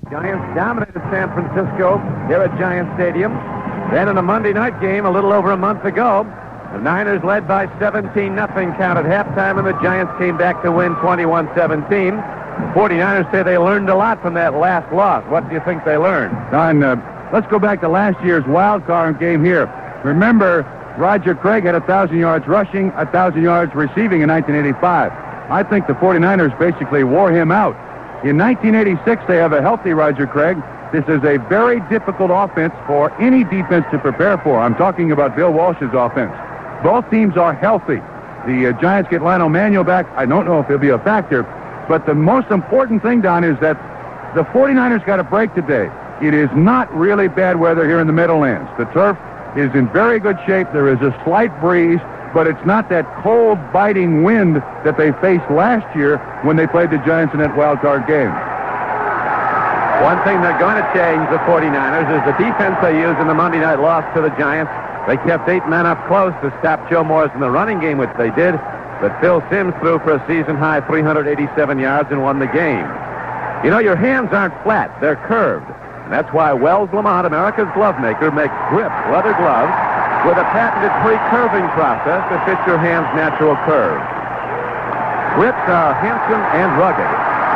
Giants dominated San Francisco here at Giant Stadium. Then in a Monday night game a little over a month ago, the Niners led by 17-0 count at halftime, and the Giants came back to win 21-17. The 49ers say they learned a lot from that last loss. What do you think they learned? Don, let's go back to last year's wild card game here. Remember, Roger Craig had 1,000 yards rushing, 1,000 yards receiving in 1985. I think the 49ers basically wore him out. In 1986, they have a healthy Roger Craig. This is a very difficult offense for any defense to prepare for. I'm talking about Bill Walsh's offense. Both teams are healthy. The Giants get Lionel Manuel back. I don't know if he'll be a factor. But the most important thing, Don, is that the 49ers got a break today. It is not really bad weather here in the Meadowlands. The turf is in very good shape. There is a slight breeze, but it's not that cold, biting wind that they faced last year when they played the Giants in that wild card game. One thing they're going to change, the 49ers, is the defense they used in the Monday night loss to the Giants. They kept 8 men up close to stop Joe Morris in the running game, which they did. But Phil Simms threw for a season-high 387 yards and won the game. You know, your hands aren't flat. They're curved. And that's why Wells Lamont, America's glove maker, makes grip leather gloves with a patented pre-curving process to fit your hand's natural curve. Grips are handsome and rugged,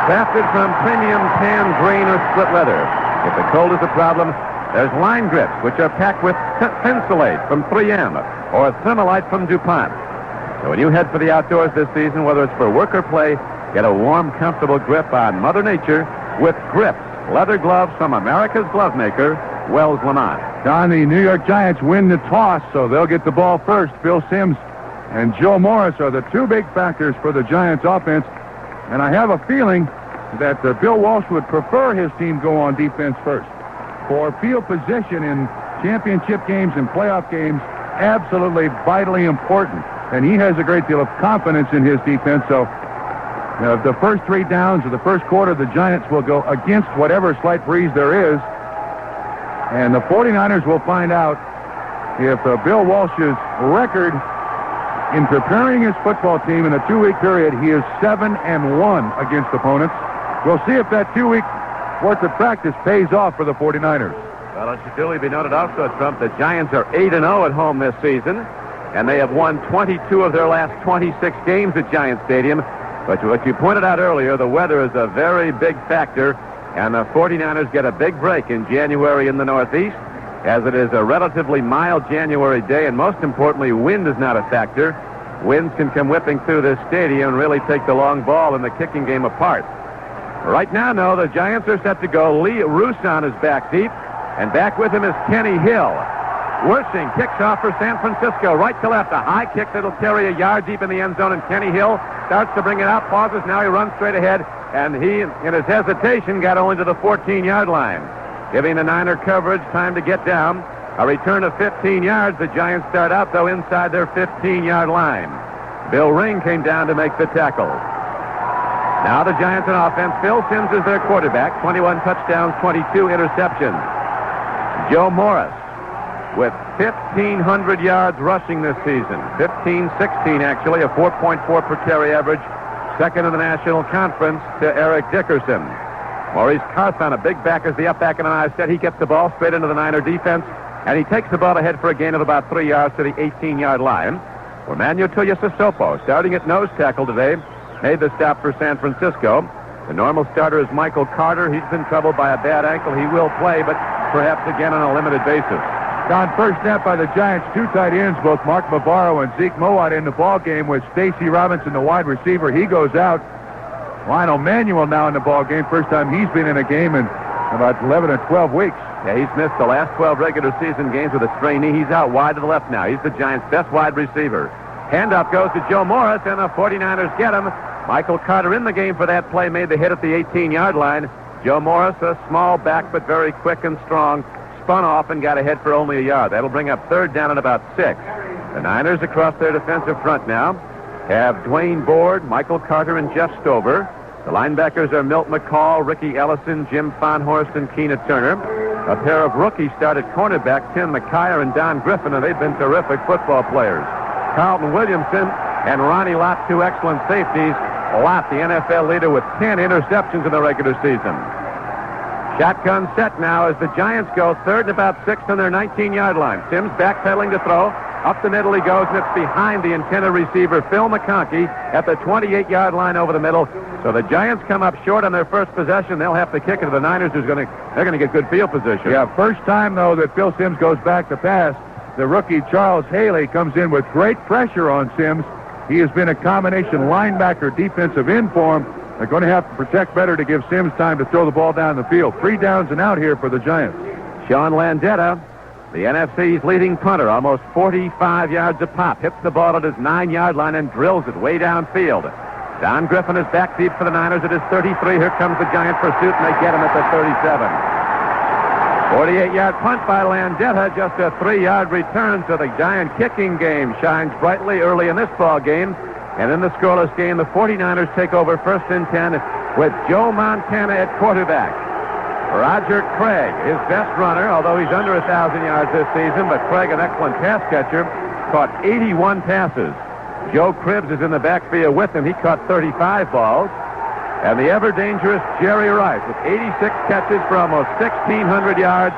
crafted from premium tan, grain, or split leather. If the cold is a problem, there's line grips, which are packed with Thinsulate from 3M or Thermalite from DuPont. So when you head for the outdoors this season, whether it's for work or play, get a warm, comfortable grip on Mother Nature with Grips, leather gloves from America's glove maker, Wells Lamont. Don, the New York Giants win the toss, so they'll get the ball first. Phil Simms and Joe Morris are the two big factors for the Giants offense. And I have a feeling that Bill Walsh would prefer his team go on defense first. For field position in championship games and playoff games, absolutely vitally important. And he has a great deal of confidence in his defense. So the first 3 downs of the first quarter, the Giants will go against whatever slight breeze there is. And the 49ers will find out if Bill Walsh's record in preparing his football team in a 2-week period, he is 7-1 against opponents. We'll see if that 2-week worth of practice pays off for the 49ers. Well, it should duly be noted also, Trump, the Giants are 8-0 at home this season, and they have won 22 of their last 26 games at Giant Stadium. But what you pointed out earlier, the weather is a very big factor, and the 49ers get a big break in January in the Northeast, as it is a relatively mild January day, and most importantly, wind is not a factor. Winds can come whipping through this stadium and really take the long ball in the kicking game apart. Right now, no, the Giants are set to go. Lee Rousson is back deep, and back with him is Kenny Hill. Worthing kicks off for San Francisco, right to left, a high kick that'll carry a yard deep in the end zone, and Kenny Hill starts to bring it out, pauses, now he runs straight ahead, and he, in his hesitation, got only to the 14-yard line, giving the Niner coverage time to get down. A return of 15 yards. The Giants start out, though, inside their 15-yard line. Bill Ring came down to make the tackle. Now the Giants in offense. Phil Simms is their quarterback. 21 touchdowns, 22 interceptions. Joe Morris with 1,500 yards rushing this season. 1,516, actually, a 4.4 per carry average. Second in the National Conference to Eric Dickerson. Maurice Carthon, a big back, as the up back, and I said he gets the ball straight into the Niner defense, and he takes the ball ahead for a gain of about 3 yards to the 18-yard line. Romano Tuiasosopo, starting at nose tackle today, made the stop for San Francisco. The normal starter is Michael Carter. He's been troubled by a bad ankle. He will play, but perhaps again on a limited basis. Don, first snap by the Giants, 2 tight ends, both Mark Bavaro and Zeke Mowat in the ball game with Stacy Robinson, the wide receiver. He goes out. Lionel Manuel now in the ball game. First time he's been in a game in about 11 or 12 weeks. Yeah, he's missed the last 12 regular season games with a strained knee. He's out wide to the left now. He's the Giants' best wide receiver. Handoff goes to Joe Morris, and the 49ers get him. Michael Carter in the game for that play, made the hit at the 18-yard line. Joe Morris, a small back but very quick and strong, spun off and got ahead for only a yard. That'll bring up third down at about 6. The Niners across their defensive front now have Dwayne Board, Michael Carter, and Jeff Stover. The linebackers are Milt McCall, Ricky Ellison, Jim Fonhorst, and Keena Turner. A pair of rookies start at cornerback, Tim McKyer and Don Griffin, and they've been terrific football players. Carlton Williamson and Ronnie Lott, 2 excellent safeties. Lott, the NFL leader, with 10 interceptions in the regular season. Shotgun set now as the Giants go third and about sixth on their 19-yard line. Sims backpedaling to throw. Up the middle he goes, and it's behind the intended receiver, Phil McConkey, at the 28-yard line over the middle. So the Giants come up short on their first possession. They'll have to kick it to the Niners, they're going to get good field position. Yeah, first time, though, that Phil Sims goes back to pass. The rookie Charles Haley comes in with great pressure on Sims. He has been a combination linebacker, defensive end for him. They're going to have to protect better to give Sims time to throw the ball down the field. 3 downs and out here for the Giants. Sean Landetta, the NFC's leading punter, almost 45 yards a pop, hits the ball at his 9-yard line and drills it way downfield. Don Griffin is back deep for the Niners at his 33. Here comes the Giant pursuit, and they get him at the 37. 48-yard punt by Landetta, just a 3-yard return. So the Giant kicking game shines brightly early in this ball game. And in the scoreless game, the 49ers take over first and 10 with Joe Montana at quarterback. Roger Craig, his best runner, although he's under 1,000 yards this season, but Craig, an excellent pass catcher, caught 81 passes. Joe Cribbs is in the backfield with him. He caught 35 balls. And the ever-dangerous Jerry Rice with 86 catches for almost 1,600 yards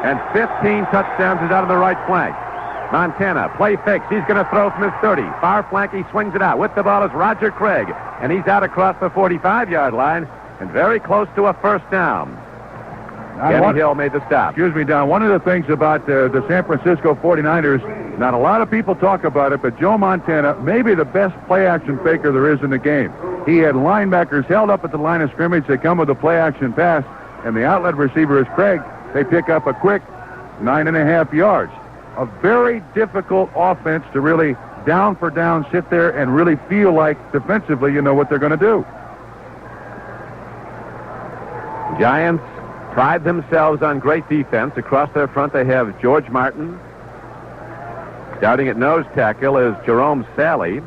and 15 touchdowns is out on the right flank. Montana, play fakes. He's going to throw from his 30. Far flank, he swings it out. With the ball is Roger Craig, and he's out across the 45-yard line and very close to a first down. Kenny Hill made the stop. Excuse me, Don. One of the things about the San Francisco 49ers, not a lot of people talk about it, but Joe Montana, maybe the best play-action faker there is in the game. He had linebackers held up at the line of scrimmage. They come with a play-action pass, and the outlet receiver is Craig. They pick up a quick 9.5 yards. A very difficult offense to really down for down sit there and really feel like defensively you know what they're going to do. Giants pride themselves on great defense. Across their front they have George Martin. Starting at nose tackle is Jerome Salley.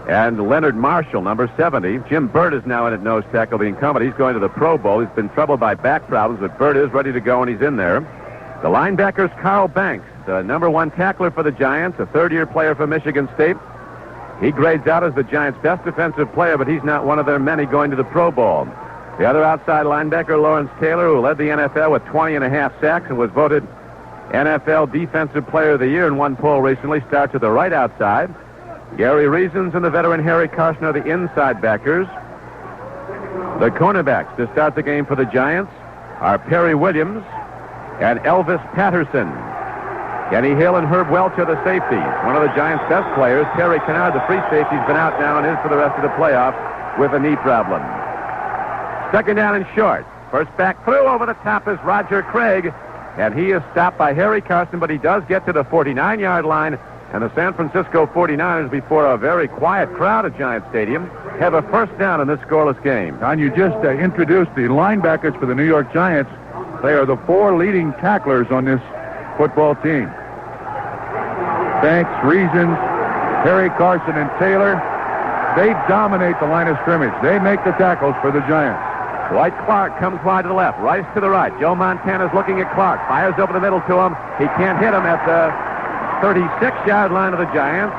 And Leonard Marshall, number 70. Jim Burt is now in at nose tackle, the incumbent. He's going to the Pro Bowl. He's been troubled by back problems, but Burt is ready to go, and he's in there. The linebackers, Carl Banks, the number 1 tackler for the Giants, a third-year player for Michigan State. He grades out as the Giants' best defensive player, but he's not one of their many going to the Pro Bowl. The other outside linebacker, Lawrence Taylor, who led the NFL with 20.5 sacks and was voted NFL Defensive Player of the Year in one poll recently, starts at the right outside. Gary Reasons and the veteran Harry Carson are the inside backers. The cornerbacks to start the game for the Giants are Perry Williams and Elvis Patterson. Kenny Hill and Herb Welch are the safeties. One of the Giants' best players, Terry Kennard, the free safety, has been out now and is for the rest of the playoffs with a knee problem. Second down and short. First back through over the top is Roger Craig, and he is stopped by Harry Carson, but he does get to the 49-yard line, and the San Francisco 49ers, before a very quiet crowd at Giant Stadium, have a first down in this scoreless game. And you just introduced the linebackers for the New York Giants. They are the 4 leading tacklers on this football team. Banks, Reasons, Harry Carson, and Taylor. They dominate the line of scrimmage. They make the tackles for the Giants. Dwight Clark comes wide to the left, Rice to the right. Joe Montana's looking at Clark, fires over the middle to him. He can't hit him at the 36-yard line of the Giants.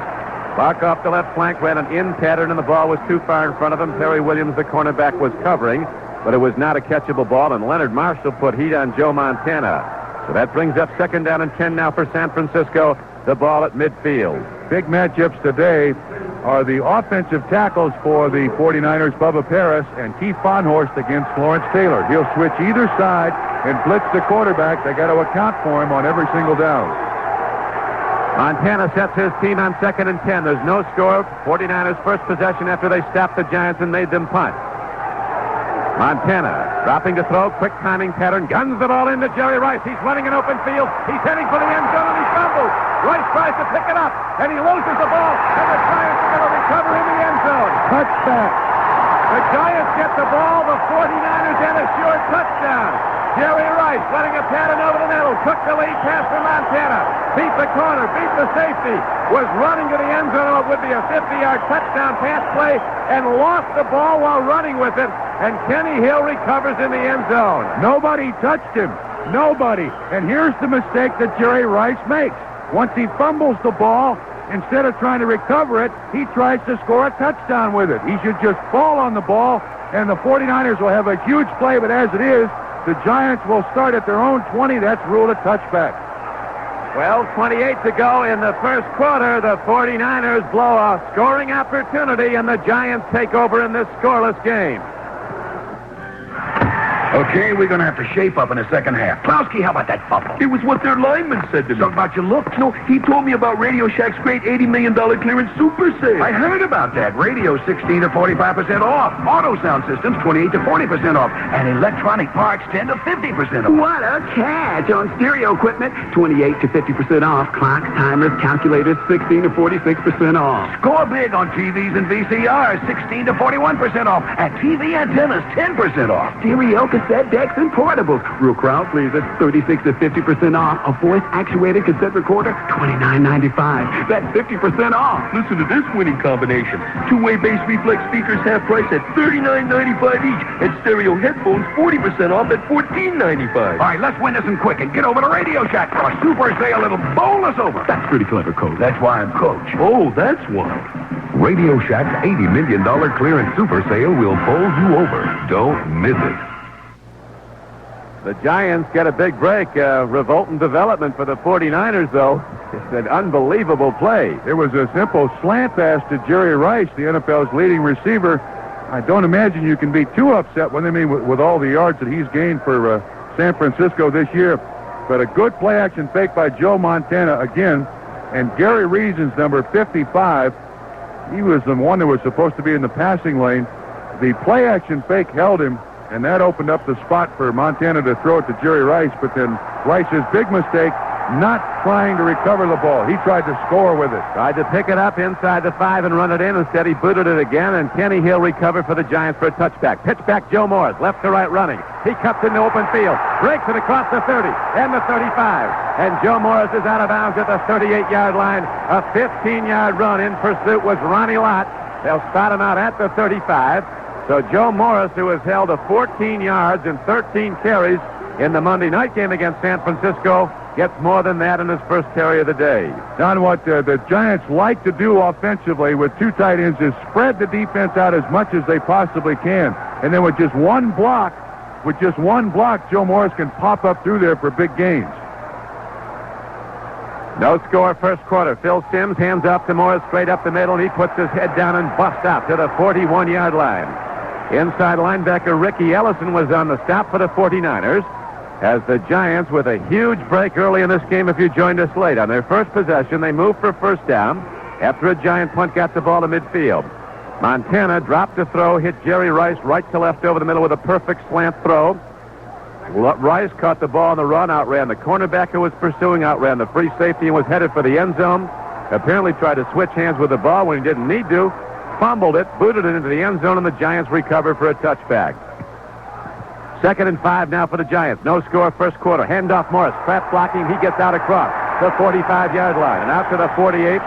Clark off the left flank ran an in pattern, and the ball was too far in front of him. Perry Williams, the cornerback, was covering, but it was not a catchable ball, and Leonard Marshall put heat on Joe Montana. So that brings up second down and 10 now for San Francisco. The ball at midfield. Big matchups today are the offensive tackles for the 49ers, Bubba Paris and Keith Fonhorst against Lawrence Taylor. He'll switch either side and blitz the quarterback. They got to account for him on every single down. Montana sets his team on second and 10. There's no score. 49ers first possession after they stopped the Giants and made them punt. Montana dropping to throw, quick timing pattern, guns the ball into Jerry Rice. He's running an open field. He's heading for the end zone, and he fumbles. Rice tries to pick it up, and he loses the ball, and the Giants are going to recover in the end zone. Touchdown. The Giants get the ball. The 49ers get a short touchdown. Jerry Rice letting a pattern over the middle, took the lead pass for Montana, beat the corner, beat the safety, was running to the end zone. It would be a 50-yard touchdown pass play, and lost the ball while running with it, and Kenny Hill recovers in the end zone. Nobody touched him. Nobody. And here's the mistake that Jerry Rice makes. Once he fumbles the ball, instead of trying to recover it, he tries to score a touchdown with it. He should just fall on the ball, and the 49ers will have a huge play, but as it is, The Giants will start at their own 20. That's ruled a touchback. 12:28 to go in the first quarter. The 49ers blow a scoring opportunity, and the Giants take over in this scoreless game. Okay, we're going to have to shape up in the second half. Plowski, how about that fumble? It was what their lineman said to me. Talk about your looks. No, he told me about Radio Shack's great $80 million clearance super sale. I heard about that. Radio 16 to 45% off. Auto sound systems 28 to 40% off. And electronic parts 10 to 50% off. What a catch on stereo equipment. 28 to 50% off. Clocks, timers, calculators, 16 to 46% off. Score big on TVs and VCRs, 16 to 41% off. And TV antennas, 10% off. Stereo, cassette decks, and portables. Real crowd, please. That's 36 to 50% off. A voice-actuated cassette recorder, $29.95. That's 50% off. Listen to this winning combination. Two-way bass reflex speakers half price at $39.95 each. And stereo headphones 40% off at $14.95. All right, let's win this one quick and get over to Radio Shack for a super sale that'll bowl us over. That's pretty clever, Coach. That's why I'm coach. Oh, that's why. Radio Shack's $80 million clearance super sale will bowl you over. Don't miss it. The Giants get a big break. Revolting development for the 49ers, though. It's an unbelievable play. It was a simple slant pass to Jerry Rice, the NFL's leading receiver. I don't imagine you can be too upset with him with all the yards that he's gained for San Francisco this year. But a good play-action fake by Joe Montana again. And Gary Reason's number 55, he was the one that was supposed to be in the passing lane. The play-action fake held him, and that opened up the spot for Montana to throw it to Jerry Rice. But then Rice's big mistake, not trying to recover the ball. He tried to score with it. Tried to pick it up inside the 5 and run it in. Instead, he booted it again, and Kenny Hill recovered for the Giants for a touchback. Pitch back, Joe Morris, left to right running. He cuts into open field, breaks it across the 30 and the 35. And Joe Morris is out of bounds at the 38-yard line. A 15-yard run in pursuit was Ronnie Lott. They'll spot him out at the 35. So Joe Morris, who has held to 14 yards and 13 carries in the Monday night game against San Francisco, gets more than that in his first carry of the day. Don, what the Giants like to do offensively with two tight ends is spread the defense out as much as they possibly can. And then with just one block, Joe Morris can pop up through there for big gains. No score first quarter. Phil Simms hands up to Morris straight up the middle, and he puts his head down and busts out to the 41-yard line. Inside linebacker Ricky Ellison was on the stop for the 49ers. As the Giants, with a huge break early in this game, if you joined us late, on their first possession, they moved for first down after a Giant punt got the ball to midfield. Montana dropped to throw, hit Jerry Rice right to left over the middle with a perfect slant throw. Rice caught the ball on the run, outran the cornerback who was pursuing, outran the free safety, and was headed for the end zone. Apparently tried to switch hands with the ball when he didn't need to. Fumbled it, booted it into the end zone, and the Giants recovered for a touchback. 2nd and 5 now for the Giants. No score first quarter. Handoff Morris. Trap blocking. He gets out across the 45-yard line. And out to the 48.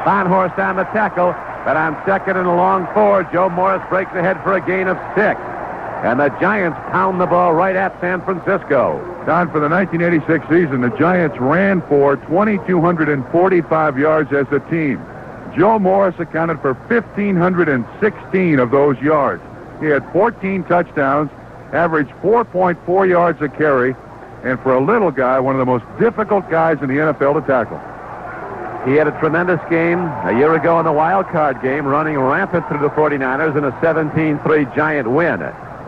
Bonhorst on the tackle. But on 2nd and a long 4, Joe Morris breaks ahead for a gain of 6. And the Giants pound the ball right at San Francisco. Don, for the 1986 season, the Giants ran for 2,245 yards as a team. Joe Morris accounted for 1,516 of those yards. He had 14 touchdowns, averaged 4.4 yards a carry, and for a little guy, one of the most difficult guys in the NFL to tackle. He had a tremendous game a year ago in the wild card game, running rampant through the 49ers in a 17-3 Giant win.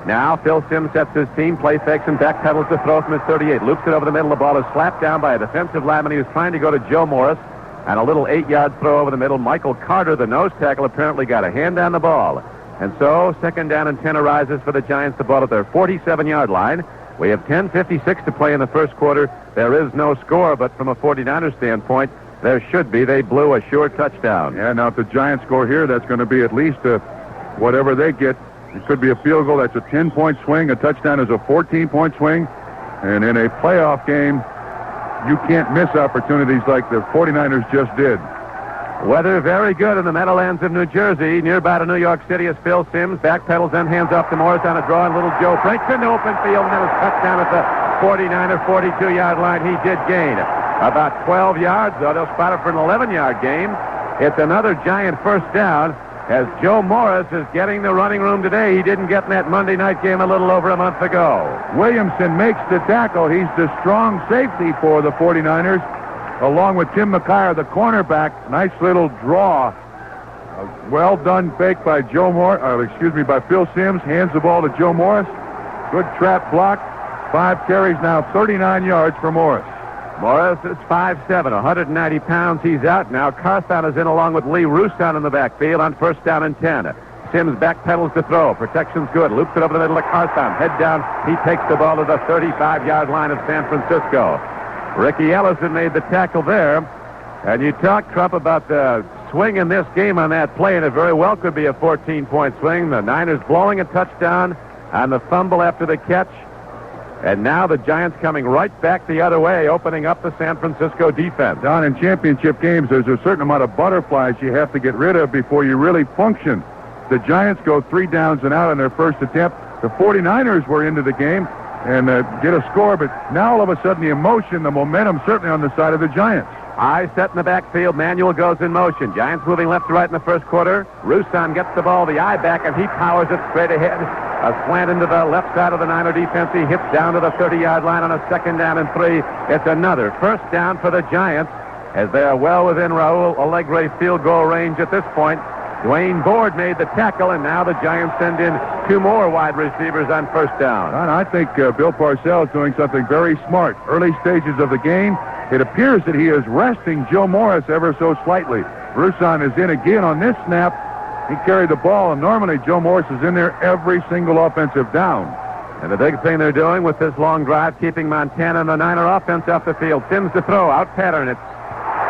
Now, Phil Simms sets his team, play fakes and backpedals to throw from his 38. Loops it over the middle. The ball is slapped down by a defensive lineman. He was trying to go to Joe Morris. And a little 8-yard throw over the middle. Michael Carter, the nose tackle, apparently got a hand on the ball. And so, 2nd down and 10 arises for the Giants. The ball at their 47-yard line. We have 10:56 to play in the first quarter. There is no score, but from a 49ers standpoint, there should be. They blew a sure touchdown. Yeah, now if the Giants score here, that's going to be at least whatever they get. It could be a field goal. That's a 10-point swing. A touchdown is a 14-point swing. And in a playoff game, you can't miss opportunities like the 49ers just did. Weather very good in the Meadowlands of New Jersey. Nearby to New York City is Phil Simms. Backpedals and hands off to Morris on a draw, and little Joe breaks into open field and then is cut down at the 49er 42-yard line. He did gain about 12 yards, though. They'll spot it for an 11-yard game. It's another Giant first down. as Joe Morris is getting the running room today. He didn't get in that Monday night game a little over a month ago. Williamson makes the tackle. He's the strong safety for the 49ers, along with Tim McKyer, the cornerback. Nice little draw. A well done fake by by Phil Simms. Hands the ball to Joe Morris. Good trap block. 5 carries now, 39 yards for Morris. Morris is 5'7", 190 pounds. He's out now. Carthon is in along with Lee Roustan in the backfield on 1st down and 10. Simms backpedals to throw. Protection's good. Loops it over the middle of Carthon. Head down. He takes the ball to the 35-yard line of San Francisco. Ricky Ellison made the tackle there. And you talk, Trump, about the swing in this game on that play, and it very well could be a 14-point swing. The Niners blowing a touchdown on the fumble after the catch. And now the Giants coming right back the other way, opening up the San Francisco defense. Don, in championship games, there's a certain amount of butterflies you have to get rid of before you really function. The Giants go 3 downs and out on their first attempt. The 49ers were into the game and get a score, but now all of a sudden the emotion, the momentum, certainly on the side of the Giants. Eye set in the backfield. Manuel goes in motion. Giants moving left to right in the first quarter. Roustan gets the ball, the eye back, and he powers it straight ahead. A slant into the left side of the Niner defense. He hits down to the 30-yard line on a 2nd down and 3. It's another 1st down for the Giants as they are well within Raul Allegre's field goal range at this point. Dwayne Board made the tackle, and now the Giants send in 2 more wide receivers on 1st down. And I think Bill Parcells is doing something very smart. Early stages of the game, it appears that he is resting Joe Morris ever so slightly. Roustan is in again on this snap. He carried the ball, and normally Joe Morris is in there every single offensive down. And the big thing they're doing with this long drive, keeping Montana and the Niner offense off the field. Simms to throw, out pattern. It's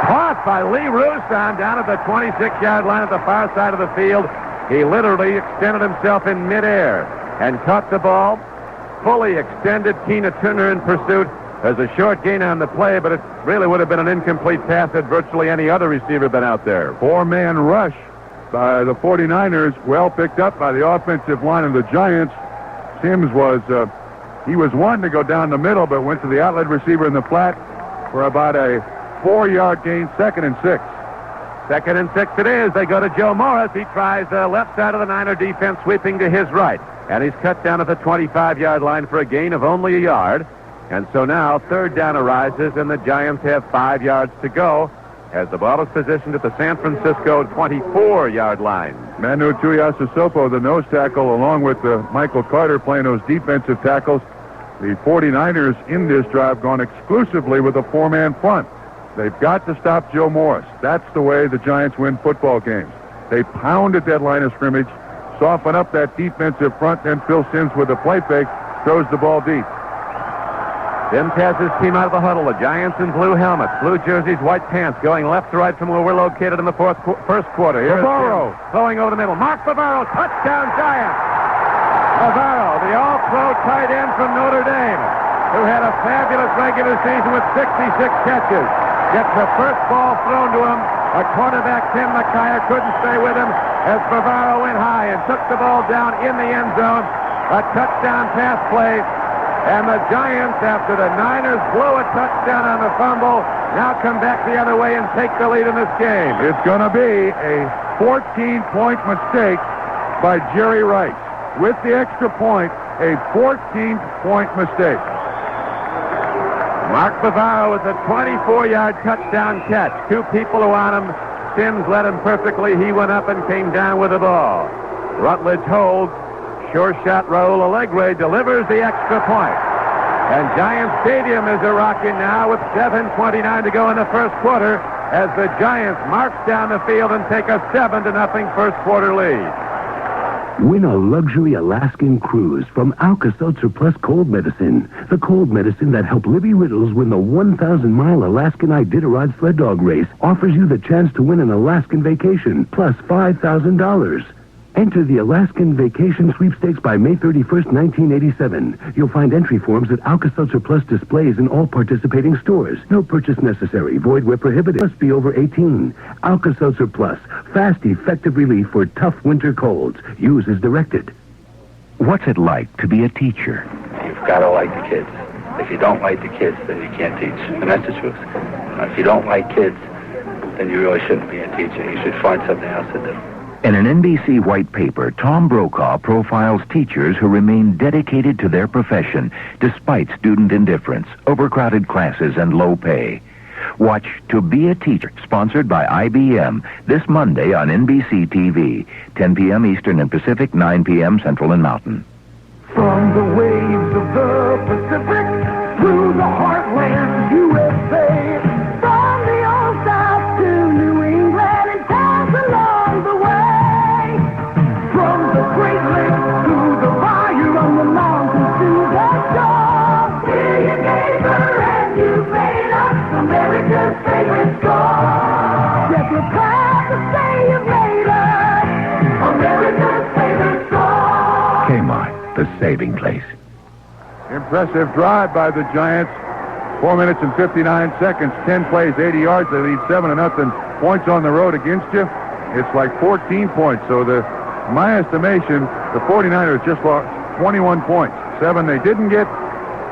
caught by Lee Roustan down at the 26-yard line at the far side of the field. He literally extended himself in midair and caught the ball. Fully extended. Tina Turner in pursuit. There's a short gain on the play, but it really would have been an incomplete pass had virtually any other receiver been out there. 4-man rush by the 49ers, well picked up by the offensive line of the Giants. Simms was one to go down the middle, but went to the outlet receiver in the flat for about a 4-yard gain, 2nd and 6. 2nd and 6 it is. They go to Joe Morris. He tries the left side of the Niner defense, sweeping to his right. And he's cut down at the 25-yard line for a gain of only a yard. And so now 3rd down arises, and the Giants have 5 yards to go as the ball is positioned at the San Francisco 24-yard line. Manu Tuiasosopo, the nose tackle, along with Michael Carter playing those defensive tackles. The 49ers in this drive gone exclusively with a 4-man front. They've got to stop Joe Morris. That's the way the Giants win football games. They pound at that line of scrimmage, soften up that defensive front, then Phil Simms with a play fake, throws the ball deep. Simms has his team out of the huddle. The Giants in blue helmets, blue jerseys, white pants, going left to right from where we're located in the first quarter. Here's Bavaro throwing over the middle. Mark Bavaro, touchdown Giants. Bavaro, the all-pro tight end from Notre Dame, who had a fabulous regular season with 66 catches. Gets the first ball thrown to him. A quarterback, Tim McKyer, couldn't stay with him as Bavaro went high and took the ball down in the end zone. A touchdown pass play. And the Giants, after the Niners blow a touchdown on the fumble, now come back the other way and take the lead in this game. It's going to be a 14-point mistake by Jerry Rice. With the extra point, a 14-point mistake. Mark Bavaro with a 24-yard touchdown catch. 2 people who on him. Simms led him perfectly. He went up and came down with the ball. Rutledge holds. Sure shot Raul Allegre delivers the extra point. And Giant Stadium is a-rocking now with 7:29 to go in the first quarter as the Giants march down the field and take a 7-0 first quarter lead. Win a luxury Alaskan cruise from Alka-Seltzer Plus Cold Medicine. The cold medicine that helped Libby Riddles win the 1,000-mile Alaskan Iditarod sled dog race offers you the chance to win an Alaskan vacation plus $5,000. Enter the Alaskan Vacation Sweepstakes by May 31st, 1987. You'll find entry forms at Alka-Seltzer Plus displays in all participating stores. No purchase necessary. Void where prohibited. Must be over 18. Alka-Seltzer Plus. Fast, effective relief for tough winter colds. Use as directed. What's it like to be a teacher? You've got to like the kids. If you don't like the kids, then you can't teach. And that's the truth. If you don't like kids, then you really shouldn't be a teacher. You should find something else to do. In an NBC white paper, Tom Brokaw profiles teachers who remain dedicated to their profession despite student indifference, overcrowded classes, and low pay. Watch To Be a Teacher, sponsored by IBM, this Monday on NBC TV, 10 p.m. Eastern and Pacific, 9 p.m. Central and Mountain. From the waves of the Pacific to the heartland USA, from the old South to New England and towns along the way, from the Great Lakes to the bayou, on the mountains to the shore, we're your neighbor and you made us America's favorite store. Yes, we're proud to say you've made us America's favorite store. Kmart, the saving place. Impressive drive by the Giants. 4 minutes and 59 seconds. 10 plays, 80 yards. They lead 7-0. Points on the road against you. It's like 14 points. So my estimation, the 49ers just lost 21 points. 7 they didn't get,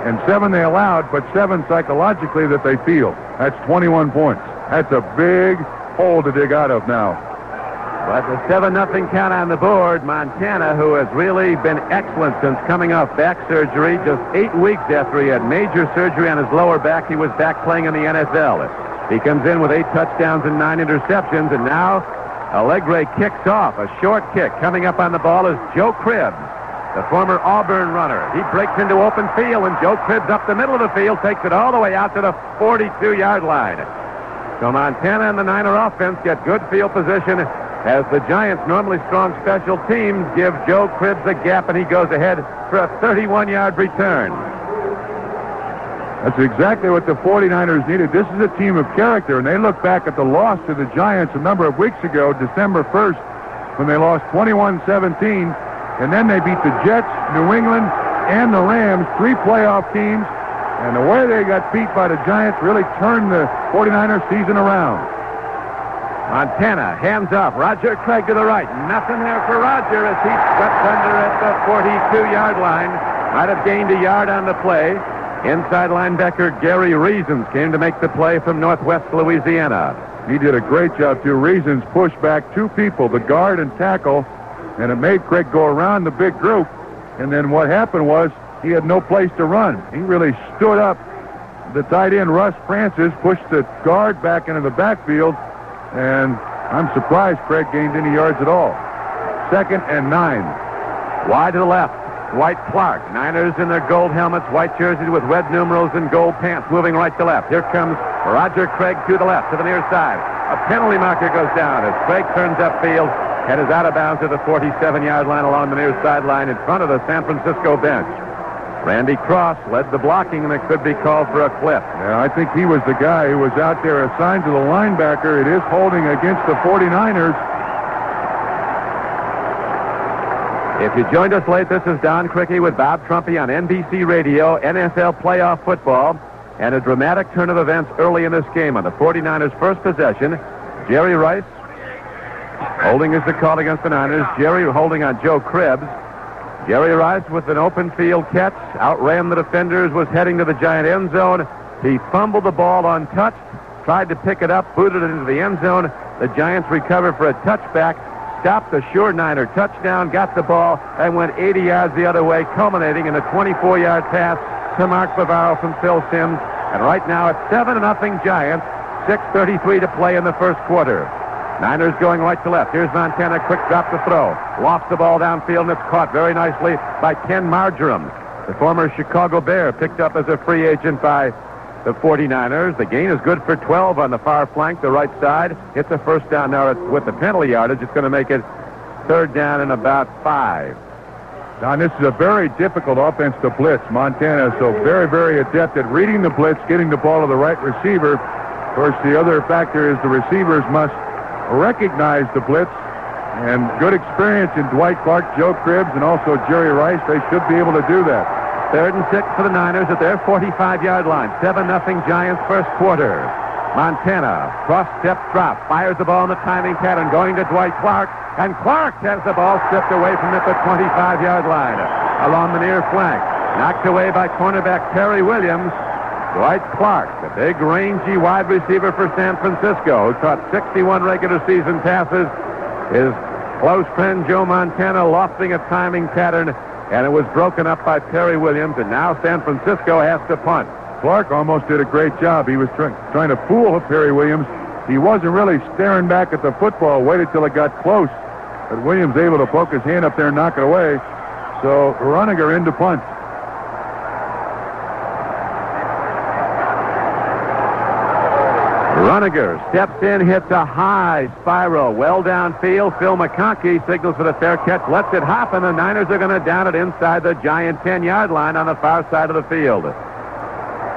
and 7 they allowed, but 7 psychologically that they feel. That's 21 points. That's a big hole to dig out of now. But the 7-0 count on the board, Montana, who has really been excellent since coming off back surgery, just 8 weeks after he had major surgery on his lower back, he was back playing in the NFL. He comes in with 8 touchdowns and 9 interceptions, and now Allegre kicks off. A short kick. Coming up on the ball is Joe Cribbs, the former Auburn runner. He breaks into open field, and Joe Cribbs up the middle of the field takes it all the way out to the 42-yard line. So Montana and the Niner offense get good field position as the Giants' normally strong special teams give Joe Cribbs a gap, and he goes ahead for a 31-yard return. That's exactly what the 49ers needed. This is a team of character, and they look back at the loss to the Giants a number of weeks ago, December 1st, when they lost 21-17, and then they beat the Jets, New England, and the Rams, 3 playoff teams, and the way they got beat by the Giants really turned the 49ers season around. Montana, hands off. Roger Craig to the right. Nothing there for Roger as he swept under at the 42-yard line. Might have gained a yard on the play. Inside linebacker Gary Reasons came to make the play from Northwest Louisiana. He did a great job, too. Reasons pushed back 2 people, the guard and tackle, and it made Craig go around the big group. And then what happened was he had no place to run. He really stood up. The tight end, Russ Francis, pushed the guard back into the backfield, and I'm surprised Craig gained any yards at all. 2nd and 9. Wide to the left. Dwight Clark. Niners in their gold helmets, white jerseys with red numerals and gold pants, moving right to left. Here comes Roger Craig to the left, to the near side. A penalty marker goes down as Craig turns upfield and is out of bounds at the 47-yard line along the near sideline in front of the San Francisco bench. Randy Cross led the blocking, and it could be called for a clip. Yeah, I think he was the guy who was out there assigned to the linebacker. It is holding against the 49ers. If you joined us late, this is Don Criqui with Bob Trumpy on NBC Radio, NFL playoff football, and a dramatic turn of events early in this game. On the 49ers' first possession, Jerry Rice, holding is the call against the Niners. Jerry holding on Joe Cribbs. Jerry Rice with an open field catch, outran the defenders, was heading to the Giant end zone. He fumbled the ball untouched, tried to pick it up, booted it into the end zone. The Giants recovered for a touchback, stopped the sure Niner touchdown, got the ball, and went 80 yards the other way, culminating in a 24-yard pass to Mark Bavaro from Phil Simms. And right now it's 7-0 Giants, 6:33 to play in the first quarter. Niners going right to left. Here's Montana, quick drop to throw. Lofts the ball downfield, and it's caught very nicely by Ken Marjoram, the former Chicago Bear, picked up as a free agent by the 49ers. The gain is good for 12 on the far flank, the right side. It's a first down now with the penalty yardage. It's going to make it 3rd down and about 5. Don, this is a very difficult offense to blitz. Montana is so very, very adept at reading the blitz, getting the ball to the right receiver. Of course, the other factor is the receivers must recognize the blitz, and good experience in Dwight Clark, Joe Cribbs, and also Jerry Rice. They should be able to do that. 3rd and 6 for the Niners at their 45-yard line. 7-0 Giants first quarter. Montana, cross-step drop, fires the ball in the timing pattern, going to Dwight Clark, and Clark has the ball stripped away from at the 25-yard line along the near flank. Knocked away by cornerback Terry Williams. Dwight Clark, the big, rangy wide receiver for San Francisco, who caught 61 regular season passes, is Close friend Joe Montana lofting a timing pattern, and it was broken up by Perry Williams, and now San Francisco has to punt. Clark almost did a great job. He was trying to fool Perry Williams. He wasn't really staring back at the football, waited till it got close. But Williams able to poke his hand up there and knock it away. So Runiger into punt. Runiger steps in, hits a high spiral, well downfield. Phil McConkey signals for the fair catch, lets it hop, and the Niners are going to down it inside the Giant 10-yard line on the far side of the field.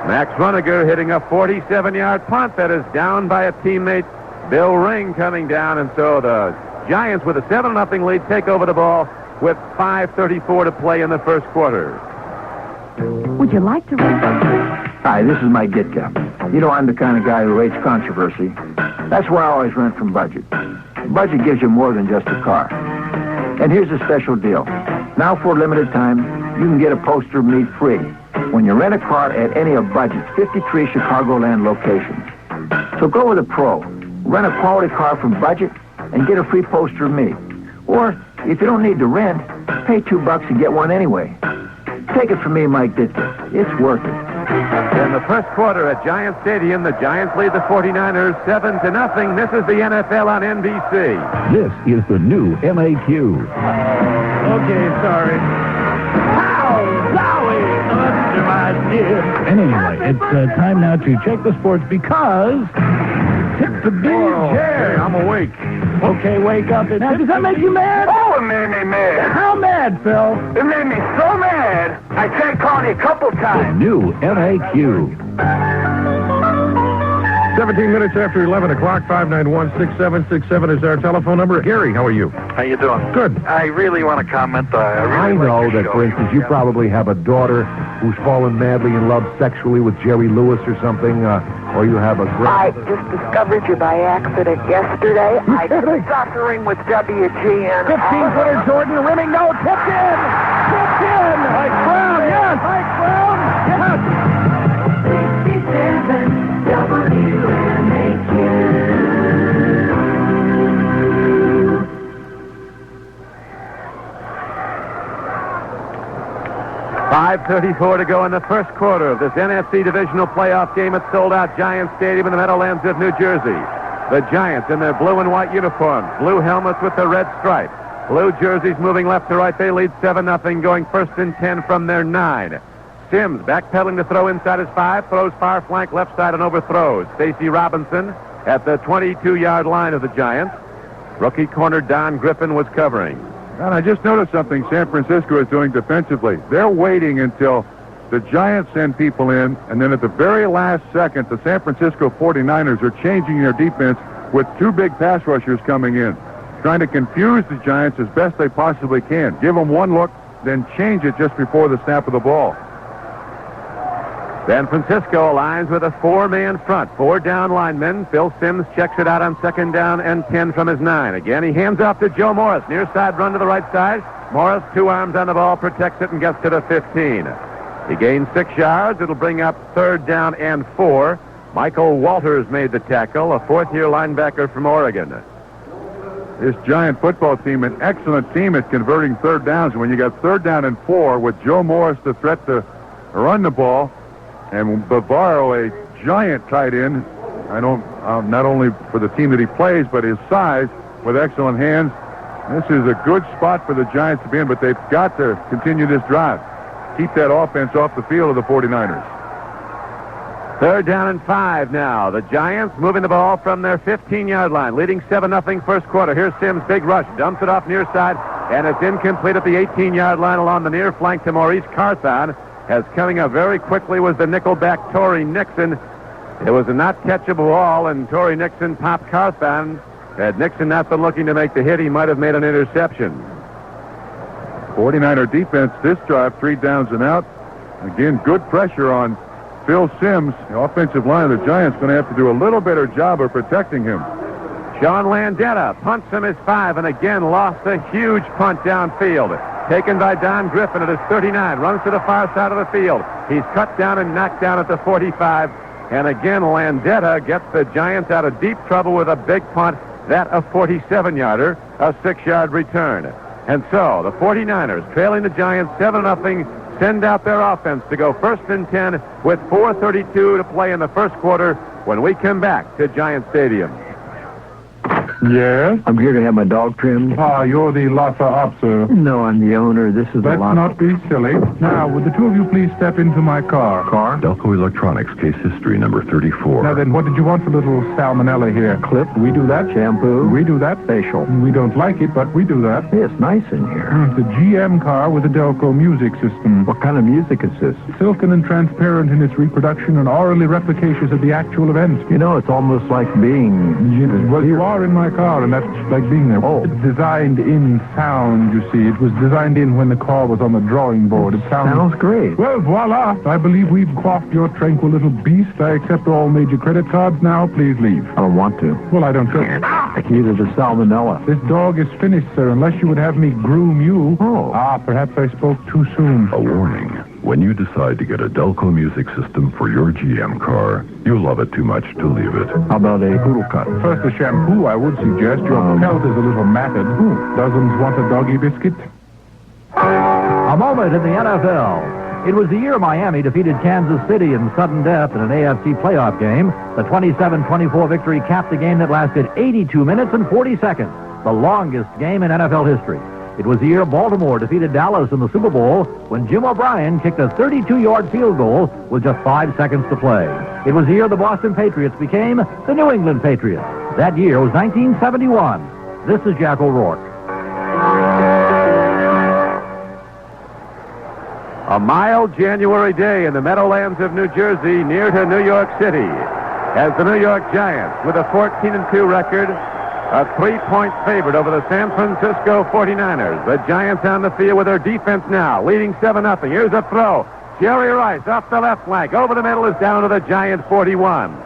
Max Runiger hitting a 47-yard punt that is down by a teammate, Bill Ring, coming down, and so the Giants, with a 7-0 lead, take over the ball with 5:34 to play in the first quarter. Would you like to read? Hi, this is Mike Ditka. You know, I'm the kind of guy who hates controversy. That's why I always rent from Budget. Budget gives you more than just a car. And here's a special deal. Now, for a limited time, you can get a poster of me free when you rent a car at any of Budget's 53 Chicagoland locations. So go with a pro. Rent a quality car from Budget and get a free poster of me. Or, if you don't need to rent, pay $2 and get one anyway. Take it from me, Mike Ditka. It's worth it. In the first quarter at Giant Stadium, the Giants lead the 49ers 7-0. This is the NFL on NBC. This is the new MAQ. Okay, sorry. And anyway, it's time now to check the sports because it's the big Hey, I'm awake. Okay, wake up. Now, does that make you mad? Oh, it made me mad. How mad, Phil? It made me so mad, I tried calling you a couple the times. new MAQ. 17 minutes after 11 o'clock, 591-6767 is our telephone number. Gary, how are you? How you doing? Good. I really want to comment. I know that, for instance, you probably have a daughter who's fallen madly in love sexually with Jerry Lewis or something, or you have a I just discovered you by accident yesterday. I was suffering with WGN. 15-footer Jordan rimming, no, tipped in! Tipped in! Mike Brown, yes! Mike Brown, yes! 67 WMAQ. 5:34 to go in the first quarter of this NFC Divisional Playoff game at sold-out Giant Stadium in the Meadowlands of New Jersey. The Giants in their blue and white uniforms, blue helmets with the red stripe, blue jerseys moving left to right. They lead 7-0, going 1st and 10 from their 9. Sims backpedaling to throw inside his 5, throws far flank left side and overthrows. Stacy Robinson at the 22-yard line of the Giants. Rookie corner Don Griffin was covering. And I just noticed something San Francisco is doing defensively. They're waiting until the Giants send people in, and then at the very last second, the San Francisco 49ers are changing their defense with 2 big pass rushers coming in, trying to confuse the Giants as best they possibly can. Give them one look, then change it just before the snap of the ball. San Francisco aligns with a 4-man front. 4 down linemen. Phil Simms checks it out on 2nd down and 10 from his 9. Again, he hands off to Joe Morris. Near side run to the right side. Morris, 2 arms on the ball, protects it and gets to the 15. He gains 6 yards. It'll bring up 3rd down and 4. Michael Walters made the tackle, a 4th-year linebacker from Oregon. This Giant football team, an excellent team at converting 3rd downs. When you got 3rd down and 4 with Joe Morris the threat to run the ball, and Bavaro, a giant tight end, not only for the team that he plays, but his size with excellent hands. This is a good spot for the Giants to be in, but they've got to continue this drive. Keep that offense off the field of the 49ers. 3rd down and 5 now. The Giants moving the ball from their 15-yard line, leading 7-0 first quarter. Here's Sims, big rush, dumps it off near side, and it's incomplete at the 18-yard line along the near flank to Maurice Carthon. As coming up very quickly was the nickelback Torrey Nixon. It was a not catchable ball, and Torrey Nixon popped Carthon. Had Nixon not been looking to make the hit, he might have made an interception. 49er defense this drive, 3 downs and out. Again, good pressure on Phil Simms. The offensive line of the Giants going to have to do a little better job of protecting him. Sean Landetta punts from his 5 and again lost a huge punt downfield. Taken by Don Griffin at his 39. Runs to the far side of the field. He's cut down and knocked down at the 45. And again, Landetta gets the Giants out of deep trouble with a big punt that a 47-yarder, a 6-yard return. And so the 49ers, trailing the Giants 7-0, send out their offense to go 1st and 10 with 4:32 to play in the first quarter when we come back to Giant Stadium. Yes? I'm here to have my dog trimmed. Ah, you're the lotsa op, sir. No, I'm the owner. This is Let's the lotsa. not be silly. Now, would the two of you please step into my car? Car? Delco Electronics, case history number 34. Now then, what did you want for little salmonella here? Clip? We do that. Shampoo? We do that. Facial? We don't like it, but we do that. Hey, it's nice in here. It's a GM car with a Delco music system. What kind of music is this? Silken and transparent in its reproduction and orally replications of the actual events. You know, it's almost like being... Well, you are in my car, and that's like being there. Oh. It's designed in sound, you see. It was designed in when the car was on the drawing board. It Sounds great. Well, voila. I believe we've quaffed your tranquil little beast. I accept all major credit cards now. Please leave. I don't want to. Well, I don't trust Either the salmonella. This dog is finished, sir, unless you would have me groom you. Oh. Ah, perhaps I spoke too soon. A warning. When you decide to get a Delco music system for your GM car, you love it too much to leave it. How about a poodle cut? First, the shampoo, I would suggest. Your pelt is a little matted. Doesn't want a doggy biscuit? A moment in the NFL. It was the year Miami defeated Kansas City in sudden death in an AFC playoff game. The 27-24 victory capped a game that lasted 82 minutes and 40 seconds, the longest game in NFL history. It was the year Baltimore defeated Dallas in the Super Bowl when Jim O'Brien kicked a 32-yard field goal with just 5 seconds to play. It was the year the Boston Patriots became the New England Patriots. That year was 1971. This is Jack O'Rourke. A mild January day in the Meadowlands of New Jersey near to New York City as the New York Giants, with a 14-2 record, a 3-point favorite over the San Francisco 49ers. The Giants on the field with their defense now, leading 7-0. Here's a throw. Jerry Rice off the left flank. Over the middle is down to the Giant 41.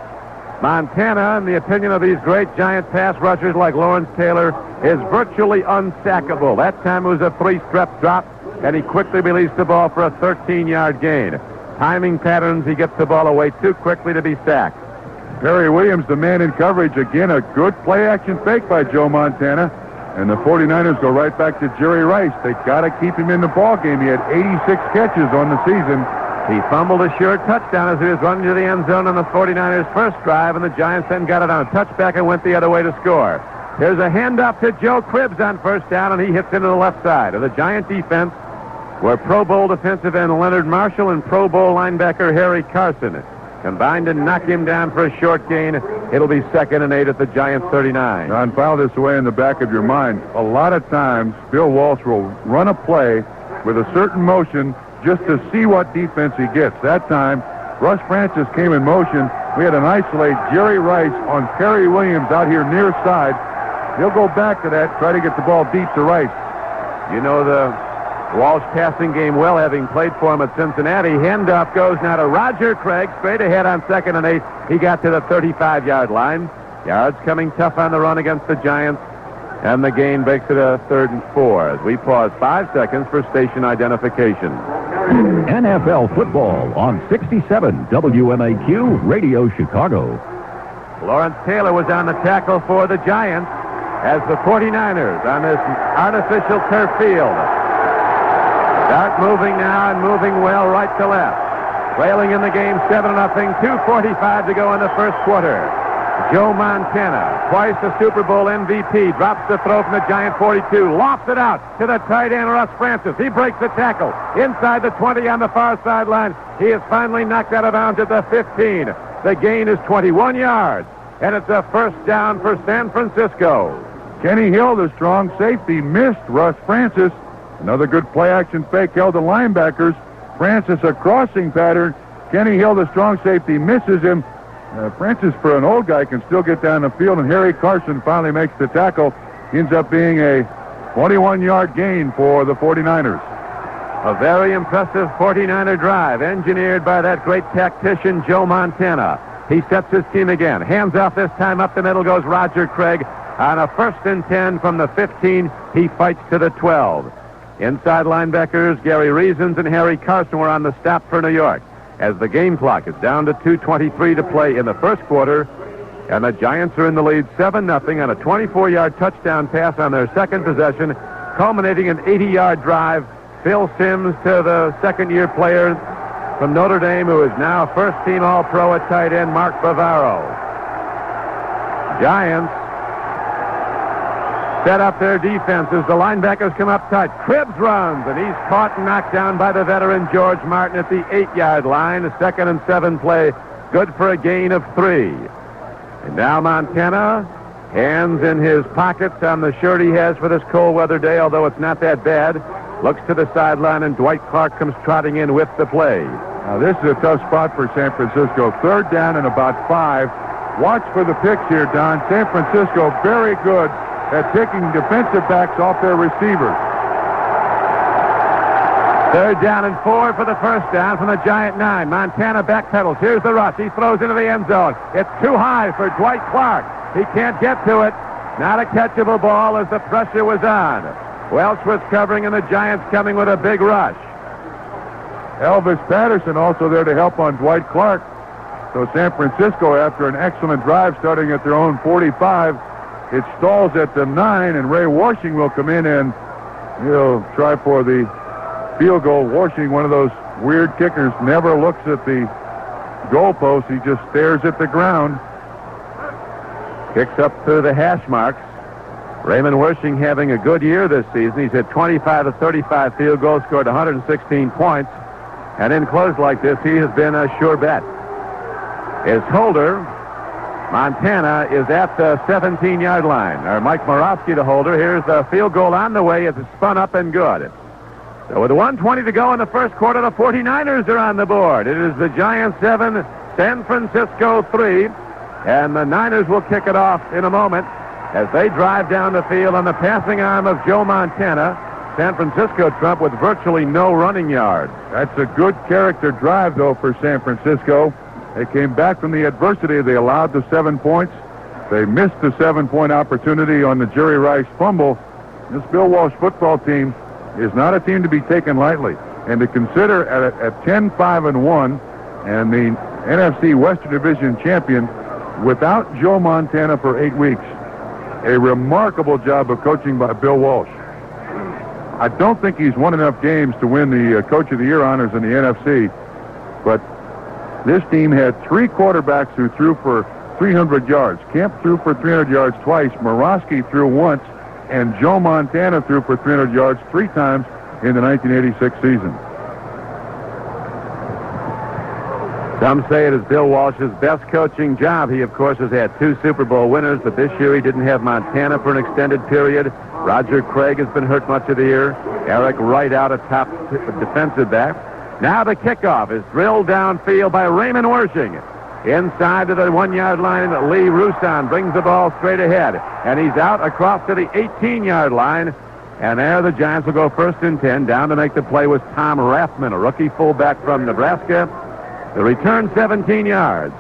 Montana, in the opinion of these great Giant pass rushers like Lawrence Taylor, is virtually unsackable. That time it was a 3-step drop, and he quickly released the ball for a 13-yard gain. Timing patterns, he gets the ball away too quickly to be sacked. Perry Williams, the man in coverage. Again, a good play-action fake by Joe Montana. And the 49ers go right back to Jerry Rice. They got to keep him in the ball game. He had 86 catches on the season. He fumbled a sure touchdown as he was running to the end zone on the 49ers' first drive, and the Giants then got it on a touchback and went the other way to score. There's a handoff to Joe Cribbs on first down, and he hits into the left side of the Giant defense, where Pro Bowl defensive end Leonard Marshall and Pro Bowl linebacker Harry Carson combined to knock him down for a short gain. It'll be 2nd and 8 at the Giants' 39. John, file this away in the back of your mind. A lot of times, Bill Walsh will run a play with a certain motion just to see what defense he gets. That time, Russ Francis came in motion. We had an isolate Jerry Rice on Perry Williams out here near side. He'll go back to that, try to get the ball deep to Rice. You know the Walsh passing game well, having played for him at Cincinnati. Handoff goes now to Roger Craig, straight ahead on 2nd and 8. He got to the 35-yard line. Yards coming tough on the run against the Giants, and the gain makes it a 3rd and 4 as we pause 5 seconds for station identification. NFL football on 67 WMAQ Radio Chicago. Lawrence Taylor was on the tackle for the Giants as the 49ers on this artificial turf field start moving now and moving well right to left. Trailing in the game 7-0, 2:45 to go in the first quarter. Joe Montana, twice the Super Bowl MVP, drops the throw from the Giant 42, lofts it out to the tight end Russ Francis. He breaks the tackle inside the 20 on the far sideline. He is finally knocked out of bounds at the 15. The gain is 21 yards, and it's a first down for San Francisco. Kenny Hill, the strong safety, missed Russ Francis. Another good play-action fake held the linebackers. Francis, a crossing pattern. Kenny Hill, the strong safety, misses him. Francis, for an old guy, can still get down the field, and Harry Carson finally makes the tackle. He ends up being a 21-yard gain for the 49ers. A very impressive 49er drive, engineered by that great tactician, Joe Montana. He sets his team again. Hands off this time. Up the middle goes Roger Craig. On a 1st and 10 from the 15, he fights to the 12. Inside linebackers, Gary Reasons and Harry Carson were on the stop for New York. As the game clock is down to 2:23 to play in the first quarter, And the Giants are in the lead 7-0 on a 24-yard touchdown pass on their second possession, culminating an 80-yard drive. Phil Simms to the second-year player from Notre Dame, who is now first-team All-Pro at tight end, Mark Bavaro. Giants set up their defenses. The linebackers come up tight. Cribbs runs, and he's caught and knocked down by the veteran George Martin at the 8-yard line. A 2nd and 7 play, good for a gain of 3. And now Montana, hands in his pockets on the shirt he has for this cold weather day, although it's not that bad. Looks to the sideline, and Dwight Clark comes trotting in with the play. Now, this is a tough spot for San Francisco. 3rd down and about 5. Watch for the picks here, Don. San Francisco very good at taking defensive backs off their receivers. 3rd down and 4 for the first down from the Giant 9. Montana backpedals. Here's the rush. He throws into the end zone. It's too high for Dwight Clark. He can't get to it. Not a catchable ball as the pressure was on. Welch was covering, and the Giants coming with a big rush. Elvis Patterson also there to help on Dwight Clark. So San Francisco, after an excellent drive starting at their own 45, it stalls at the 9, and Ray Washing will come in, and he'll try for the field goal. Washing, one of those weird kickers, never looks at the goalpost. He just stares at the ground. Kicks up through the hash marks. Raymond Wershing having a good year this season. He's hit 25 of 35 field goals, scored 116 points. And in close like this, he has been a sure bet. His holder, Montana, is at the 17-yard line. Or Mike Morawski, the holder. Here's the field goal on the way as it's spun up and good. So with 1:20 to go in the first quarter, the 49ers are on the board. It is the Giants 7, San Francisco 3. And the Niners will kick it off in a moment as they drive down the field on the passing arm of Joe Montana. San Francisco, Trump, with virtually no running yards. That's a good character drive, though, for San Francisco. They came back from the adversity. They allowed the 7 points. They missed the 7-point opportunity on the Jerry Rice fumble. This Bill Walsh football team is not a team to be taken lightly. And to consider at 10-5-1 and the NFC Western Division champion without Joe Montana for 8 weeks, a remarkable job of coaching by Bill Walsh. I don't think he's won enough games to win the Coach of the Year honors in the NFC, but this team had 3 quarterbacks who threw for 300 yards. Kemp threw for 300 yards twice. Morawski threw once, and Joe Montana threw for 300 yards 3 times in the 1986 season. Some say it is Bill Walsh's best coaching job. He, of course, has had 2 Super Bowl winners, but this year he didn't have Montana for an extended period. Roger Craig has been hurt much of the year. Eric Wright out, a top defensive back. Now the kickoff is drilled downfield by Raymond Wershing. Inside to the 1-yard line, Lee Roussan brings the ball straight ahead. And he's out across to the 18-yard line. And there the Giants will go 1st and 10. Down to make the play was Tom Rathman, a rookie fullback from Nebraska. The return 17 yards.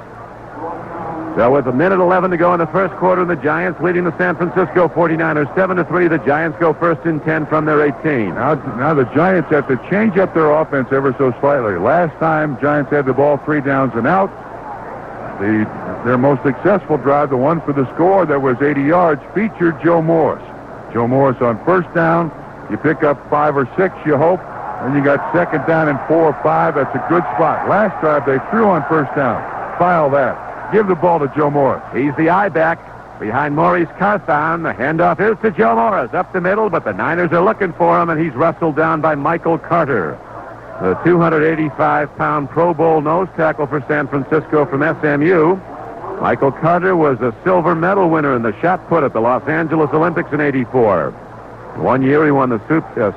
So with 1:11 to go in the first quarter, the Giants leading the San Francisco 49ers 7-3. The Giants go 1st and 10 from their 18. Now the Giants have to change up their offense ever so slightly. Last time, Giants had the ball 3 downs and out. Their most successful drive, the one for the score that was 80 yards, featured Joe Morris. Joe Morris on 1st down. You pick up 5 or 6, you hope. And you got 2nd down and 4 or 5. That's a good spot. Last drive, they threw on 1st down. File that. Give the ball to Joe Morris. He's the I-back behind Maurice Carthon. The handoff is to Joe Morris up the middle, but the Niners are looking for him, and he's wrestled down by Michael Carter, the 285-pound Pro Bowl nose tackle for San Francisco from SMU. Michael Carter was a silver medal winner in the shot put at the Los Angeles Olympics in '84. One year he won the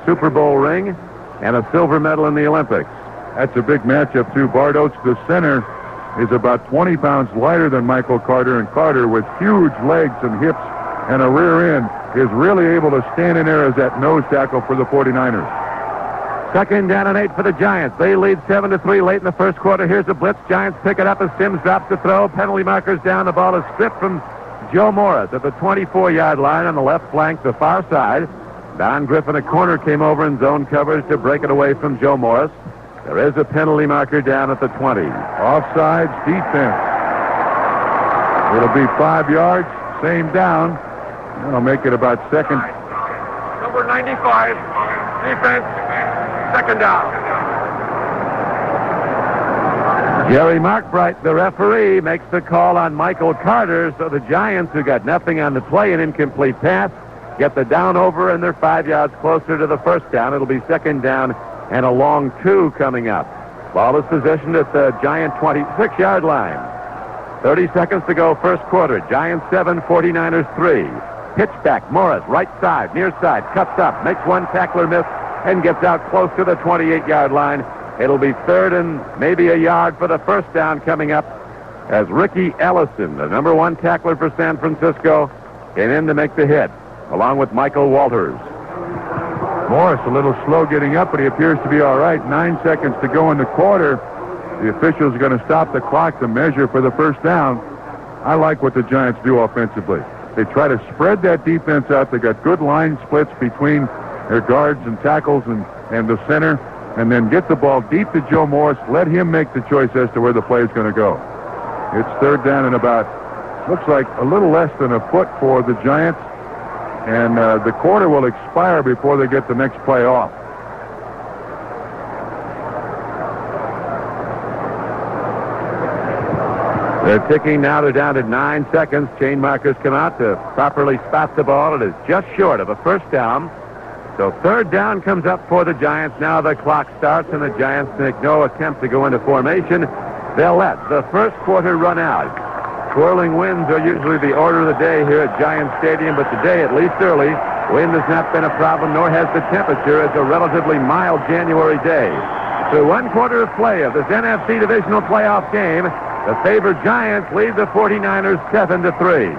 Super Bowl ring and a silver medal in the Olympics. That's a big matchup, too. Bart Oates, the center, is about 20 pounds lighter than Michael Carter, and Carter, with huge legs and hips and a rear end, is really able to stand in there as that nose tackle for the 49ers. 2nd down and 8 for the Giants. They lead 7-3 late in the first quarter. Here's a blitz. Giants pick it up as Sims drops the throw. Penalty markers down. The ball is stripped from Joe Morris at the 24-yard line on the left flank, the far side. Don Griffin, a corner, came over in zone coverage to break it away from Joe Morris. There is a penalty marker down at the 20. Offsides defense. It'll be 5 yards, same down. That'll make it about second. Number 95, defense, second down. Jerry Markbright, the referee, makes the call on Michael Carter, so the Giants, who got nothing on the play, an incomplete pass, get the down over, and they're 5 yards closer to the first down. It'll be second down and a long 2 coming up. Ball is positioned at the Giant 26-yard line. 30 seconds to go, first quarter. Giants 7, 49ers 3. Pitch back, Morris, right side, near side, cuts up, makes one tackler miss, and gets out close to the 28-yard line. It'll be third and maybe a yard for the first down coming up as Ricky Ellison, the number 1 tackler for San Francisco, came in to make the hit, along with Michael Walters. Morris a little slow getting up, but he appears to be all right. 9 seconds to go in the quarter. The officials are going to stop the clock to measure for the first down. I like what the Giants do offensively. They try to spread that defense out. They got good line splits between their guards and tackles and the center, and then get the ball deep to Joe Morris. Let him make the choice as to where the play is going to go. It's third down and about, looks like a little less than a foot for the Giants. And the quarter will expire before they get the next play off. They're ticking now. They're down to 9 seconds. Chain markers come out to properly spot the ball. It is just short of a first down. So third down comes up for the Giants. Now the clock starts, and the Giants make no attempt to go into formation. They'll let the first quarter run out. Swirling winds are usually the order of the day here at Giant Stadium, but today, at least early, wind has not been a problem, nor has the temperature. It's a relatively mild January day. Through 1 quarter of play of this NFC Divisional Playoff game, the favored Giants lead the 49ers 7-3.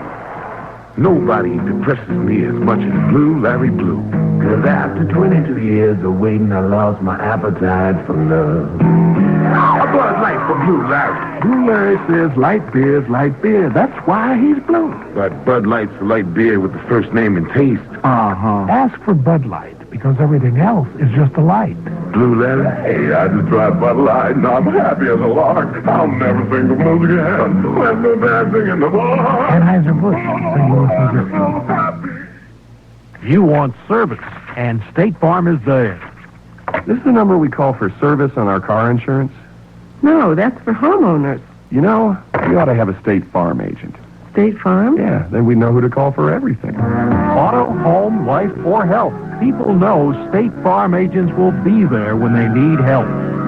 Nobody depresses me as much as Blue Larry Blue. 'Cause after 22 years of waiting, I lost my appetite for love. A Bud Light for Blue Larry. Blue Larry says light beer is light beer. That's why he's blue. But Bud Light's a light beer with the first name and taste. Ask for Bud Light, because everything else is just a light. Blue Larry? Hey, I just tried Bud Light, and I'm happy as a lark. I'll never think of blues again. When the dancing in the bar. Anheuser-Busch, so you listen to You want service, and State Farm is there. This is the number we call for service on our car insurance? No, that's for homeowners. You know, we ought to have a State Farm agent. State Farm? Yeah, then we know who to call for everything. Auto, home, life, or health. People know State Farm agents will be there when they need help.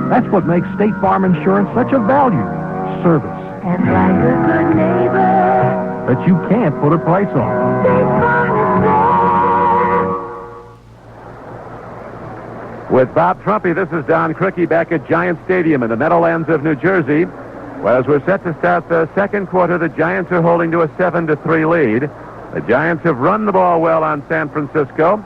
That's what makes State Farm Insurance such a value. Service. And like a good neighbor that you can't put a price on. State Farm is there. With Bob Trumpy, this is Don Criqui back at Giant Stadium in the Meadowlands of New Jersey. Well, as we're set to start the second quarter, the Giants are holding to a 7-3 lead. The Giants have run the ball well on San Francisco.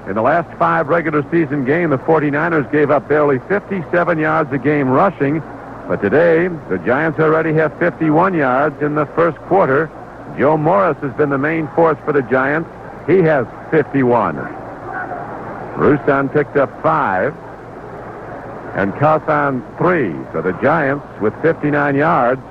In the last 5 regular season games, the 49ers gave up barely 57 yards a game rushing. But today, the Giants already have 51 yards in the first quarter. Joe Morris has been the main force for the Giants. He has 51. Rustan picked up 5. And Carthon 3. So the Giants, with 59 yards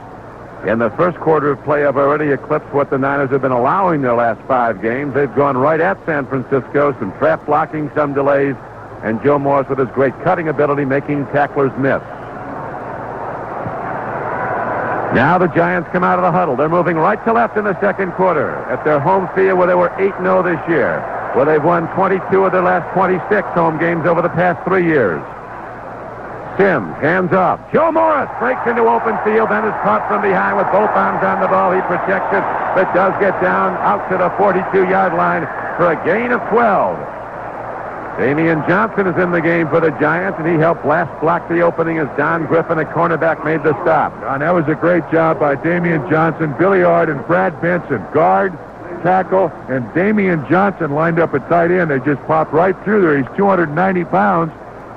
in the first quarter of play, have already eclipsed what the Niners have been allowing their last 5 games. They've gone right at San Francisco, some trap blocking, some delays, and Joe Morris with his great cutting ability making tacklers miss. Now the Giants come out of the huddle. They're moving right to left in the second quarter at their home field where they were 8-0 this year, where they've won 22 of their last 26 home games over the past 3 years. Sims, hands off. Joe Morris breaks into open field, then is caught from behind with both arms on the ball. He protects it, but does get down out to the 42-yard line for a gain of 12. Damian Johnson is in the game for the Giants, and he helped last block the opening as Don Griffin, a cornerback, made the stop. And that was a great job by Damian Johnson, Billy Ard, and Brad Benson. Guard, tackle, and Damian Johnson lined up at tight end. They just popped right through there. He's 290 pounds.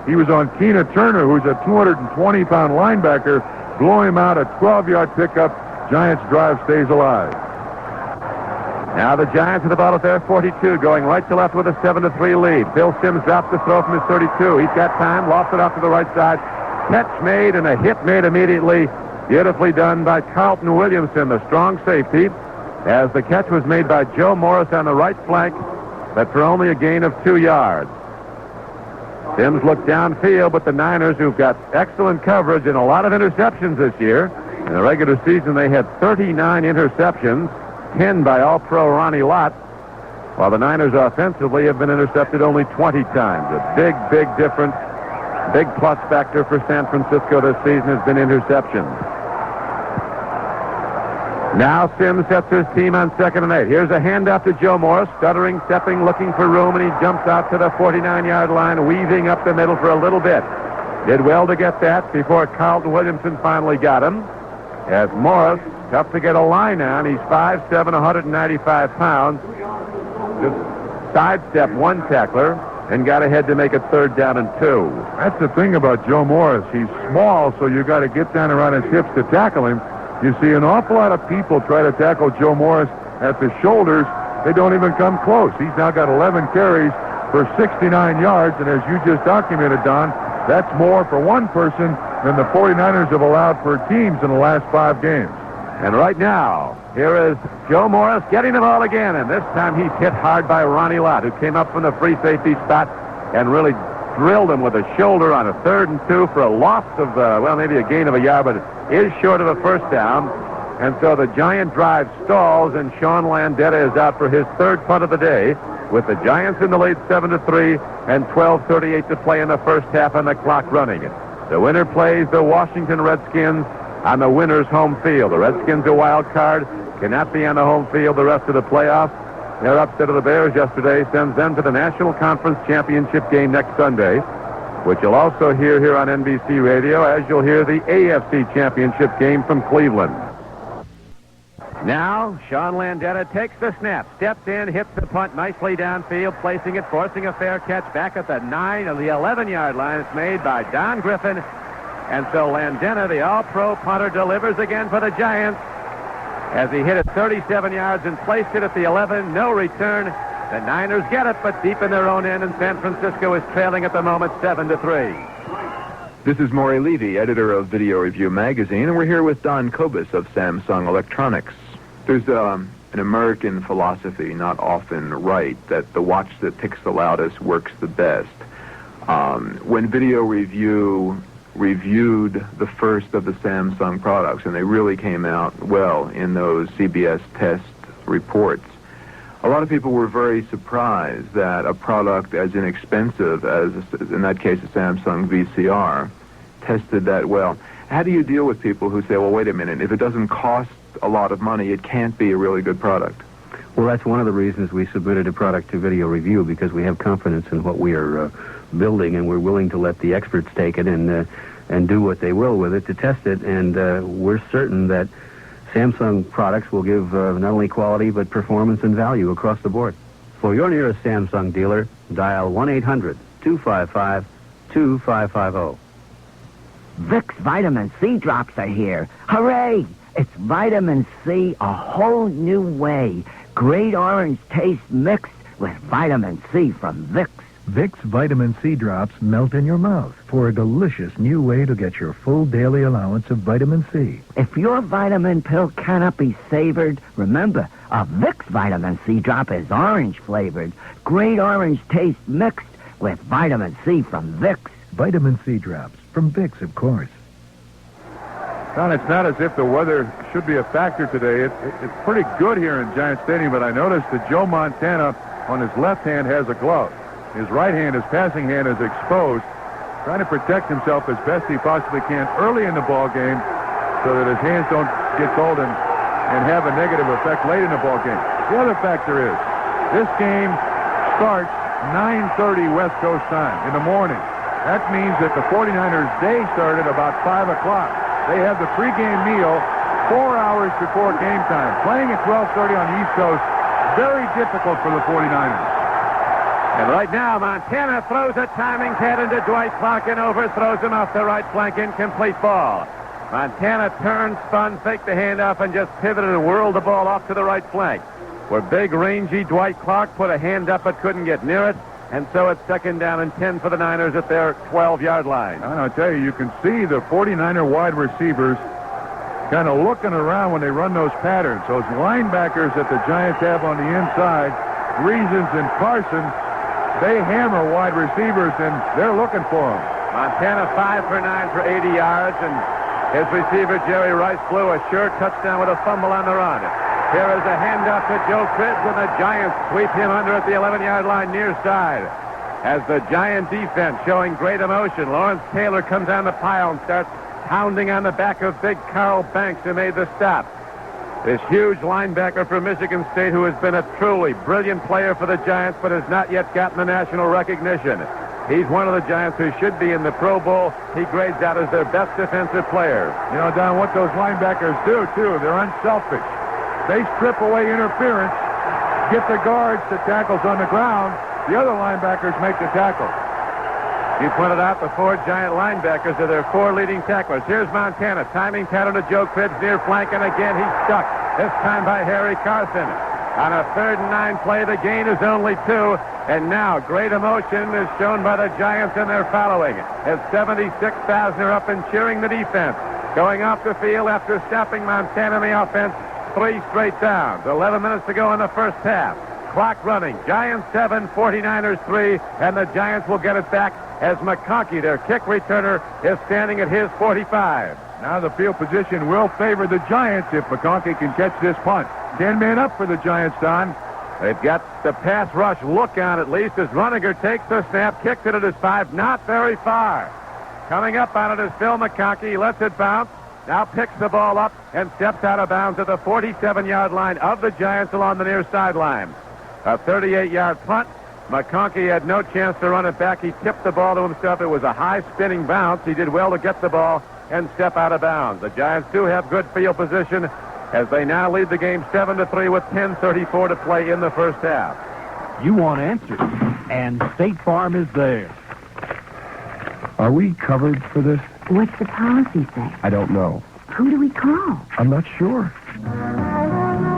He was on Keena Turner, who's a 220-pound linebacker. Blow him out, a 12-yard pickup. Giants drive stays alive. Now the Giants with the ball at their 42, going right to left with a 7-3 lead. Bill Sims drops the throw from his 32. He's got time, lofts it off to the right side. Catch made and a hit made immediately Beautifully done by Carlton Williamson, the strong safety, as the catch was made by Joe Morris on the right flank, but for only a gain of 2 yards. Sims looked downfield, but the Niners, who've got excellent coverage and a lot of interceptions this year, in the regular season they had 39 interceptions, 10 by All-Pro Ronnie Lott, while the Niners offensively have been intercepted only 20 times. A big, big difference. Big plus factor for San Francisco this season has been interceptions. Now Sims sets his team on 2nd and 8. Here's a handoff to Joe Morris, stuttering, stepping, looking for room, and he jumps out to the 49-yard line, weaving up the middle for a little bit. Did well to get that before Carlton Williamson finally got him. As Morris, tough to get a line on. He's 5'7", 195 pounds. Just sidestepped one tackler and got ahead to make it 3rd down and 2. That's the thing about Joe Morris. He's small, so you got to get down around his hips to tackle him. You see an awful lot of people try to tackle Joe Morris at the shoulders. They don't even come close. He's now got 11 carries for 69 yards, and as you just documented, Don, that's more for one person than the 49ers have allowed for teams in the last 5 games. And right now, here is Joe Morris getting the ball again, and this time he's hit hard by Ronnie Lott, who came up from the free safety spot and really drilled him with a shoulder on a 3rd and 2 for a loss of, maybe a gain of a yard, but is short of a 1st down. And so the Giant drive stalls, and Sean Landeta is out for his 3rd punt of the day, with the Giants in the lead 7-3 and 12:38 to play in the first half and the clock running. The winner plays the Washington Redskins on the winner's home field. The Redskins, a wild card, cannot be on the home field the rest of the playoffs. Their upset of the Bears yesterday sends them to the National Conference Championship game next Sunday, which you'll also hear here on NBC Radio, as you'll hear the AFC Championship game from Cleveland. Now, Sean Landeta takes the snap, steps in, hits the punt nicely downfield, placing it, forcing a fair catch back at the 9 of the 11-yard line. It's made by Don Griffin. And so Landeta, the all-pro punter, delivers again for the Giants as he hit it 37 yards and placed it at the 11. No return. The Niners get it, but deep in their own end, and San Francisco is trailing at the moment 7-3. This is Maury Levy, editor of Video Review Magazine, and we're here with Don Kobus of Samsung Electronics. There's an American philosophy, not often right, that the watch that ticks the loudest works the best. When Video Review reviewed the first of the Samsung products, and they really came out well in those CBS test reports, a lot of people were very surprised that a product as inexpensive as, in that case, a Samsung VCR, tested that well. How do you deal with people who say, well, wait a minute, if it doesn't cost a lot of money, it can't be a really good product? Well, that's one of the reasons we submitted a product to Video Review, because we have confidence in what we are building, and we're willing to let the experts take it and do what they will with it to test it. And we're certain that Samsung products will give not only quality but performance and value across the board. For your nearest Samsung dealer, dial 1-800-255-2550. Vicks Vitamin C drops are here. Hooray! It's vitamin C a whole new way. Great orange taste mixed with vitamin C from Vicks. Vicks Vitamin C drops melt in your mouth for a delicious new way to get your full daily allowance of vitamin C. If your vitamin pill cannot be savored, remember, a Vicks Vitamin C drop is orange flavored. Great orange taste mixed with vitamin C from Vicks. Vitamin C drops from Vicks, of course. Don, it's not as if the weather should be a factor today. It's pretty good here in Giant Stadium, but I noticed that Joe Montana on his left hand has a glove. His right hand, his passing hand, is exposed, trying to protect himself as best he possibly can early in the ball game so that his hands don't get cold and have a negative effect late in the ball game. The other factor is this game starts 9:30 West Coast time in the morning. That means that the 49ers' day started about 5 o'clock. They have the pregame meal 4 hours before game time. Playing at 12:30 on the East Coast, very difficult for the 49ers. And right now, Montana throws a timing head into Dwight Clark and overthrows him off the right flank. Incomplete ball. Montana turned, spun, faked the handoff, and just pivoted and whirled the ball off to the right flank, where big, rangy Dwight Clark put a hand up but couldn't get near it. And so it's 2nd down and 10 for the Niners at their 12-yard line. And I'll tell you, you can see the 49er wide receivers kind of looking around when they run those patterns. Those linebackers that the Giants have on the inside, Reasons and Carson, they hammer wide receivers, and they're looking for them. Montana 5 for 9 for 80 yards, and his receiver, Jerry Rice, blew a sure touchdown with a fumble on the run. Here is a handoff to Joe Cribbs, and the Giants sweep him under at the 11-yard line near side. As the Giant defense showing great emotion, Lawrence Taylor comes down the pile and starts pounding on the back of big Carl Banks, who made the stop. This huge linebacker from Michigan State, who has been a truly brilliant player for the Giants, but has not yet gotten the national recognition. He's one of the Giants who should be in the Pro Bowl. He grades out as their best defensive player. You know, Don, what those linebackers do, too, they're unselfish. They strip away interference, get the guards to tackles on the ground. The other linebackers make the tackle. You pointed out the 4 Giant linebackers are their 4 leading tacklers. Here's Montana, timing pattern to Joe Cribbs near flank, and again he's stuck, this time by Harry Carson. On a 3rd and 9 play, the gain is only 2, and now great emotion is shown by the Giants in their following, as 76,000 are up and cheering the defense. Going off the field after stopping Montana in the offense, 3 straight downs. 11 minutes to go in the first half. Clock running. Giants 7, 49ers 3, and the Giants will get it back as McConkey, their kick returner, is standing at his 45. Now the field position will favor the Giants if McConkey can catch this punt. 10 men up for the Giants, Don. They've got the pass rush look on at least as Runninger takes the snap, kicks it at his 5, not very far. Coming up on it is Phil McConkey. He lets it bounce. Now picks the ball up and steps out of bounds at the 47-yard line of the Giants along the near sideline. A 38-yard punt. McConkey had no chance to run it back. He tipped the ball to himself. It was a high spinning bounce. He did well to get the ball and step out of bounds. The Giants do have good field position as they now lead the game 7-3 with 10:34 to play in the first half. You want answers, and State Farm is there. Are we covered for this? What's the policy say? I don't know. Who do we call? I'm not sure.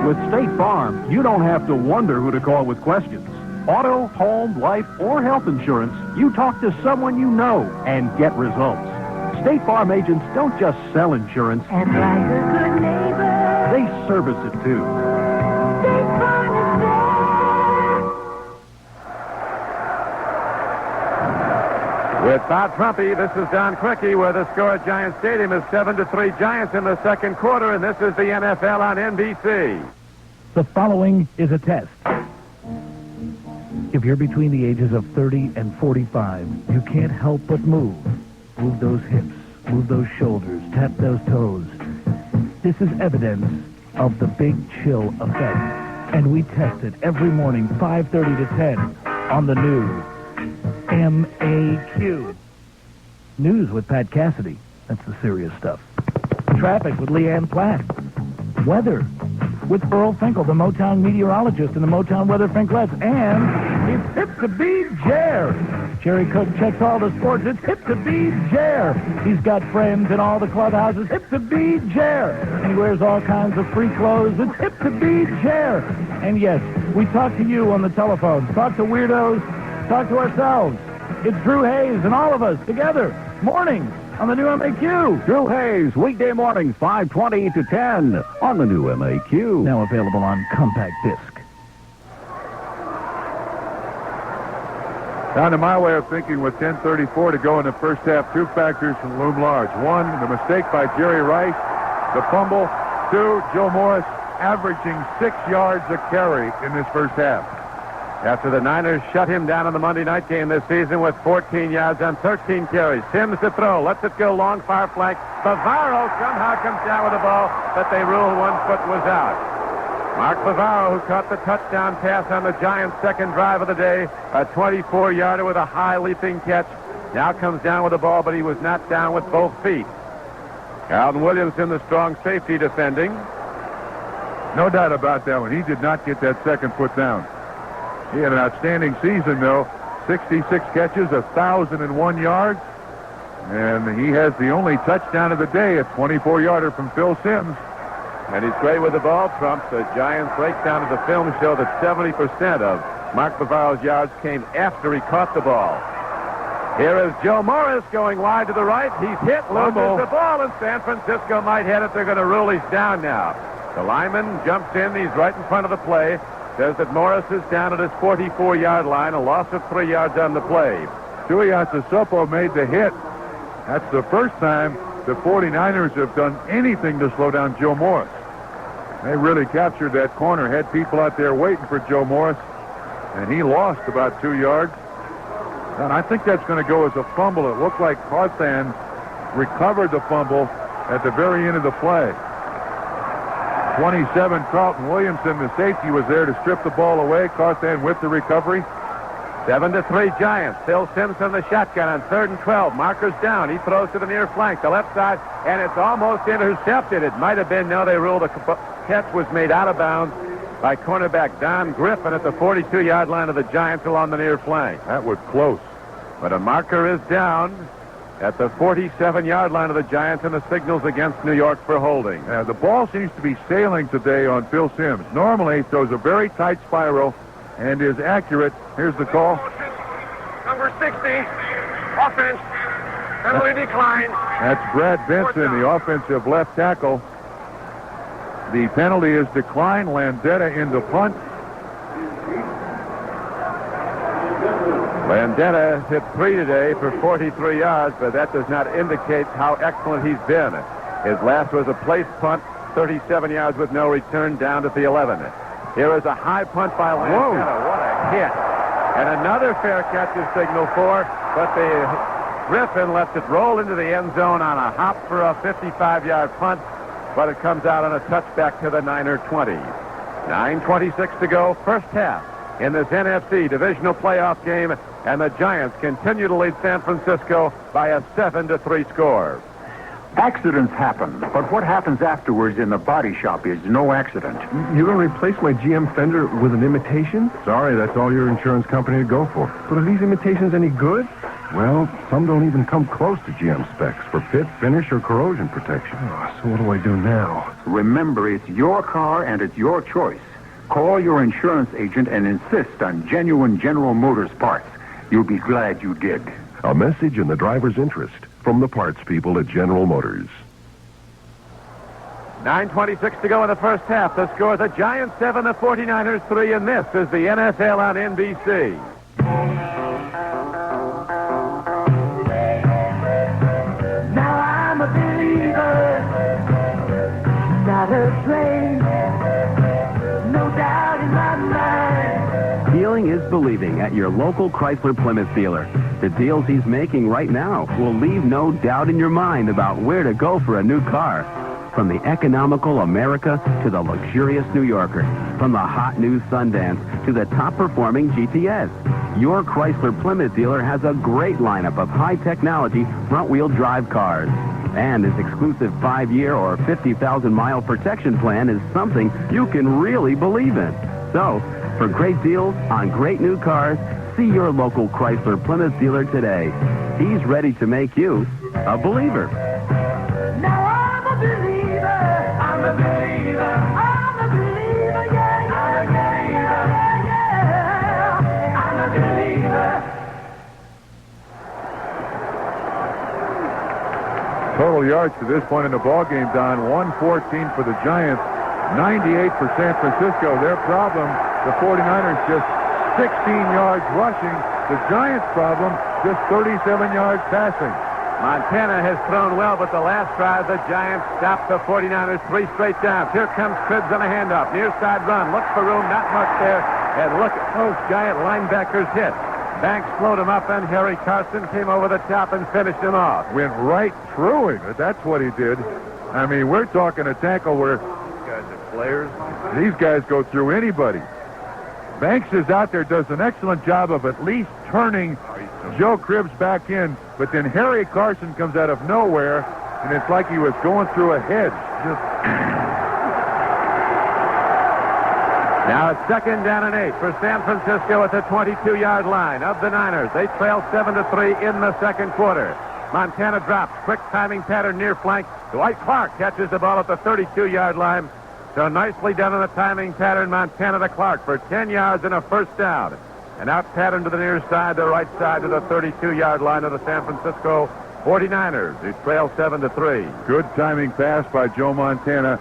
With State Farm, you don't have to wonder who to call with questions. Auto, home, life, or health insurance, you talk to someone you know and get results. State Farm agents don't just sell insurance. And like a good neighbor, They service it, too. State Farm is there. With Bob Trumpy, this is Don Criqui, where the score at Giant Stadium is 7-3 Giants in the second quarter, and this is the NFL on NBC. The following is a test. If you're between the ages of 30 and 45, you can't help but move. Move those hips, move those shoulders, tap those toes. This is evidence of the Big Chill effect. And we test it every morning, 5:30 to 10, on the new MAQ. News with Pat Cassidy. That's the serious stuff. Traffic with Leanne Platt. Weather with Earl Finkel, the Motown meteorologist and the Motown weather Finklets. And it's hip to be Jer. Jerry Cook checks all the sports. It's hip to be Jer. He's got friends in all the clubhouses. Hip to be Jer. And he wears all kinds of free clothes. It's hip to be Jer. And yes, we talk to you on the telephone. Talk to weirdos. Talk to ourselves. It's Drew Hayes and all of us together. Mornings on the new MAQ. Drew Hayes, weekday mornings, 5:20 to 10 on the new MAQ. Now available on compact disc. Down to my way of thinking with 10:34 to go in the first half, 2 factors from loom large. 1, the mistake by Jerry Rice, the fumble. 2, Joe Morris averaging 6 yards a carry in this first half. After the Niners shut him down in the Monday night game this season with 14 yards on 13 carries. Sims to throw, lets it go long, far flank. Bavaro somehow comes down with the ball, but they rule 1 foot was out. Mark Bavaro, who caught the touchdown pass on the Giants' second drive of the day, a 24-yarder with a high leaping catch, now comes down with the ball, but he was not down with both feet. Carlton Williamson, the strong safety, defending. No doubt about that one. He did not get that second foot down. He had an outstanding season, though. 66 catches, 1,001 yards. And he has the only touchdown of the day, a 24-yarder from Phil Sims. And he's great with the ball, Trump. The Giants breakdown of the film show that 70% of Mark Bavaro's yards came after he caught the ball. Here is Joe Morris going wide to the right. He's hit, loses Fumble. the ball, and San Francisco might hit it. They're going to rule he's down now. The lineman jumps in. He's right in front of the play. Says that Morris is down at his 44-yard line, a loss of 3 yards on the play. Tuiasosopo made the hit. That's the first time the 49ers have done anything to slow down Joe Morris. They really captured that corner, had people out there waiting for Joe Morris, and he lost about 2 yards. And I think that's going to go as a fumble. It looked like Carthan recovered the fumble at the very end of the play. 27, Carlton Williamson, the safety, was there to strip the ball away. Carthan with the recovery. 7-3 Giants. Phil Simpson, the shotgun on 3rd and 12. Markers down. He throws to the near flank, the left side, and it's almost intercepted. It might have been. No, they ruled the catch was made out of bounds by cornerback Don Griffin at the 42-yard line of the Giants along the near flank. That was close. But a marker is down at the 47-yard line of the Giants, and the signals against New York for holding. The ball seems to be sailing today on Phil Simms. Normally, he throws a very tight spiral and is accurate. Here's the call. Number 60, offense, penalty decline. That's Brad Benson, the offensive left tackle. The penalty is declined. Landetta in the punt. Landetta hit 3 today for 43 yards, but that does not indicate how excellent he's been. His last was a place punt, 37 yards with no return, down to the 11. Here is a high punt by Landetta. What a hit. And another fair catch is signaled for, but the Griffin lets it roll into the end zone on a hop for a 55-yard punt, but it comes out on a touchback to the Niner 20. 9:26 to go, first half in this NFC Divisional Playoff game, and the Giants continue to lead San Francisco by a 7-3 score. Accidents happen, but what happens afterwards in the body shop is no accident. You're going to replace my GM fender with an imitation? Sorry, that's all your insurance company would go for. But are these imitations any good? Well, some don't even come close to GM specs for fit, finish, or corrosion protection. Oh, so what do I do now? Remember, it's your car and it's your choice. Call your insurance agent and insist on genuine General Motors parts. You'll be glad you did. A message in the driver's interest from the parts people at General Motors. 9:26 to go in the first half. The score, the Giants 7, the 49ers 3, and this is the NFL on NBC. Now I'm a believer, not afraid, no doubt in my mind. Healing is believing at your local Chrysler Plymouth dealer. The deals he's making right now will leave no doubt in your mind about where to go for a new car. From the economical America to the luxurious New Yorker. From the hot new Sundance to the top-performing GTS. Your Chrysler Plymouth dealer has a great lineup of high-technology front-wheel drive cars. And his exclusive 5-year or 50,000-mile protection plan is something you can really believe in. So, for great deals on great new cars, see your local Chrysler Plymouth dealer today. He's ready to make you a believer. Now I'm a believer, I'm a believer, I'm a believer, yeah, I'm a believer, yeah, I'm a believer. Total yards to this point in the ballgame, Don, 114 for the Giants, 98 for San Francisco. Their problem, the 49ers just 16 yards rushing. The Giants' problem, just 37 yards passing. Montana has thrown well, but the last drive, the Giants stopped the 49ers 3 straight downs. Here comes Cribbs on a handoff. Near side run. Looks for room. Not much there. And look at those Giant linebackers hit. Banks slowed him up, and Harry Carson came over the top and finished him off. Went right through him. That's what he did. I mean, we're talking a tackle where These guys are players. These guys go through anybody. Banks is out there, does an excellent job of at least turning Joe Cribbs back in, but then Harry Carson comes out of nowhere, and it's like he was going through a hedge. Now it's 2nd down and 8 for San Francisco at the 22-yard line of the Niners. They trail 7-3 in the second quarter. Montana drops. Quick timing pattern near flank. Dwight Clark catches the ball at the 32-yard line. So nicely done on the timing pattern, Montana to Clark for 10 yards and a first down. and out pattern to the near side, the right side to the 32-yard line of the San Francisco 49ers, who trail 7-3. Good timing pass by Joe Montana.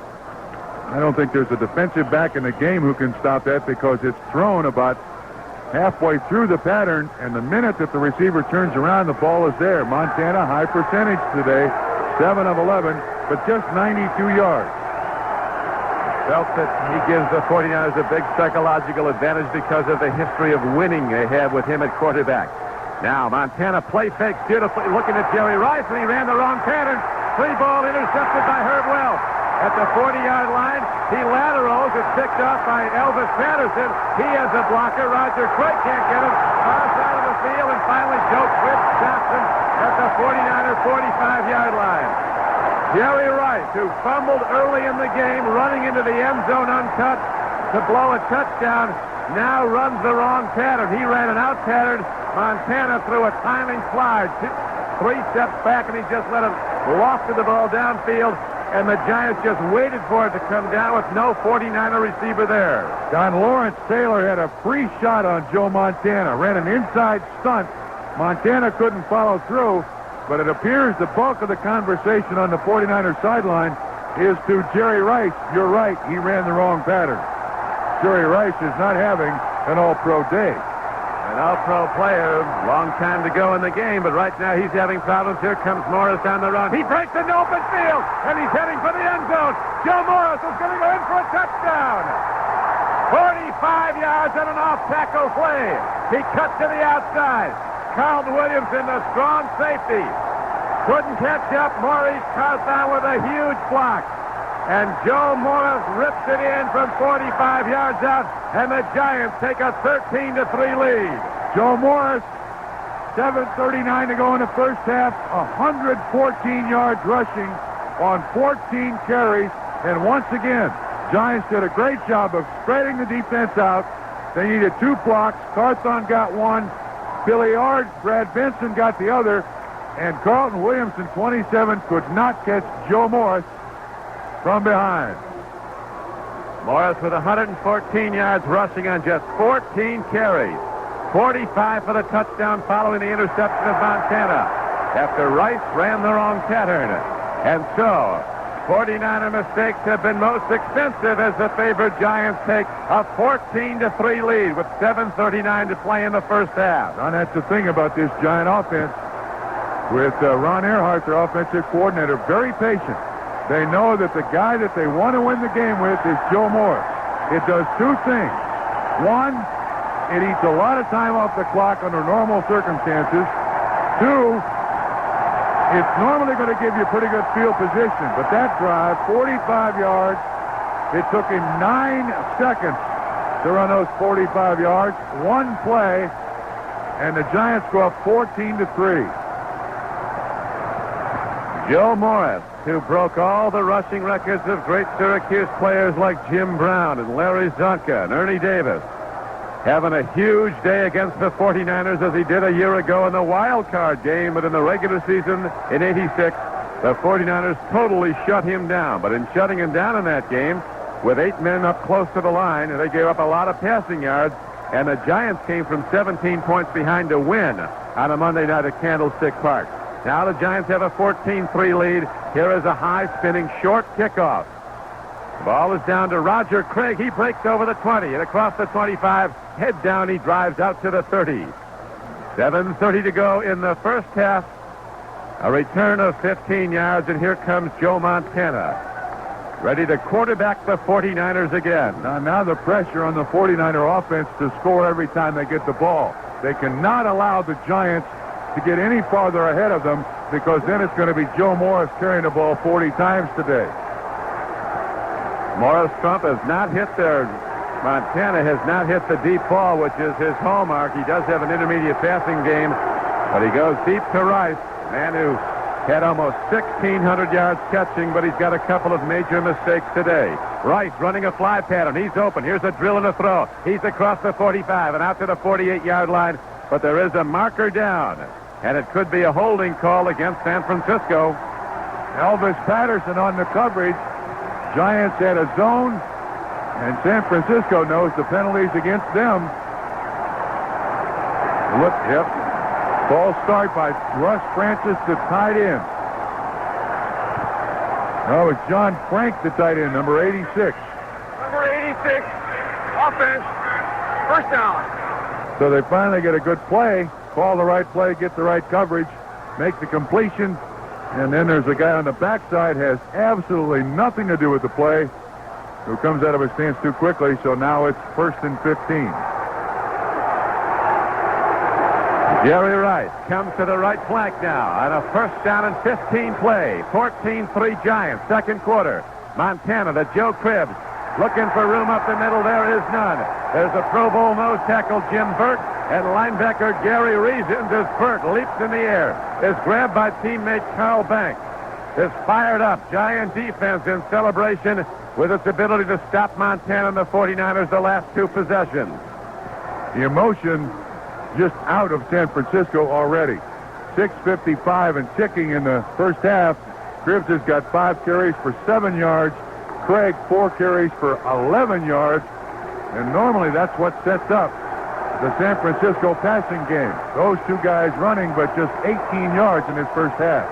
I don't think there's a defensive back in the game who can stop that because it's thrown about halfway through the pattern, and the minute that the receiver turns around, the ball is there. Montana, high percentage today, 7 of 11, but just 92 yards. Felt that he gives the 49ers a big psychological advantage because of the history of winning they have with him at quarterback. Now, Montana play fakes beautifully, looking at Jerry Rice, and he ran the wrong pattern. Free ball intercepted by Herb Wells. At the 40-yard line, he laterals. It's picked off by Elvis Patterson. He has a blocker. Roger Craig can't get him. Far side of the field, and finally Joe Quick stops him at the 49er 45-yard line. Jerry Rice, who fumbled early in the game, running into the end zone untouched to blow a touchdown, now runs the wrong pattern. He ran an out pattern. Montana threw a timing slide. 3 steps back, and he just let him lofted the ball downfield. And the Giants just waited for it to come down with no 49er receiver there. Don Lawrence Taylor had a free shot on Joe Montana. Ran an inside stunt. Montana couldn't follow through, but it appears the bulk of the conversation on the 49er sideline is to Jerry Rice. You're right, he ran the wrong pattern. Jerry Rice is not having an all-pro day. An all-pro player, long time to go in the game, but right now he's having problems. Here comes Morris on the run. He breaks into open field, and he's heading for the end zone. Joe Morris is going to go in for a touchdown. 45 yards on an off-tackle play. He cuts to the outside. Carlton Williamson, the strong safety, couldn't catch up. Maurice Carthon with a huge block. And Joe Morris rips it in from 45 yards out, and the Giants take a 13-3 lead. Joe Morris, 7:39 to go in the first half, 114 yards rushing on 14 carries. And once again, Giants did a great job of spreading the defense out. They needed 2 blocks. Carthon got 1. Billy Ard, Brad Benson got the other. And Carlton Williamson, 27, could not catch Joe Morris from behind. Morris with 114 yards rushing on just 14 carries. 45 for the touchdown following the interception of Montana after Rice ran the wrong pattern. And so, 49er mistakes have been most expensive as the favored Giants take a 14-3 lead with 7:39 to play in the first half. And that's the thing about this Giant offense. With Ron Earhart, their offensive coordinator, very patient. They know that the guy that they want to win the game with is Joe Morris. It does 2 things. 1, it eats a lot of time off the clock under normal circumstances. 2, it's normally going to give you pretty good field position. But that drive, 45 yards, it took him 9 seconds to run those 45 yards. 1 play, and the Giants go up 14-3. Joe Morris, who broke all the rushing records of great Syracuse players like Jim Brown and Larry Zonka and Ernie Davis, having a huge day against the 49ers as he did a year ago in the wild card game, but in the regular season in '86, the 49ers totally shut him down. But in shutting him down in that game, with 8 men up close to the line, they gave up a lot of passing yards, and the Giants came from 17 points behind to win on a Monday night at Candlestick Park. Now the Giants have a 14-3 lead. Here is a high-spinning short kickoff. The ball is down to Roger Craig. He breaks over the 20 and across the 25. Head down, he drives out to the 30. 7:30 to go in the first half. A return of 15 yards, and here comes Joe Montana, ready to quarterback the 49ers again. Now the pressure on the 49er offense to score every time they get the ball. They cannot allow the Giants to get any farther ahead of them, because then it's going to be Joe Morris carrying the ball 40 times today. Morris Trump has not hit Montana has not hit the deep ball, which is his hallmark. He does have an intermediate passing game, but he goes deep to Rice, man who had almost 1,600 yards catching, but he's got a couple of major mistakes today. Rice running a fly pattern. He's open. Here's a drill and a throw. He's across the 45 and out to the 48-yard line, but there is a marker down, and it could be a holding call against San Francisco. Elvis Patterson on the coverage. Giants had a zone, and San Francisco knows the penalties against them. Look, yep. False start by Russ Francis, the tight end. No, it's John Frank, the tight end, number 86. Number 86, offense, first down. So they finally get a good play, call the right play, get the right coverage, make the completion, and then there's a guy on the backside has absolutely nothing to do with the play who comes out of his stance too quickly, so now it's 1st and 15. Jerry Rice comes to the right flank now on a 1st down and 15 play. 14-3 Giants, second quarter. Montana to Joe Cribbs. Looking for room up the middle. There is none. There's a Pro Bowl nose tackle, Jim Burt, and linebacker Gary Reasons as Burt leaps in the air. Is grabbed by teammate Carl Banks. Is fired up. Giant defense in celebration with its ability to stop Montana and the 49ers the last two possessions. The emotion just out of San Francisco already. 6:55 and ticking in the first half. Cribbs has got 5 carries for 7 yards. Craig 4 carries for 11 yards. And normally that's what sets up the San Francisco passing game. Those two guys running, but just 18 yards in his first half.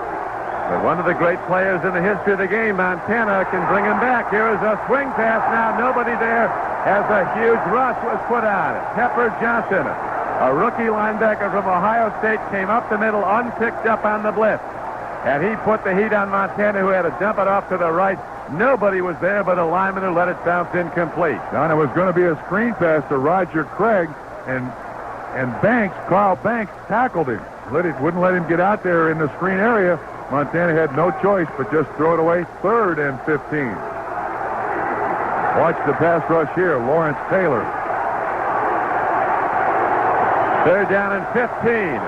But one of the great players in the history of the game, Montana, can bring him back. Here is a swing pass now. Nobody there as a huge rush was put on. Pepper Johnson, a rookie linebacker from Ohio State, came up the middle, unpicked up on the blitz. And he put the heat on Montana, who had to dump it off to the right. Nobody was there but a lineman who let it bounce incomplete. Don, it was going to be a screen pass to Roger Craig, and Banks, Carl Banks, tackled him. Wouldn't let him get out there in the screen area. Montana had no choice but just throw it away. 3rd and 15. Watch the pass rush here. Lawrence Taylor. 3rd down and 15.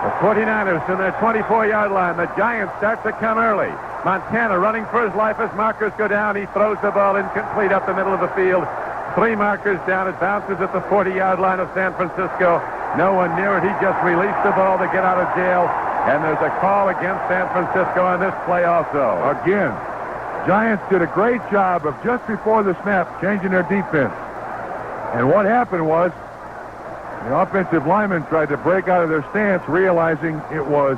The 49ers from their 24-yard line. The Giants start to come early. Montana running for his life as markers go down. He throws the ball incomplete up the middle of the field. 3 markers down. It bounces at the 40-yard line of San Francisco. No one near it. He just released the ball to get out of jail. And there's a call against San Francisco on this play also. Again, Giants did a great job of just before the snap changing their defense. And what happened was the offensive linemen tried to break out of their stance, realizing it was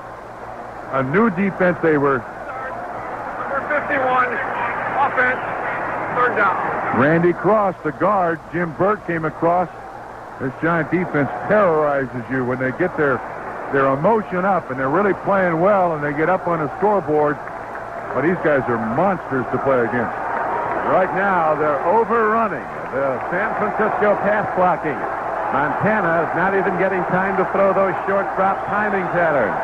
a new defense. They were... Number 51, offense, 3rd down. Randy Cross, the guard. Jim Burt came across. This Giant defense terrorizes you when they get their emotion up, and they're really playing well, and they get up on the scoreboard. But these guys are monsters to play against. Right now, they're overrunning the San Francisco pass blocking. Montana is not even getting time to throw those short drop timing patterns.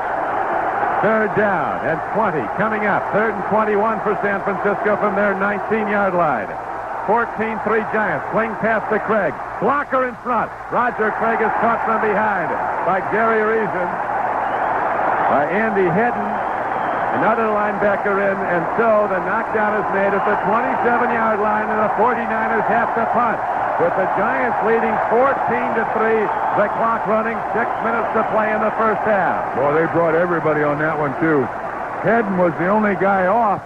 3rd down and 20 coming up. 3rd and 21 for San Francisco from their 19-yard line. 14-3 Giants. Swing pass to Craig. Blocker in front. Roger Craig is caught from behind by Gary Reason, by Andy Hedden, another linebacker in, and so the knockdown is made at the 27-yard line, and the 49ers have to punt. With the Giants leading 14-3, the clock running, 6 minutes to play in the first half. Well, they brought everybody on that one, too. Hedden was the only guy off.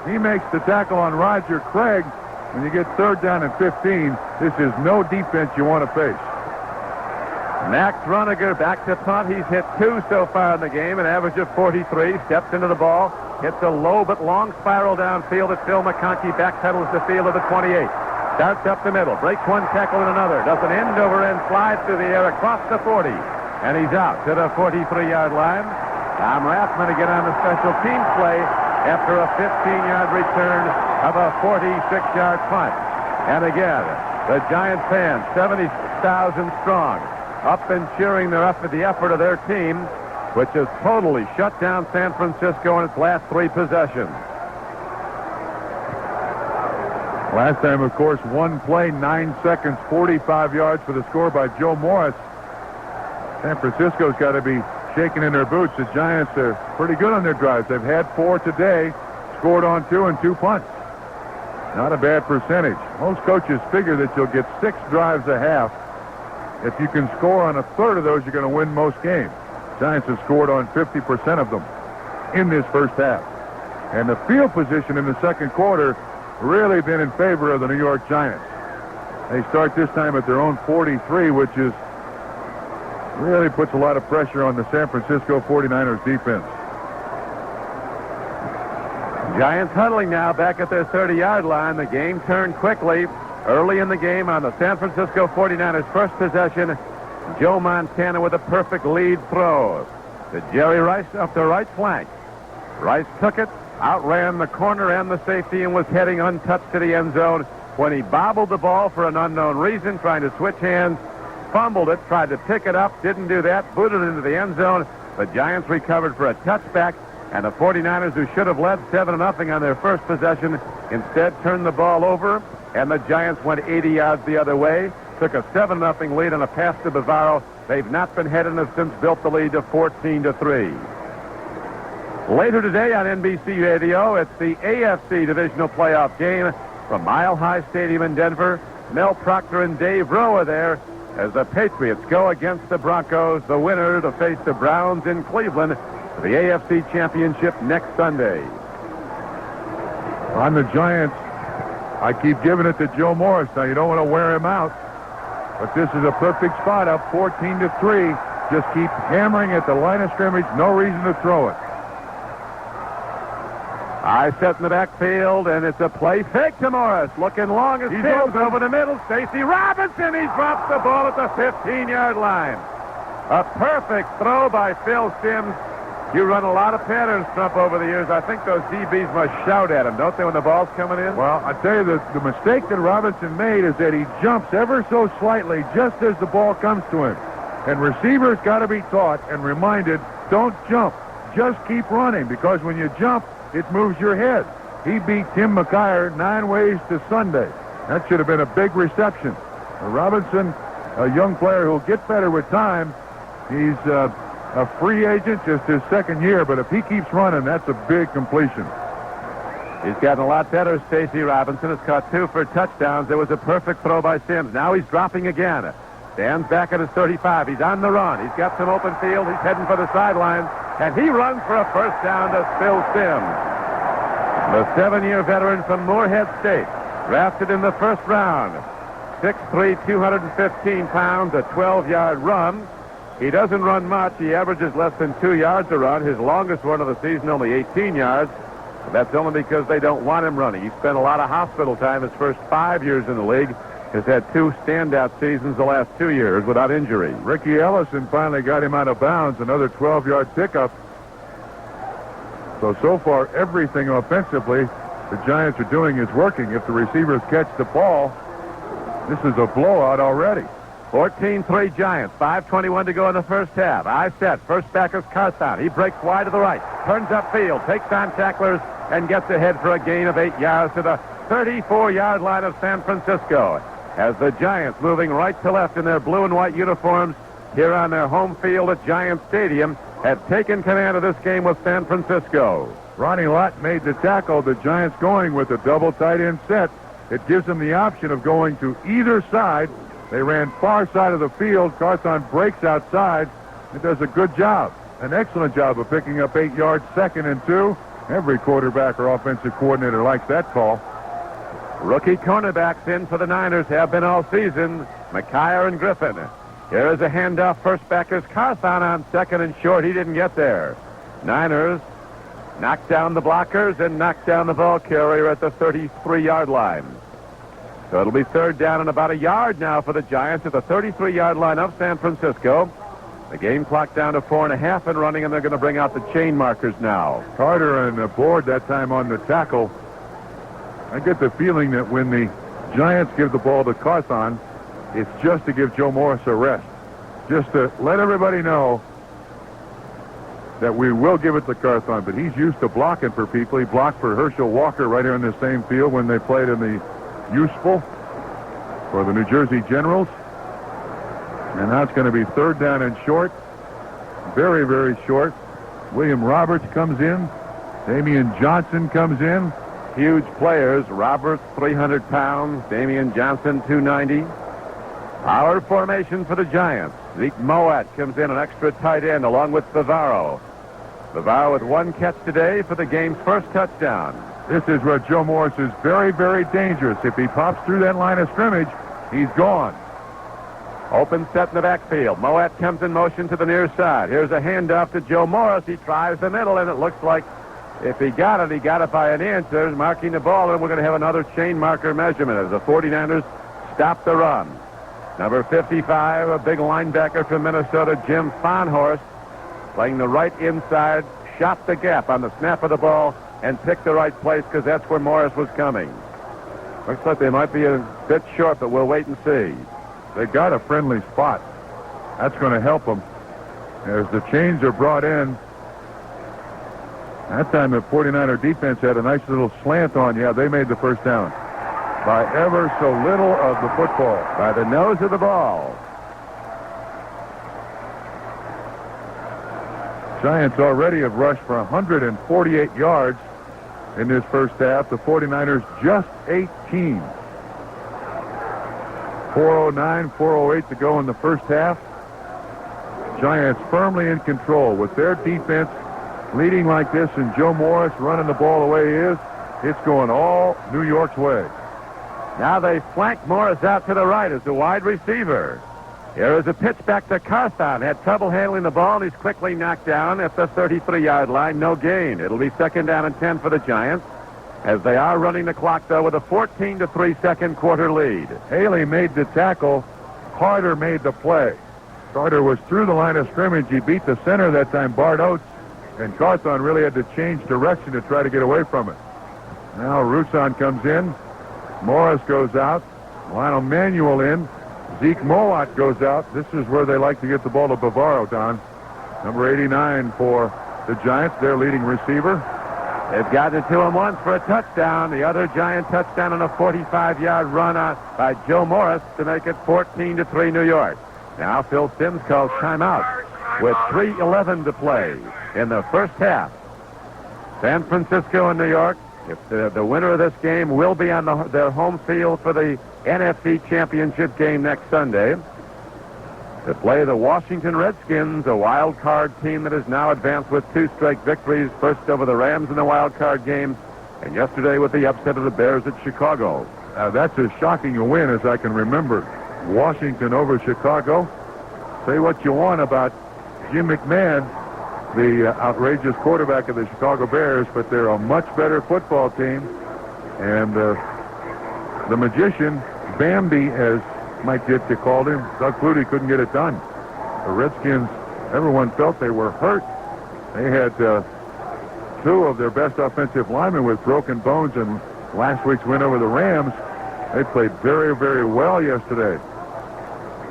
He makes the tackle on Roger Craig. When you get 3rd down and 15, this is no defense you want to face. Max Runiger back to punt. He's hit 2 so far in the game, an average of 43. Steps into the ball, hits a low but long spiral downfield that Phil McConkey backpedals the field of the 28. Starts up the middle, breaks one tackle and another. Does an end-over-end slide through the air across the 40. And he's out to the 43-yard line. Tom Rathman to get on the special teams play after a 15-yard return of a 46-yard punt. And again, the Giants fans, 70,000 strong, up and cheering the effort of their team, which has totally shut down San Francisco in its last 3 possessions. Last time, of course, 1 play, 9 seconds, 45 yards for the score by Joe Morris. San Francisco's got to be shaking in their boots. The Giants are pretty good on their drives. They've had 4 today, scored on 2 and 2 punts. Not a bad percentage. Most coaches figure that you'll get 6 drives a half. If you can score on a third of those, you're going to win most games. Giants have scored on 50% of them in this first half. And the field position in the second quarter really been in favor of the New York Giants. They start this time at their own 43, which is Really puts a lot of pressure on the San Francisco 49ers defense. Giants huddling now back at their 30-yard line. The game turned quickly early in the game on the San Francisco 49ers' first possession. Joe Montana with a perfect lead throw to Jerry Rice up the right flank. Rice took it, outran the corner and the safety, and was heading untouched to the end zone when he bobbled the ball for an unknown reason, trying to switch hands, fumbled it, tried to pick it up, didn't do that, booted it into the end zone. The Giants recovered for a touchback, and the 49ers, who should have led 7-0 on their first possession, instead turned the ball over, and the Giants went 80 yards the other way, took a 7-0 lead on a pass to Bavaro. They've not been headed and have since built the lead to 14-3. Later today on NBC Radio, it's the AFC Divisional Playoff game from Mile High Stadium in Denver. Mel Proctor and Dave Rowe are there as the Patriots go against the Broncos, the winner to face the Browns in Cleveland for the AFC Championship next Sunday. On the Giants, I keep giving it to Joe Morris. Now, you don't want to wear him out, but this is a perfect spot up 14-3. Just keep hammering at the line of scrimmage. No reason to throw it. I set in the backfield, and it's a play fake to Morris. Looking long as He's Sims over the middle. Stacy Robinson, he drops the ball at the 15-yard line. A perfect throw by Phil Sims. You run a lot of patterns, Trump, over the years. I think those DBs must shout at him, don't they, when the ball's coming in? Well, I tell you, the mistake that Robinson made is that he jumps ever so slightly just as the ball comes to him. And receivers got to be taught and reminded, don't jump. Just keep running, because when you jump, it moves your head. He beat Tim McKyer 9 ways to Sunday. That should have been a big reception. Robinson, a young player who'll get better with time. He's a free agent, just his second year, but if he keeps running, that's a big completion. He's gotten a lot better. Stacy Robinson has caught 2 for touchdowns. There was a perfect throw by Sims. Now he's dropping again. Stands back at his 35. He's on the run. He's got some open field. He's heading for the sidelines. And he runs for a first down to Phil Sims. The 7-year veteran from Moorhead State, drafted in the first round. 6'3", 215 pounds, a 12-yard run. He doesn't run much. He averages less than 2 yards a run. His longest run of the season, only 18 yards. But that's only because they don't want him running. He spent a lot of hospital time his first 5 years in the league. Has had 2 standout seasons the last 2 years without injury. Ricky Ellison finally got him out of bounds, another 12-yard pickup. So far, everything offensively the Giants are doing is working. If the receivers catch the ball, this is a blowout already. 14-3 Giants, 5:21 to go in the first half. I set, first back is Carthon. He breaks wide to the right, turns upfield, takes on tacklers, and gets ahead for a gain of 8 yards to the 34-yard line of San Francisco. As the Giants, moving right to left in their blue and white uniforms here on their home field at Giant Stadium, have taken command of this game with San Francisco. Ronnie Lott made the tackle. The Giants going with a double tight end set. It gives them the option of going to either side. They ran far side of the field. Carthon breaks outside. It does a good job, an excellent job of picking up 8 yards, 2nd and 2. Every quarterback or offensive coordinator likes that call. Rookie cornerbacks in for the Niners have been all season. McKyer and Griffin. Here is a handoff. First back is Carthon on 2nd and short. He didn't get there. Niners knock down the blockers and knock down the ball carrier at the 33-yard line. So it'll be 3rd down and about a yard now for the Giants at the 33-yard line of San Francisco. The game clock down to 4.5 and running, and they're going to bring out the chain markers now. Carter and Board that time on the tackle. I get the feeling that when the Giants give the ball to Carthon, it's just to give Joe Morris a rest. Just to let everybody know that we will give it to Carthon, but he's used to blocking for people. He blocked for Herschel Walker right here in the same field when they played in the Useful for the New Jersey Generals. And now it's going to be 3rd down and short. Very, very short. William Roberts comes in. Damian Johnson comes in. Huge players. Roberts, 300 pounds. Damian Johnson, 290. Our formation for the Giants. Zeke Moat comes in, an extra tight end, along with Bavaro. Bavaro with 1 catch today for the game's first touchdown. This is where Joe Morris is very, very dangerous. If he pops through that line of scrimmage, he's gone. Open set in the backfield. Moet comes in motion to the near side. Here's a handoff to Joe Morris. He tries the middle, and it looks like if he got it by an inch. There's marking the ball, and we're going to have another chain marker measurement as the 49ers stop the run. Number 55, a big linebacker from Minnesota, Jim Farnhorst, playing the right inside, shot the gap on the snap of the ball and picked the right place because that's where Morris was coming. Looks like they might be a bit short, but we'll wait and see. They got a friendly spot. That's going to help them as the chains are brought in. That time the 49er defense had a nice little slant on. Yeah, they made the first down by ever so little of the football. By the nose of the ball. Giants already have rushed for 148 yards in this first half. The 49ers just 18. 4:09, 4:08 to go in the first half. Giants firmly in control with their defense leading like this and Joe Morris running the ball the way he is. It's going all New York's way. Now they flank Morris out to the right as the wide receiver. Here is a pitch back to Carthon. Had trouble handling the ball, and he's quickly knocked down at the 33-yard line. No gain. It'll be 2nd down and 10 for the Giants, as they are running the clock, though, with a 14-3 second quarter lead. Haley made the tackle. Carter made the play. Carter was through the line of scrimmage. He beat the center that time, Bart Oates, and Carthon really had to change direction to try to get away from it. Now Roussan comes in. Morris goes out. Lionel Manuel in. Zeke Mowat goes out. This is where they like to get the ball to Bavaro, Don. Number 89 for the Giants, their leading receiver. They've gotten it to him once for a touchdown. The other Giant touchdown on a 45-yard run by Joe Morris to make it 14-3 New York. Now Phil Simms calls timeout with 3:11 to play in the first half. San Francisco and New York, if the winner of this game will be on their home field for the NFC Championship game next Sunday to play the Washington Redskins, a wild card team that has now advanced with 2 straight victories, first over the Rams in the wild card game, and yesterday with the upset of the Bears at Chicago. That's as shocking a win as I can remember. Washington over Chicago. Say what you want about Jim McMahon, the outrageous quarterback of the Chicago Bears, but they're a much better football team. And the magician, Bambi, as Mike Ditka called him, Doug Flutie couldn't get it done. The Redskins, everyone felt they were hurt. They had 2 of their best offensive linemen with broken bones in last week's win over the Rams. They played very, very well yesterday.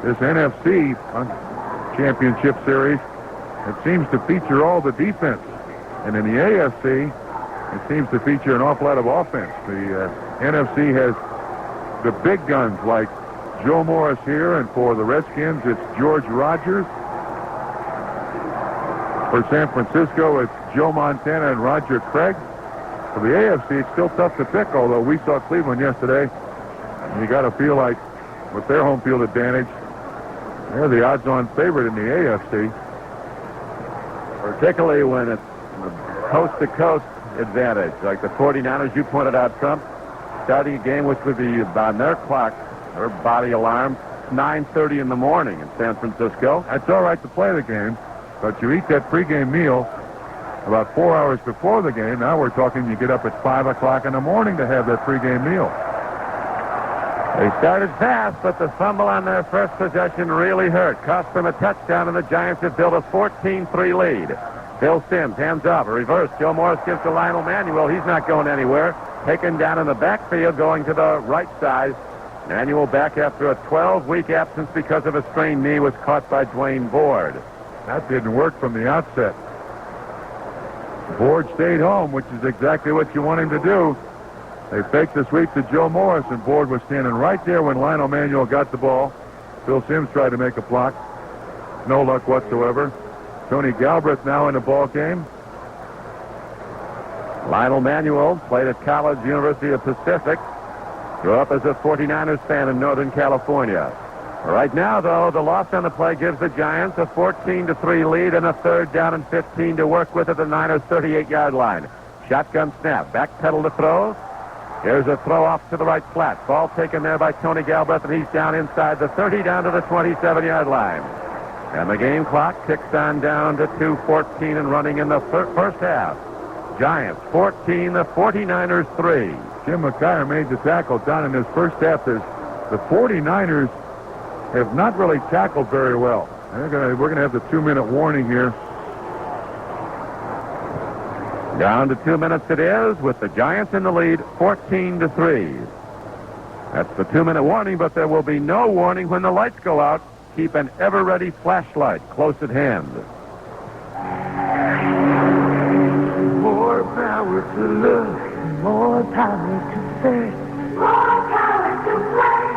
This NFC Championship Series, it seems to feature all the defense. And in the AFC, it seems to feature an awful lot of offense. The NFC has the big guns like Joe Morris here, and for the Redskins, it's George Rogers. For San Francisco, it's Joe Montana and Roger Craig. For the AFC, it's still tough to pick, although we saw Cleveland yesterday. And you got to feel like, with their home field advantage, they're the odds-on favorite in the AFC. Particularly when it's coast-to-coast advantage, like the 49ers, you pointed out, Trump, starting a game which would be on their clock, their body alarm, 9:30 in the morning in San Francisco. That's all right to play the game, but you eat that pregame meal about 4 hours before the game. Now we're talking you get up at 5 o'clock in the morning to have that pregame meal. They started fast, but the fumble on their first possession really hurt. Cost them a touchdown, and the Giants have built a 14-3 lead. Phil Simms, hands off, a reverse. Joe Morris gives to Lionel Manuel. He's not going anywhere. Taken down in the backfield, going to the right side. Manuel back after a 12-week absence because of a sprained knee, was caught by Dwayne Board. That didn't work from the outset. Board stayed home, which is exactly what you want him to do. They faked the sweep to Joe Morris, and Board was standing right there when Lionel Manuel got the ball. Phil Simms tried to make a block. No luck whatsoever. Tony Galbraith now in the ball game. Lionel Manuel played at college, University of Pacific. Grew up as a 49ers fan in Northern California. Right now, though, the loss on the play gives the Giants a 14-3 lead and a 3rd down and 15 to work with at the Niners' 38-yard line. Shotgun snap. Backpedal to throw. Here's a throw off to the right flat. Ball taken there by Tony Galbraith, and he's down inside the 30, down to the 27-yard line. And the game clock ticks on down to 2:14 and running in the first half. Giants 14, the 49ers 3. Jim McKyer made the tackle down in this first half. The 49ers have not really tackled very well. We're going to have the 2-minute warning here. Down to 2 minutes it is, with the Giants in the lead, 14-3. That's the 2-minute warning, but there will be no warning when the lights go out. Keep an ever-ready flashlight close at hand. More power to look, more power to search, more power to play,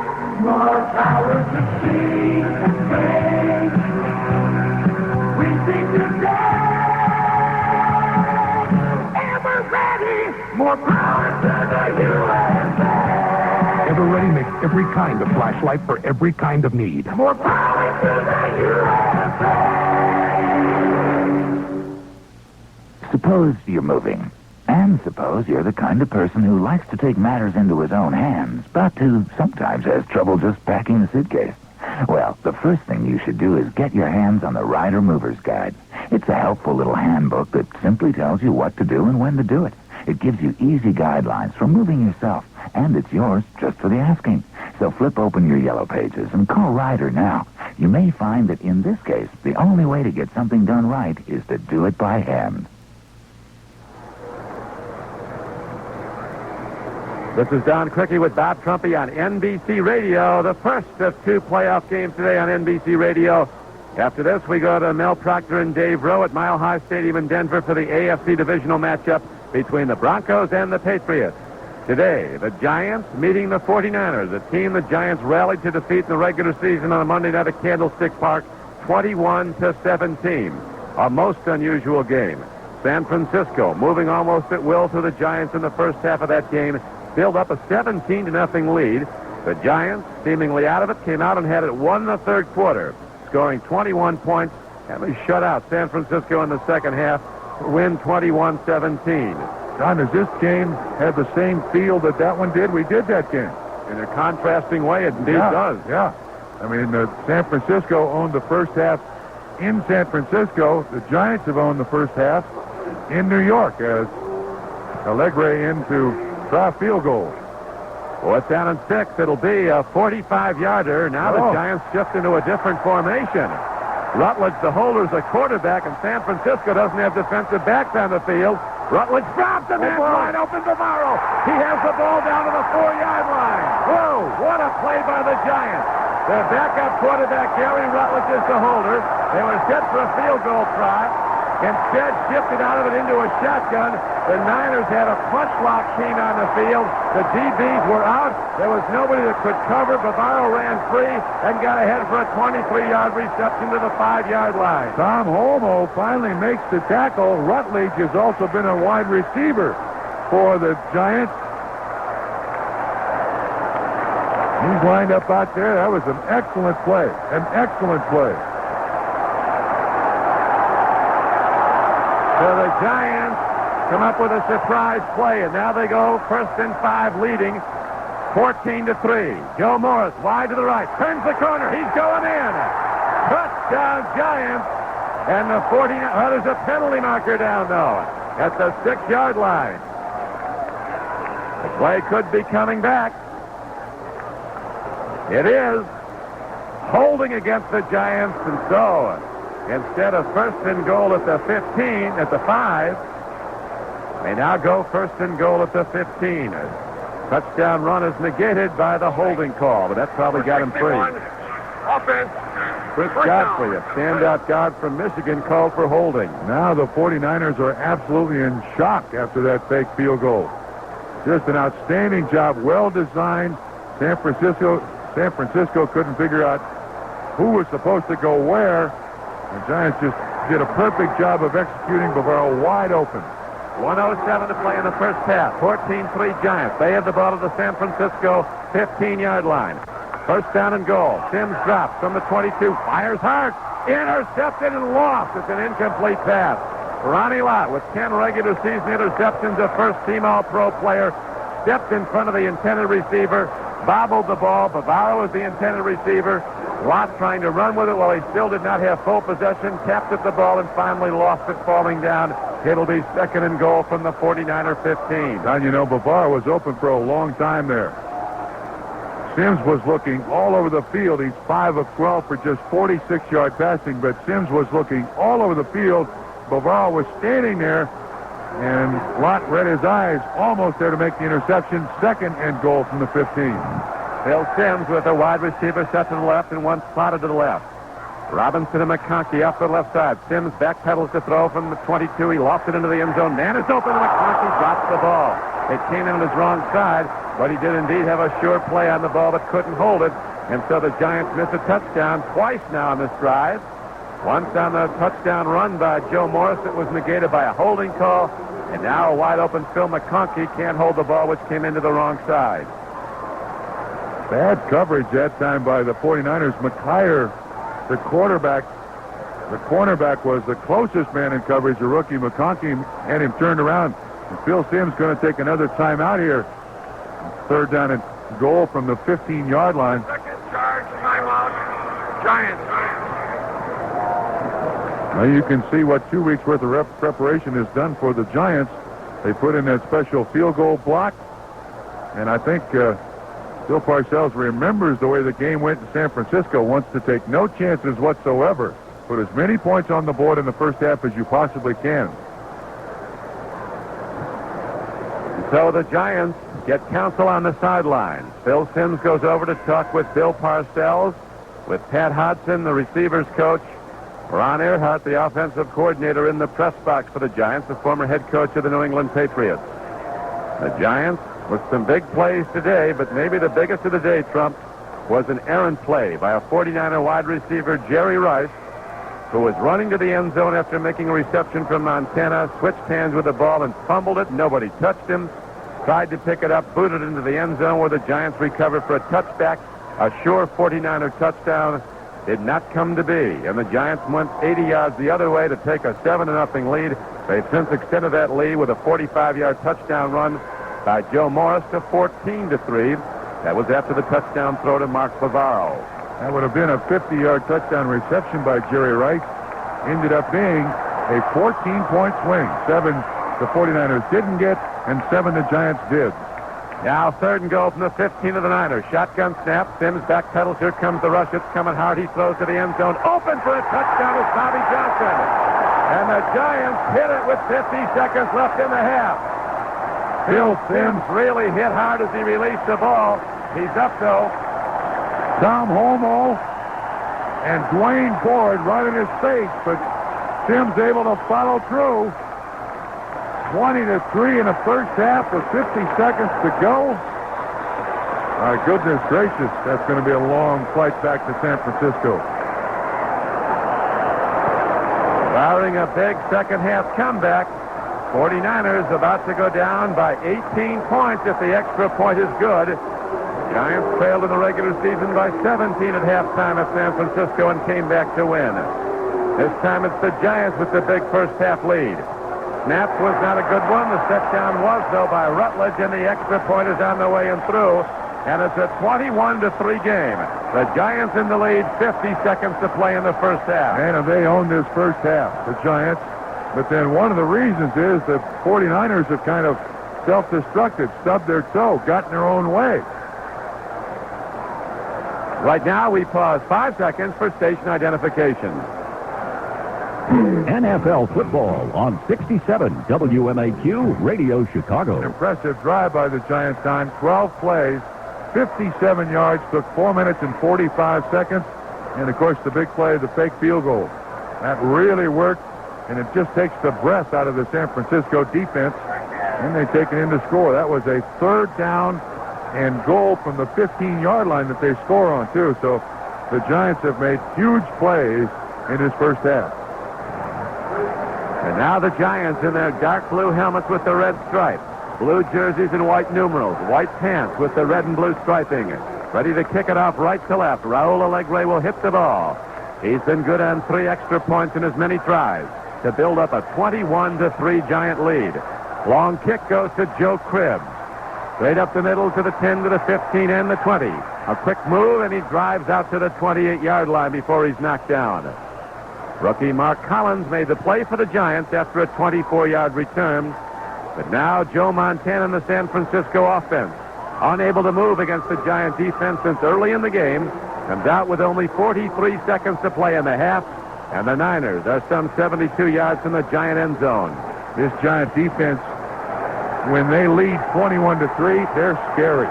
more power to see and break. We sing today, ever ready, more power to the USA. Ever Ready makes every kind of flashlight for every kind of need. More power to the USA. Suppose you're moving. And suppose you're the kind of person who likes to take matters into his own hands, but who sometimes has trouble just packing the suitcase. Well, the first thing you should do is get your hands on the Rider Mover's Guide. It's a helpful little handbook that simply tells you what to do and when to do it. It gives you easy guidelines for moving yourself, and it's yours just for the asking. So flip open your yellow pages and call Ryder now. You may find that in this case, the only way to get something done right is to do it by hand. This is Don Criqui with Bob Trumpy on NBC Radio, the first of 2 playoff games today on NBC Radio. After this, we go to Mel Proctor and Dave Rowe at Mile High Stadium in Denver for the AFC Divisional matchup between the Broncos and the Patriots. Today, the Giants meeting the 49ers, a team the Giants rallied to defeat in the regular season on a Monday night at Candlestick Park, 21-17. A most unusual game. San Francisco moving almost at will through the Giants in the first half of that game, built up a 17-0 lead. The Giants, seemingly out of it, came out and had it won in the third quarter, scoring 21 points, and they shut out San Francisco in the second half to win 21-17. Don, does this game have the same feel that one did? We did that game. In a contrasting way, it indeed does. Yeah. I mean, San Francisco owned the first half in San Francisco. The Giants have owned the first half in New York as Allegre in to try a field goal. Fourth down and 6. It'll be a 45-yarder. Now the Giants shift into a different formation. Rutledge, the holder's a quarterback, and San Francisco doesn't have defensive backs on the field. Rutledge drops the man wide open tomorrow. He has the ball down to the 4-yard line. Whoa, what a play by the Giants. Their backup quarterback, Gary Rutledge, is the holder. They were set for a field goal try. Instead, shifted out of it into a shotgun. The Niners had a punch lock team on the field. The DBs were out. There was nobody that could cover. Bavaro ran free and got ahead for a 23-yard reception to the 5-yard line. Tom Holmoe finally makes the tackle. Rutledge has also been a wide receiver for the Giants. He's lined up out there. That was an excellent play. An excellent play. So the Giants come up with a surprise play, and now they go 1st and 5 leading 14-3. Joe Morris wide to the right, turns the corner, he's going in. Touchdown Giants. And the 49, well, there's a penalty marker down though at the 6-yard line. The play could be coming back. It is holding against the Giants, and so instead of 1st and goal at the 15, at the 5, they now go 1st and goal at the 15. Touchdown run is negated by the holding call, but that probably got him free. Offense. Chris Godfrey, a standout guard from Michigan, called for holding. Now the 49ers are absolutely in shock after that fake field goal. Just an outstanding job, well designed. San Francisco couldn't figure out who was supposed to go where. The Giants just did a perfect job of executing Bavaro wide open. 1:07 to play in the first half. 14-3 Giants. They have the ball at the San Francisco 15-yard line. First down and goal. Sims drops from the 22. Fires hard. Intercepted and lost. It's an incomplete pass. Ronnie Lott with 10 regular season interceptions, a first-team All-Pro player. stepped in front of the intended receiver, bobbled the ball. Bavaro was the intended receiver. Lott trying to run with it while he still did not have full possession, tapped at the ball and finally lost it falling down. It'll be 2nd and goal from the 49er 15. Now, you know, Bavaro was open for a long time there. Sims was looking all over the field. He's 5 of 12 for just 46-yard passing, but Sims was looking all over the field. Bavaro was standing there, and Lott read his eyes, almost there to make the interception. 2nd and goal from the 15. Bill Sims with a wide receiver set to the left and one slotted to the left. Robinson and McConkey off the left side. Sims backpedals to throw from the 22. He lofts it into the end zone. Man is open, and McConkey drops the ball. It came in on his wrong side, but he did indeed have a sure play on the ball, but couldn't hold it. And so the Giants miss a touchdown twice now on this drive. Once on the touchdown run by Joe Morris, it was negated by a holding call. And now a wide open Phil McConkey can't hold the ball, which came into the wrong side. Bad coverage that time by the 49ers. McIyer, the quarterback, the cornerback was the closest man in coverage. The rookie McConkey had him turned around. And Phil Sims going to take another timeout here. 3rd down and goal from the 15-yard line. Second charge, timeout, Giants. Now you can see what 2 weeks worth of preparation has done for the Giants. They put in that special field goal block. And I think Bill Parcells remembers the way the game went in San Francisco, wants to take no chances whatsoever. Put as many points on the board in the first half as you possibly can. So the Giants get counsel on the sidelines. Phil Sims goes over to talk with Bill Parcells, with Pat Hodson, the receivers coach, Ron Earhart, the offensive coordinator, in the press box for the Giants, the former head coach of the New England Patriots. The Giants with some big plays today, but maybe the biggest of the day, Trump, was an errant play by a 49er wide receiver, Jerry Rice, who was running to the end zone after making a reception from Montana, switched hands with the ball and fumbled it. Nobody touched him. Tried to pick it up, booted into the end zone where the Giants recovered for a touchback. A sure 49er touchdown did not come to be. And the Giants went 80 yards the other way to take a 7-0 lead. They've since extended that lead with a 45-yard touchdown run by Joe Morris to 14-3. That was after the touchdown throw to Mark Bavaro. That would have been a 50-yard touchdown reception by Jerry Rice. Ended up being a 14-point swing. 7 the 49ers didn't get, and 7 the Giants did. Now 3rd and goal from the 15 of the Niners. Shotgun snap. Sims backpedals. Here comes the rush. It's coming hard. He throws to the end zone. Open for a touchdown is Bobby Johnson. And the Giants hit it with 50 seconds left in the half. Phil Sims really hit hard as he released the ball. He's up, though. Tom Holmoe and Dwayne Board right in his face, but Sims able to follow through. 20-3 in the first half with 50 seconds to go. My goodness gracious, that's going to be a long flight back to San Francisco. Barring a big second half comeback, 49ers about to go down by 18 points if the extra point is good. Giants trailed in the regular season by 17 at halftime at San Francisco and came back to win. This time it's the Giants with the big first half lead. Snap was not a good one. The set down was, though, by Rutledge, and the extra point is on the way and through. And it's a 21-3 game. The Giants in the lead, 50 seconds to play in the first half. And they own this first half, the Giants. But then one of the reasons is the 49ers have kind of self-destructed, stubbed their toe, got in their own way. Right now, we pause 5 seconds for station identification. NFL football on 67 WMAQ Radio Chicago. An impressive drive by the Giants time. 12 plays, 57 yards, took 4 minutes and 45 seconds. And, of course, the big play, the fake field goal. That really worked, and it just takes the breath out of the San Francisco defense. And they take it in to score. That was a 3rd down and goal from the 15-yard line that they score on, too. So the Giants have made huge plays in this first half. And now the Giants in their dark blue helmets with the red stripe, blue jerseys and white numerals, white pants with the red and blue striping. Ready to kick it off right to left. Raul Alegre will hit the ball. He's been good on 3 extra points in as many tries to build up a 21-3 Giant lead. Long kick goes to Joe Cribbs. Straight up the middle to the 10, to the 15, and the 20. A quick move, and he drives out to the 28-yard line before he's knocked down. Rookie Mark Collins made the play for the Giants after a 24-yard return. But now Joe Montana and the San Francisco offense, unable to move against the Giant defense since early in the game, comes out with only 43 seconds to play in the half, and the Niners are some 72 yards from the Giant end zone. This Giant defense, when they lead 21-3, they're scary.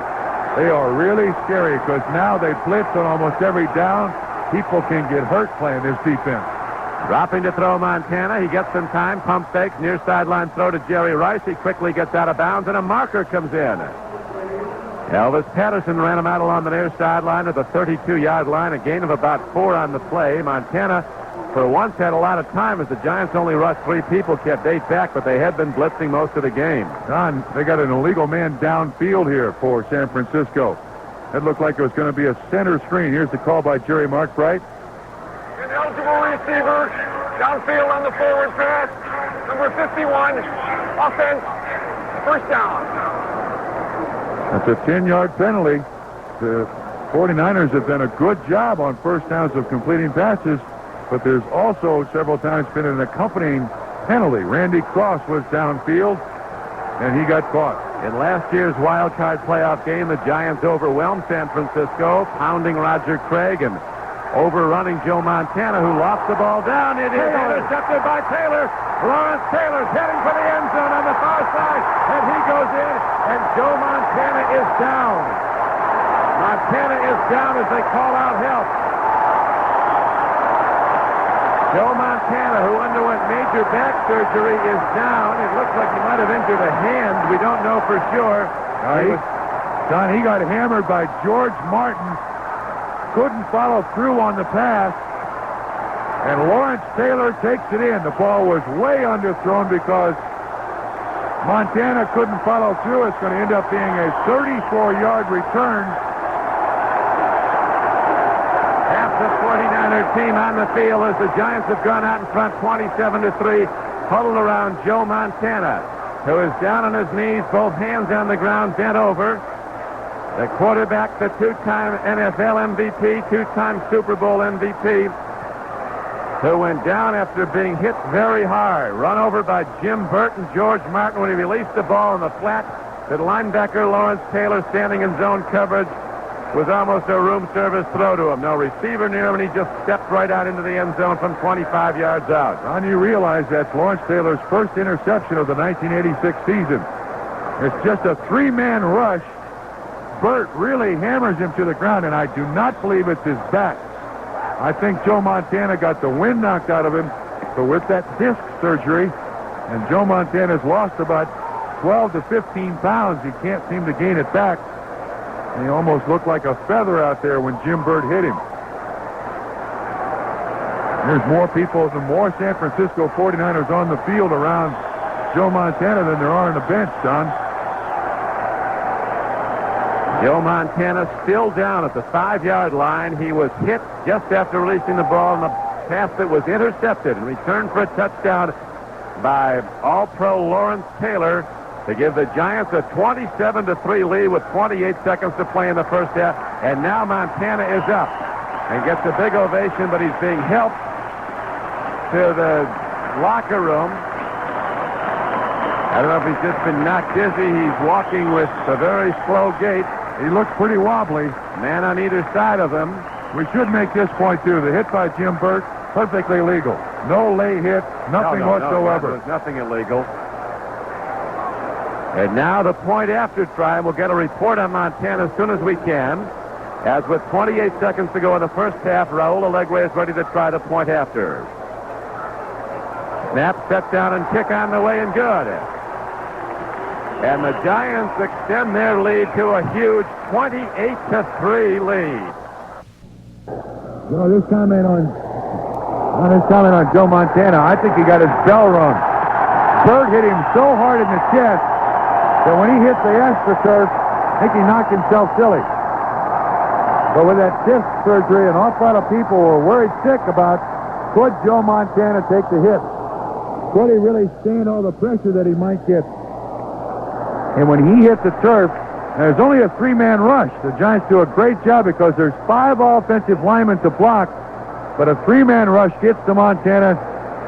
They are really scary because now they blitz on almost every down. People can get hurt playing this defense. Dropping to throw Montana. He gets some time. Pump fake. Near sideline throw to Jerry Rice. He quickly gets out of bounds, and a marker comes in. Elvis Patterson ran him out along the near sideline to the 32-yard line. A gain of about 4 on the play. Montana, for once, had a lot of time as the Giants only rushed 3 people, kept 8 back, but they had been blitzing most of the game. Don, they got an illegal man downfield here for San Francisco. It looked like it was going to be a center screen. Here's the call by Jerry Markbright. Ineligible receiver, downfield on the forward pass, number 51, offense, first down. That's a 10-yard penalty. The 49ers have done a good job on first downs of completing passes, but there's also several times been an accompanying penalty. Randy Cross was downfield, and he got caught. In last year's wild card playoff game, the Giants overwhelmed San Francisco, pounding Roger Craig and overrunning Joe Montana, who lost the ball down. It is intercepted by Taylor. Lawrence Taylor's heading for the end zone on the far side, and he goes in, and Joe Montana is down. Montana is down as they call out help. Joe Montana, who underwent major back surgery, is down. It looks like he might have injured a hand. We don't know for sure. Don, he got hammered by George Martin. Couldn't follow through on the pass. And Lawrence Taylor takes it in. The ball was way underthrown because Montana couldn't follow through. It's going to end up being a 34-yard return. Half the 49er team on the field as the Giants have gone out in front 27-3, huddled around Joe Montana, who is down on his knees, both hands on the ground, bent over. The quarterback, the 2-time NFL MVP, 2-time Super Bowl MVP, who went down after being hit very hard. Run over by Jim Burton, George Martin when he released the ball in the flat. The linebacker, Lawrence Taylor, standing in zone coverage, was almost a room service throw to him. No receiver near him, and he just stepped right out into the end zone from 25 yards out. Ron, you realize that's Lawrence Taylor's first interception of the 1986 season. It's just a 3-man rush. Burt really hammers him to the ground, and I do not believe it's his back. I think Joe Montana got the wind knocked out of him, but with that disc surgery, and Joe Montana's lost about 12 to 15 pounds, he can't seem to gain it back. And he almost looked like a feather out there when Jim Burt hit him. There's more people, more San Francisco 49ers on the field around Joe Montana than there are on the bench, Don. Joe Montana still down at the 5-yard line. He was hit just after releasing the ball in the pass that was intercepted and returned for a touchdown by All-Pro Lawrence Taylor to give the Giants a 27-3 lead with 28 seconds to play in the first half. And now Montana is up and gets a big ovation, but he's being helped to the locker room. I don't know if he's just been knocked dizzy. He's walking with a very slow gait. He looks pretty wobbly. Man on either side of him. We should make this point, too. The hit by Jim Burt, perfectly legal. No lay hit, nothing whatsoever. There's nothing illegal. And now the point after try. We'll get a report on Montana as soon as we can. As with 28 seconds to go in the first half, Raul Alegre is ready to try the point after. Snap, set down, and kick on the way, and good. And the Giants extend their lead to a huge 28-3 lead. This comment on Joe Montana, I think he got his bell rung. Burt hit him so hard in the chest that when he hit the AstroTurf, I think he knocked himself silly. But with that disc surgery, an awful lot of people were worried sick about could Joe Montana take the hit? Could he really stand all the pressure that he might get? And when he hit the turf, There's only a three-man rush. The Giants do a great job because there's 5 offensive linemen to block, but a three-man rush gets to Montana.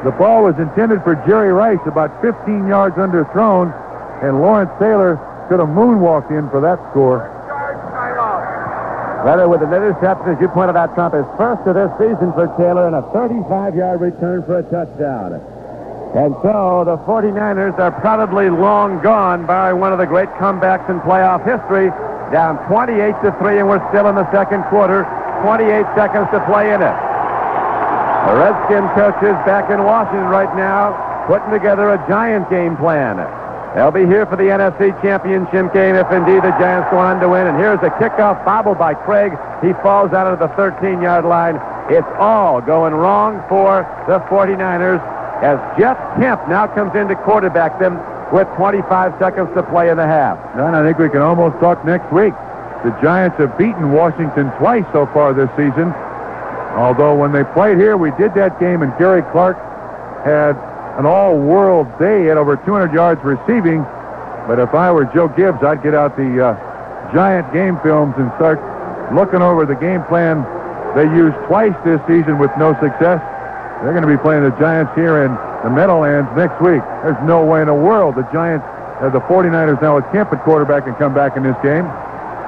The ball was intended for Jerry Rice, about 15 yards underthrown, and Lawrence Taylor could have moonwalked in for that score. Weather with an interception, as you pointed out, Trump, is first of this season for Taylor, and a 35-yard return for a touchdown. And so the 49ers are probably long gone, barring one of the great comebacks in playoff history. Down 28-3, and we're still in the second quarter. 28 seconds to play in it. The Redskins coaches back in Washington right now, putting together a Giant game plan. They'll be here for the NFC Championship game if indeed the Giants go on to win. And here's a kickoff bobbled by Craig. He falls out of the 13-yard line. It's all going wrong for the 49ers as Jeff Kemp now comes in to quarterback them with 25 seconds to play in the half. And I think we can almost talk next week. The Giants have beaten Washington twice so far this season. Although when they played here, we did that game, and Gary Clark had an all-world day. He had over 200 yards receiving. But if I were Joe Gibbs, I'd get out the Giant game films and start looking over the game plan they used twice this season with no success. They're going to be playing the Giants here in the Meadowlands next week. There's no way in the world the Giants, the 49ers now with Kemp at quarterback, can come back in this game.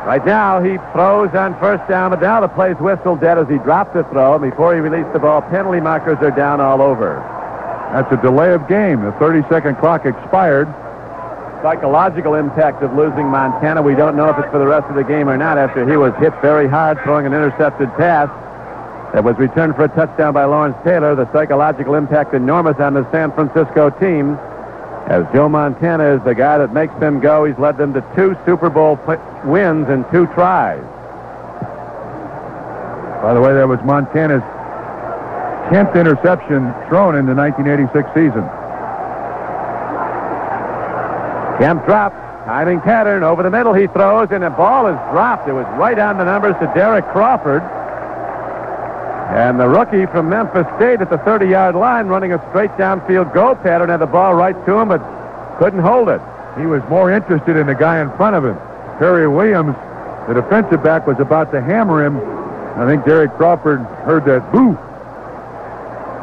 Right now, he throws on first down, but now the play's whistled dead as he dropped the throw. And before he released the ball, penalty markers are down all over. That's a delay of game. The 30-second clock expired. Psychological impact of losing Montana. We don't know if it's for the rest of the game or not after he was hit very hard throwing an intercepted pass that was returned for a touchdown by Lawrence Taylor. The psychological impact enormous on the San Francisco team, as Joe Montana is the guy that makes them go. He's led them to 2 Super Bowl wins in 2 tries. By the way, that was Montana's 10th interception thrown in the 1986 season. Kemp drops. Timing pattern. Over the middle he throws, and the ball is dropped. It was right on the numbers to Derek Crawford. And the rookie from Memphis State at the 30-yard line running a straight downfield go pattern, had the ball right to him, but couldn't hold it. He was more interested in the guy in front of him. Perry Williams, the defensive back, was about to hammer him. I think Derek Crawford heard that, boo!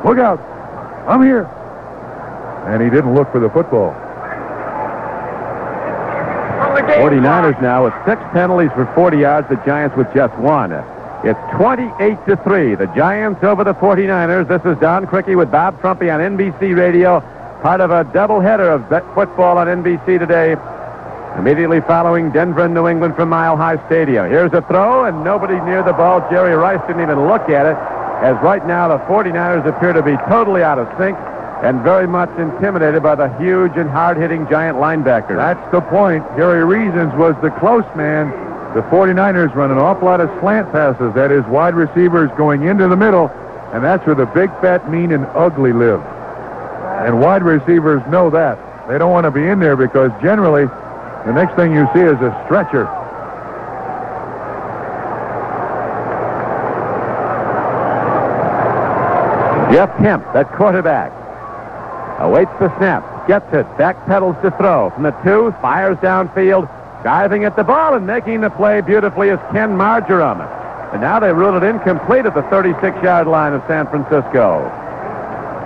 Look out! I'm here! And he didn't look for the football. 49ers now with 6 penalties for 40 yards, the Giants with just 1. It's 28-3. The Giants over the 49ers. This is Don Criqui with Bob Trumpy on NBC Radio, part of a doubleheader of football on NBC today, immediately following Denver and New England from Mile High Stadium. Here's a throw, and nobody near the ball. Jerry Rice didn't even look at it, as right now the 49ers appear to be totally out of sync and very much intimidated by the huge and hard-hitting Giant linebackers. That's the point. Gary Reasons was the close man. The 49ers run an awful lot of slant passes. That is, wide receivers going into the middle, and that's where the big, fat, mean, and ugly live. And wide receivers know that. They don't want to be in there because generally the next thing you see is a stretcher. Jeff Kemp, that quarterback, awaits the snap, gets it, backpedals to throw. From the 2, fires downfield, diving at the ball and making the play beautifully is Ken Marjoram. And now they ruled it incomplete at the 36-yard line of San Francisco.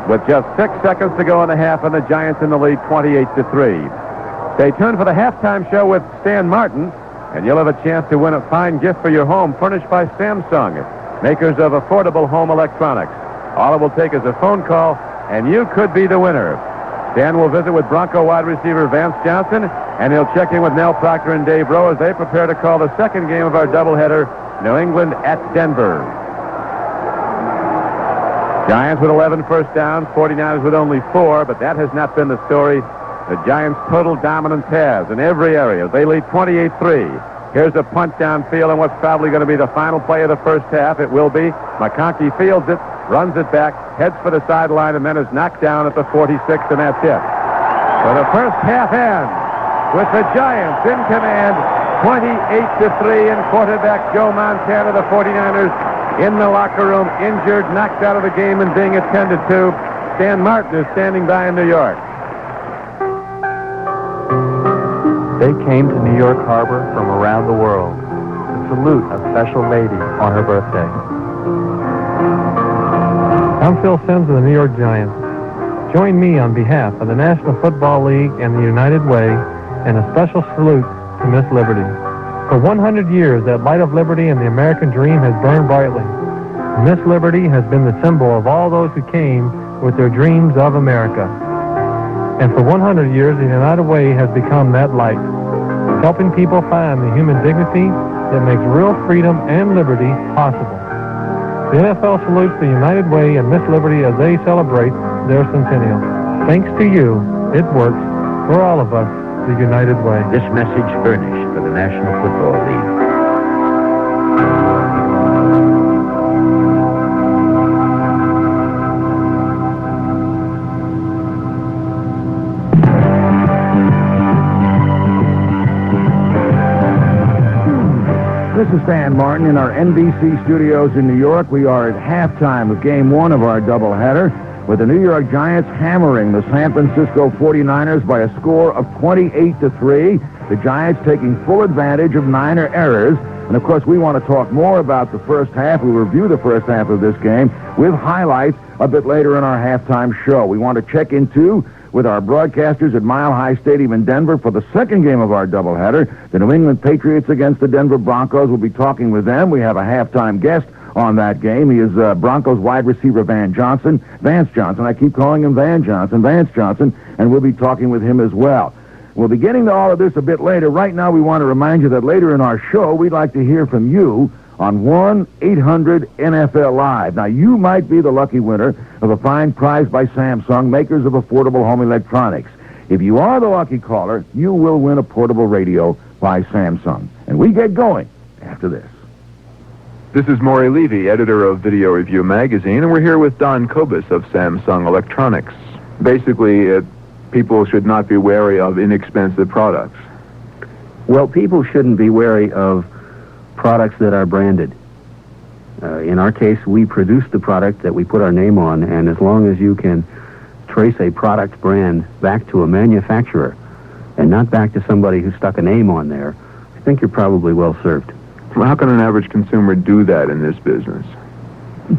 With just 6 seconds to go in the half, and the Giants in the lead 28-3. Stay tuned for the halftime show with Stan Martin, and you'll have a chance to win a fine gift for your home furnished by Samsung, makers of affordable home electronics. All it will take is a phone call, and you could be the winner. Stan will visit with Bronco wide receiver Vance Johnson, and he'll check in with Nell Proctor and Dave Rowe as they prepare to call the second game of our doubleheader, New England at Denver. Giants with 11 first downs, 49ers with only 4, but that has not been the story. The Giants' total dominance has in every area. They lead 28-3. Here's a punt downfield, and what's probably going to be the final play of the first half. It will be. McConkey fields it, runs it back, heads for the sideline, and then is knocked down at the 46, and that's it. So the first half ends with the Giants in command, 28-3, and quarterback Joe Montana, the 49ers, in the locker room, injured, knocked out of the game, and being attended to. Stan Martin is standing by in New York. They came to New York Harbor from around the world to salute a special lady on her birthday. I'm Phil Simms of the New York Giants. Join me on behalf of the National Football League and the United Way in a special salute to Miss Liberty. For 100 years, that light of liberty and the American dream has burned brightly. Miss Liberty has been the symbol of all those who came with their dreams of America. And for 100 years, the United Way has become that light, helping people find the human dignity that makes real freedom and liberty possible. The NFL salutes the United Way and Miss Liberty as they celebrate their centennial. Thanks to you, it works. For all of us, the United Way. This message furnished for the National Football League. This is Stan Martin in our NBC studios in New York. We are at halftime of Game 1 of our doubleheader, with the New York Giants hammering the San Francisco 49ers by a score of 28-3. The Giants taking full advantage of Niner errors. And, of course, we want to talk more about the first half. We'll review the first half of this game with highlights a bit later in our halftime show. We want to check in, too, with our broadcasters at Mile High Stadium in Denver for the second game of our doubleheader. The New England Patriots against the Denver Broncos. We'll be talking with them. We have a halftime guest on that game. He is Broncos wide receiver Vance Johnson. I keep calling him Vance Johnson, and we'll be talking with him as well. We'll be getting to all of this a bit later. Right now, we want to remind you that later in our show, we'd like to hear from you on 1-800-NFL Live. Now, you might be the lucky winner of a fine prize by Samsung, makers of affordable home electronics. If you are the lucky caller, you will win a portable radio by Samsung. And we get going after this. This is Maury Levy, editor of Video Review Magazine, and we're here with Don Kobus of Samsung Electronics. Basically, people should not be wary of inexpensive products. Well, people shouldn't be wary of products that are branded. In our case, we produce the product that we put our name on, and as long as you can trace a product brand back to a manufacturer and not back to somebody who stuck a name on there, I think you're probably well served. Well, how can an average consumer do that in this business?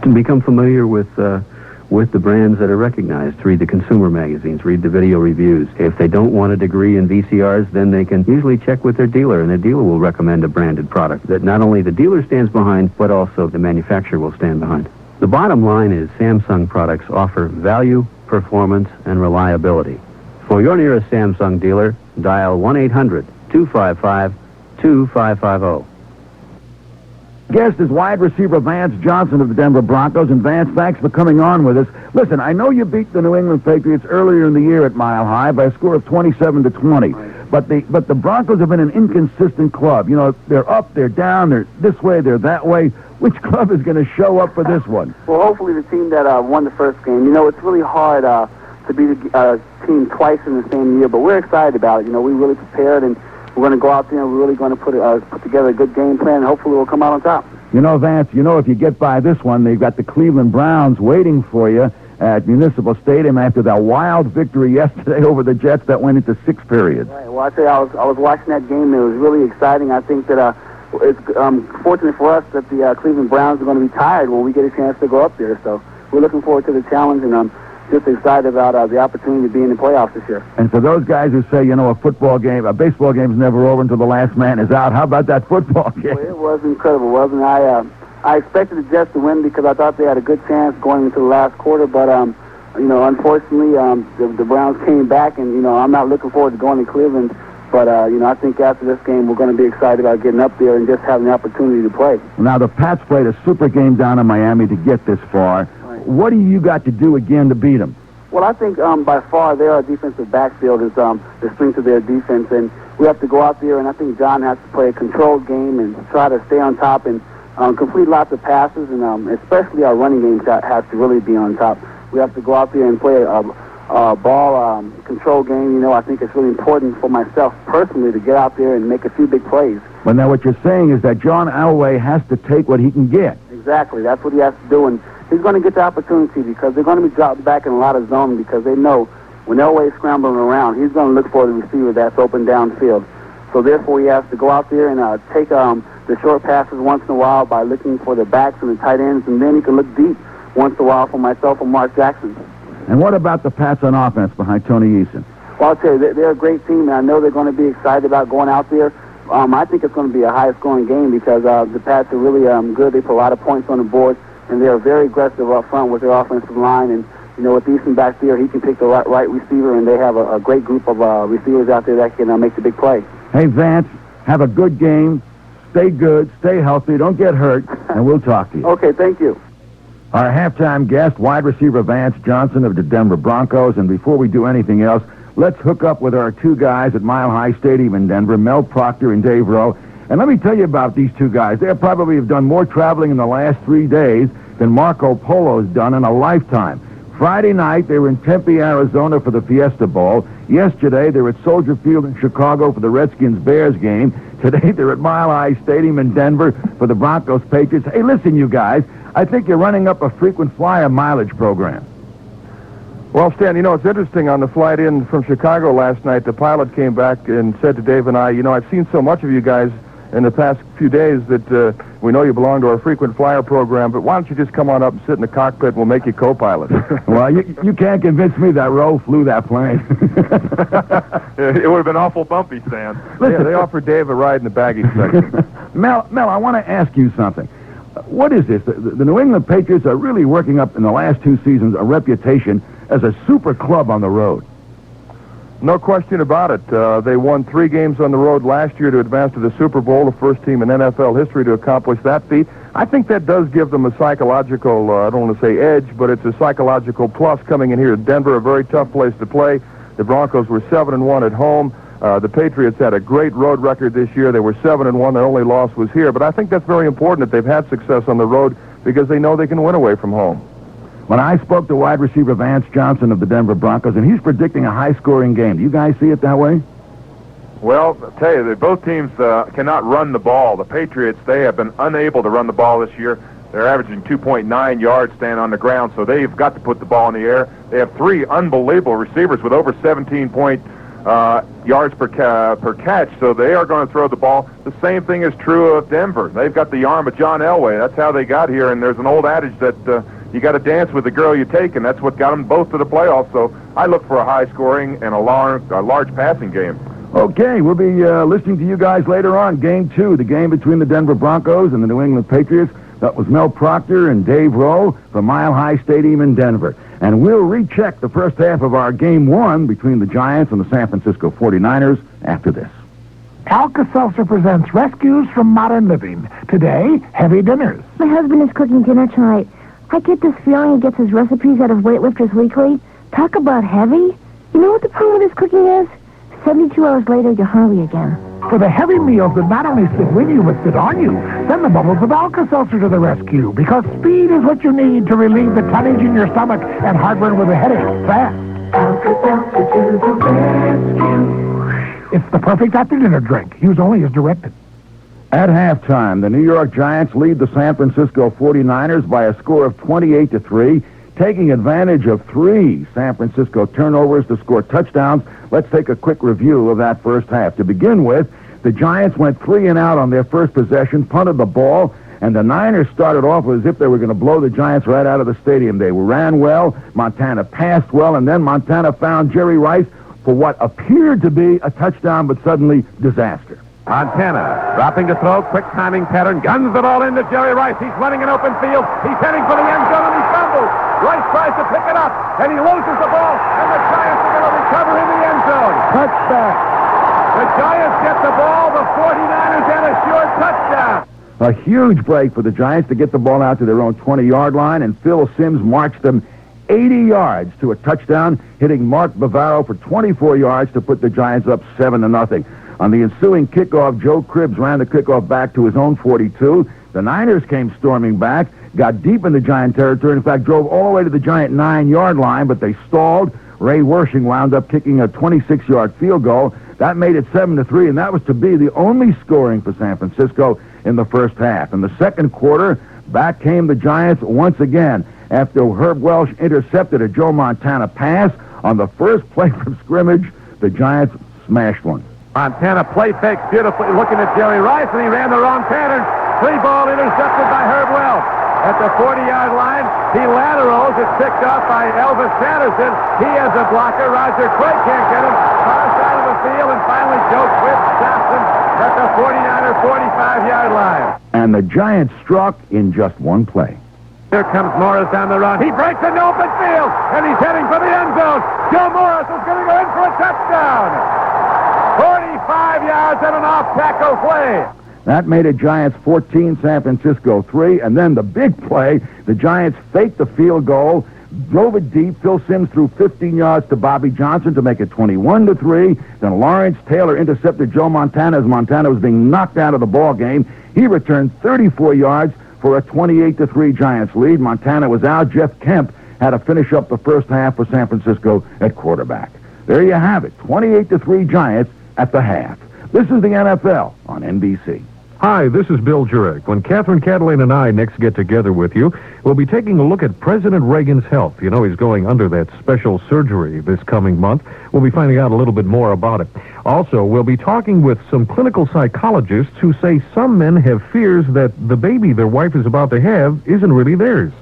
To become familiar with the brands that are recognized. Read the consumer magazines, read the video reviews. If they don't want a degree in VCRs, then they can usually check with their dealer, and their dealer will recommend a branded product that not only the dealer stands behind, but also the manufacturer will stand behind. The bottom line is Samsung products offer value, performance, and reliability. For your nearest Samsung dealer, dial 1-800-255-2550. Guest is wide receiver Vance Johnson of the Denver Broncos. And Vance, thanks for coming on with us. Listen, I know you beat the New England Patriots earlier in the year at Mile High by a score of 27-20. But the Broncos have been an inconsistent club. You know, they're up, they're down, they're this way, they're that way. Which club is going to show up for this one? Well, hopefully the team that won the first game. You know, it's really hard to beat a team twice in the same year, but we're excited about it. You know, we really prepared, and we're going to go out there and we're really going to put together a good game plan, and hopefully we'll come out on top. You know, Vance, if you get by this one, they've got the Cleveland Browns waiting for you at Municipal Stadium after that wild victory yesterday over the Jets that went into 6 periods. Right. Well, I tell you, I was watching that game. It was really exciting. I think that it's fortunate for us that the Cleveland Browns are going to be tired when we get a chance to go up there. So we're looking forward to the challenge, and I'm just excited about the opportunity to be in the playoffs this year. And for those guys who say, a baseball game's never over until the last man is out, how about that football game? Well, it was incredible, wasn't it? I expected the Jets to win because I thought they had a good chance going into the last quarter, but unfortunately, the Browns came back, and I'm not looking forward to going to Cleveland. But, I think after this game, we're going to be excited about getting up there and just having the opportunity to play. Now, the Pats played a super game down in Miami to get this far. Right. What do you got to do again to beat them? Well, I think by far their defensive backfield is the strength of their defense. And we have to go out there, and I think John has to play a controlled game and try to stay on top and complete lots of passes. And especially our running game has to really be on top. We have to go out there and play a ball control game. I think it's really important for myself personally to get out there and make a few big plays. But now what you're saying is that John Elway has to take what he can get. Exactly. That's what he has to do. And he's going to get the opportunity because they're going to be dropped back in a lot of zone because they know when Elway's scrambling around, he's going to look for the receiver that's open downfield. So therefore, he has to go out there and take the short passes once in a while by looking for the backs and the tight ends, and then he can look deep once in a while for myself and Mark Jackson. And what about the Pats on offense behind Tony Eason? Well, I'll tell you, they're a great team, and I know they're going to be excited about going out there. I think it's going to be a high-scoring game because the Pats are really good. They put a lot of points on the board, and they're very aggressive up front with their offensive line. And, you know, with Eason back there, he can pick the right receiver, and they have a great group of receivers out there that can make the big play. Hey, Vance, have a good game. Stay good, stay healthy, don't get hurt, and we'll talk to you. Okay, thank you. Our halftime guest, wide receiver Vance Johnson of the Denver Broncos. And before we do anything else, let's hook up with our two guys at Mile High Stadium in Denver, Mel Proctor and Dave Rowe. And let me tell you about these two guys. They probably have done more traveling in the last 3 days than Marco Polo's done in a lifetime. Friday night, they were in Tempe, Arizona for the Fiesta Bowl. Yesterday, they were at Soldier Field in Chicago for the Redskins-Bears game. Today, they're at Mile High Stadium in Denver for the Broncos-Patriots. Hey, listen, you guys, I think you're running up a frequent flyer mileage program. Well, Stan, you know, it's interesting. On the flight in from Chicago last night, the pilot came back and said to Dave and I, you know, I've seen so much of you guys in the past few days that we know you belong to our frequent flyer program, but why don't you just come on up and sit in the cockpit and we'll make you co-pilot? Well, you can't convince me that Rowe flew that plane. It would have been awful bumpy, Stan. Listen, yeah, they offered Dave a ride in the baggage section. Mel, I want to ask you something. What is this? The New England Patriots are really working up in the last 2 seasons a reputation as a super club on the road. No question about it. They won 3 games on the road last year to advance to the Super Bowl, the first team in NFL history to accomplish that feat. I think that does give them a psychological, I don't want to say edge, but it's a psychological plus coming in here to Denver, a very tough place to play. The Broncos were 7-1 at home. The Patriots had a great road record this year. They were 7-1. Their only loss was here. But I think that's very important that they've had success on the road because they know they can win away from home. When I spoke to wide receiver Vance Johnson of the Denver Broncos, and he's predicting a high-scoring game. Do you guys see it that way? Well, I'll tell you, both teams cannot run the ball. The Patriots, they have been unable to run the ball this year. They're averaging 2.9 yards stand on the ground, so they've got to put the ball in the air. They have 3 unbelievable receivers with over 17 yards per catch, so they are going to throw the ball. The same thing is true of Denver. They've got the arm of John Elway. That's how they got here, and there's an old adage that you got to dance with the girl you take, and that's what got them both to the playoffs. So I look for a high-scoring and a large passing game. Okay, we'll be listening to you guys later on. Game 2, the game between the Denver Broncos and the New England Patriots. That was Mel Proctor and Dave Rowe from Mile High Stadium in Denver. And we'll recheck the first half of our Game 1 between the Giants and the San Francisco 49ers after this. Alka-Seltzer presents Rescues from Modern Living. Today, heavy dinners. My husband is cooking dinner tonight. I get this feeling he gets his recipes out of Weightlifters Weekly. Talk about heavy. You know what the problem with his cooking is? 72 hours later, you're hungry again. For the heavy meals that not only sit with you, but sit on you, send the bubbles of Alka-Seltzer to the rescue, because speed is what you need to relieve the tonnage in your stomach and heartburn with a headache fast. Alka-Seltzer to the rescue. It's the perfect after-dinner drink. Use only as directed. At halftime, the New York Giants lead the San Francisco 49ers by a score of 28-3, taking advantage of 3 San Francisco turnovers to score touchdowns. Let's take a quick review of that first half. To begin with, the Giants went 3 and out on their first possession, punted the ball, and the Niners started off as if they were going to blow the Giants right out of the stadium. They ran well, Montana passed well, and then Montana found Jerry Rice for what appeared to be a touchdown, but suddenly disaster. Montana dropping to throw, quick timing pattern, guns the ball into Jerry Rice. He's running an open field. He's heading for the end zone, and he fumbles. Rice tries to pick it up, and he loses the ball, and the Giants are going to recover in the end zone. Touchdown. The Giants get the ball. The 49ers get a short touchdown. A huge break for the Giants to get the ball out to their own 20-yard line, and Phil Simms marched them 80 yards to a touchdown, hitting Mark Bavaro for 24 yards to put the Giants up 7-0. On the ensuing kickoff, Joe Cribbs ran the kickoff back to his own 42. The Niners came storming back, got deep in the Giant territory, in fact, drove all the way to the Giant 9-yard line, but they stalled. Ray Wershing wound up kicking a 26-yard field goal. That made it 7-3, and that was to be the only scoring for San Francisco in the first half. In the second quarter, back came the Giants once again after Herb Welsh intercepted a Joe Montana pass. On the first play from scrimmage, the Giants smashed one. Montana play fakes beautifully, looking at Jerry Rice, and he ran the wrong pattern. 3-ball intercepted by Herb Welch. At the 40-yard line, he laterals. It's picked off by Elvis Patterson. He has a blocker. Roger Craig can't get him. Far side of the field, and finally Joe Quick stops him at the 49er 45-yard line. And the Giants struck in just one play. Here comes Morris on the run. He breaks into open field, and he's heading for the end zone. Joe Morris is going to go in for a touchdown. 45 yards and an off-tackle play. That made it Giants 14, San Francisco 3, and then the big play, the Giants faked the field goal, drove it deep. Phil Simms threw 15 yards to Bobby Johnson to make it 21-3. Then Lawrence Taylor intercepted Joe Montana as Montana was being knocked out of the ball game. He returned 34 yards for a 28-3 Giants lead. Montana was out. Jeff Kemp had to finish up the first half for San Francisco at quarterback. There you have it, 28-3 Giants at the half. This is the NFL on NBC. Hi, this is Bill Jurek. When Catherine Catalina and I next get together with you, we'll be taking a look at President Reagan's health. You know, he's going under that special surgery this coming month. We'll be finding out a little bit more about it. Also, we'll be talking with some clinical psychologists who say some men have fears that the baby their wife is about to have isn't really theirs.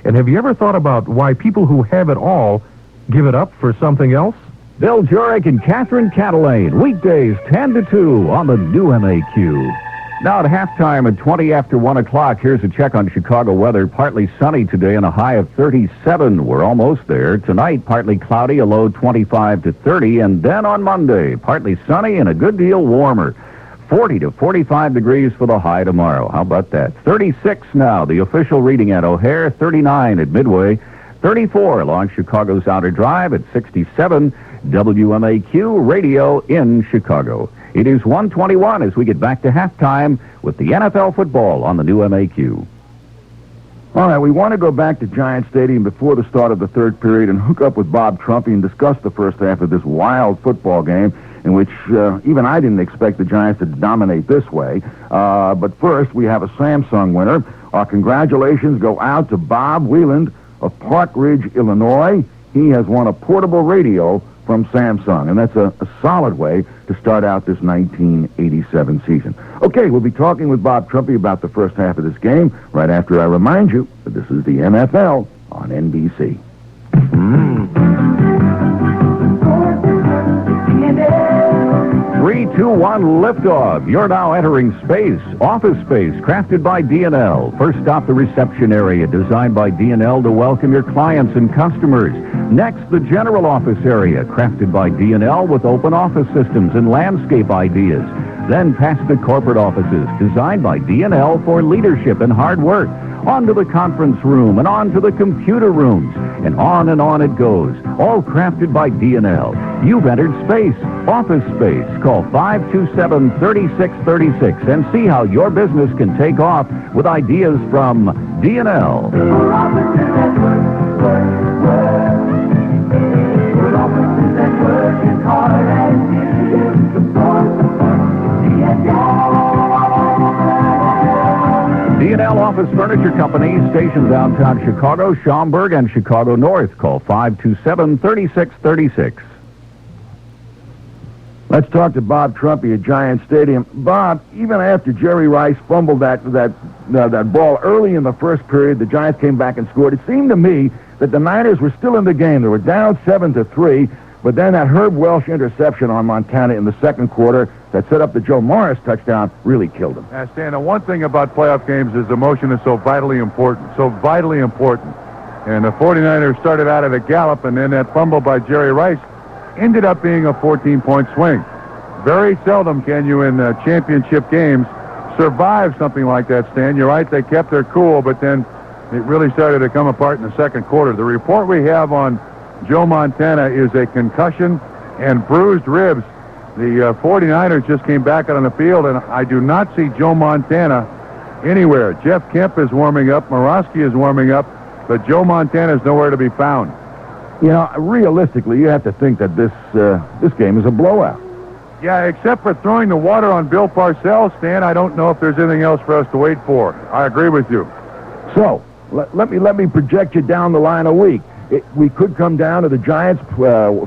And have you ever thought about why people who have it all give it up for something else? Bill Jurek and Catherine Catalina, weekdays 10 to 2 on the new MAQ. Now at halftime at 20 after 1 o'clock, here's a check on Chicago weather. Partly sunny today and a high of 37. We're almost there. Tonight, partly cloudy, a low 25 to 30. And then on Monday, partly sunny and a good deal warmer. 40 to 45 degrees for the high tomorrow. How about that? 36 now, the official reading at O'Hare. 39 at Midway. 34 along Chicago's Outer Drive. At 67, WMAQ Radio in Chicago. It is 1:21 as we get back to halftime with the NFL football on the new MAQ. All right, we want to go back to Giant Stadium before the start of the third period and hook up with Bob Trumpy and discuss the first half of this wild football game in which even I didn't expect the Giants to dominate this way. But first, we have a Samsung winner. Our congratulations go out to Bob Wieland of Park Ridge, Illinois. He has won a portable radio from Samsung, and that's a solid way to start out this 1987 season. Okay, we'll be talking with Bob Trumpy about the first half of this game right after I remind you that this is the NFL on NBC. 3, 2, 1, liftoff. You're now entering space, office space, crafted by D&L. First stop, the reception area, designed by D&L to welcome your clients and customers. Next, the general office area, crafted by D&L with open office systems and landscape ideas. Then past the corporate offices, designed by D&L for leadership and hard work. On to the conference room and on to the computer rooms. And on it goes, all crafted by D&L. You've entered space, office space. Call 527-3636 and see how your business can take off with ideas from D&L. D&L Office Furniture Company, stationed downtown Chicago, Schaumburg, and Chicago North. Call 527-3636. Let's talk to Bob Trumpy at Giant Stadium. Bob, even after Jerry Rice fumbled that ball early in the first period, the Giants came back and scored. It seemed to me that the Niners were still in the game. They were down 7-3, but then that Herb Welch interception on Montana in the second quarter that set up the Joe Morris touchdown really killed him. Stan, the one thing about playoff games is emotion is so vitally important. And the 49ers started out at a gallop, and then that fumble by Jerry Rice ended up being a 14-point swing. Very seldom can you, in championship games, survive something like that, Stan. You're right, they kept their cool, but then it really started to come apart in the second quarter. The report we have on Joe Montana is a concussion and bruised ribs. The 49ers just came back out on the field, and I do not see Joe Montana anywhere. Jeff Kemp is warming up, Morosky is warming up, but Joe Montana is nowhere to be found. You know, realistically, you have to think that this game is a blowout. Yeah, except for throwing the water on Bill Parcells, Stan, I don't know if there's anything else for us to wait for. I agree with you. So, let me project you down the line a week. We could come down to the Giants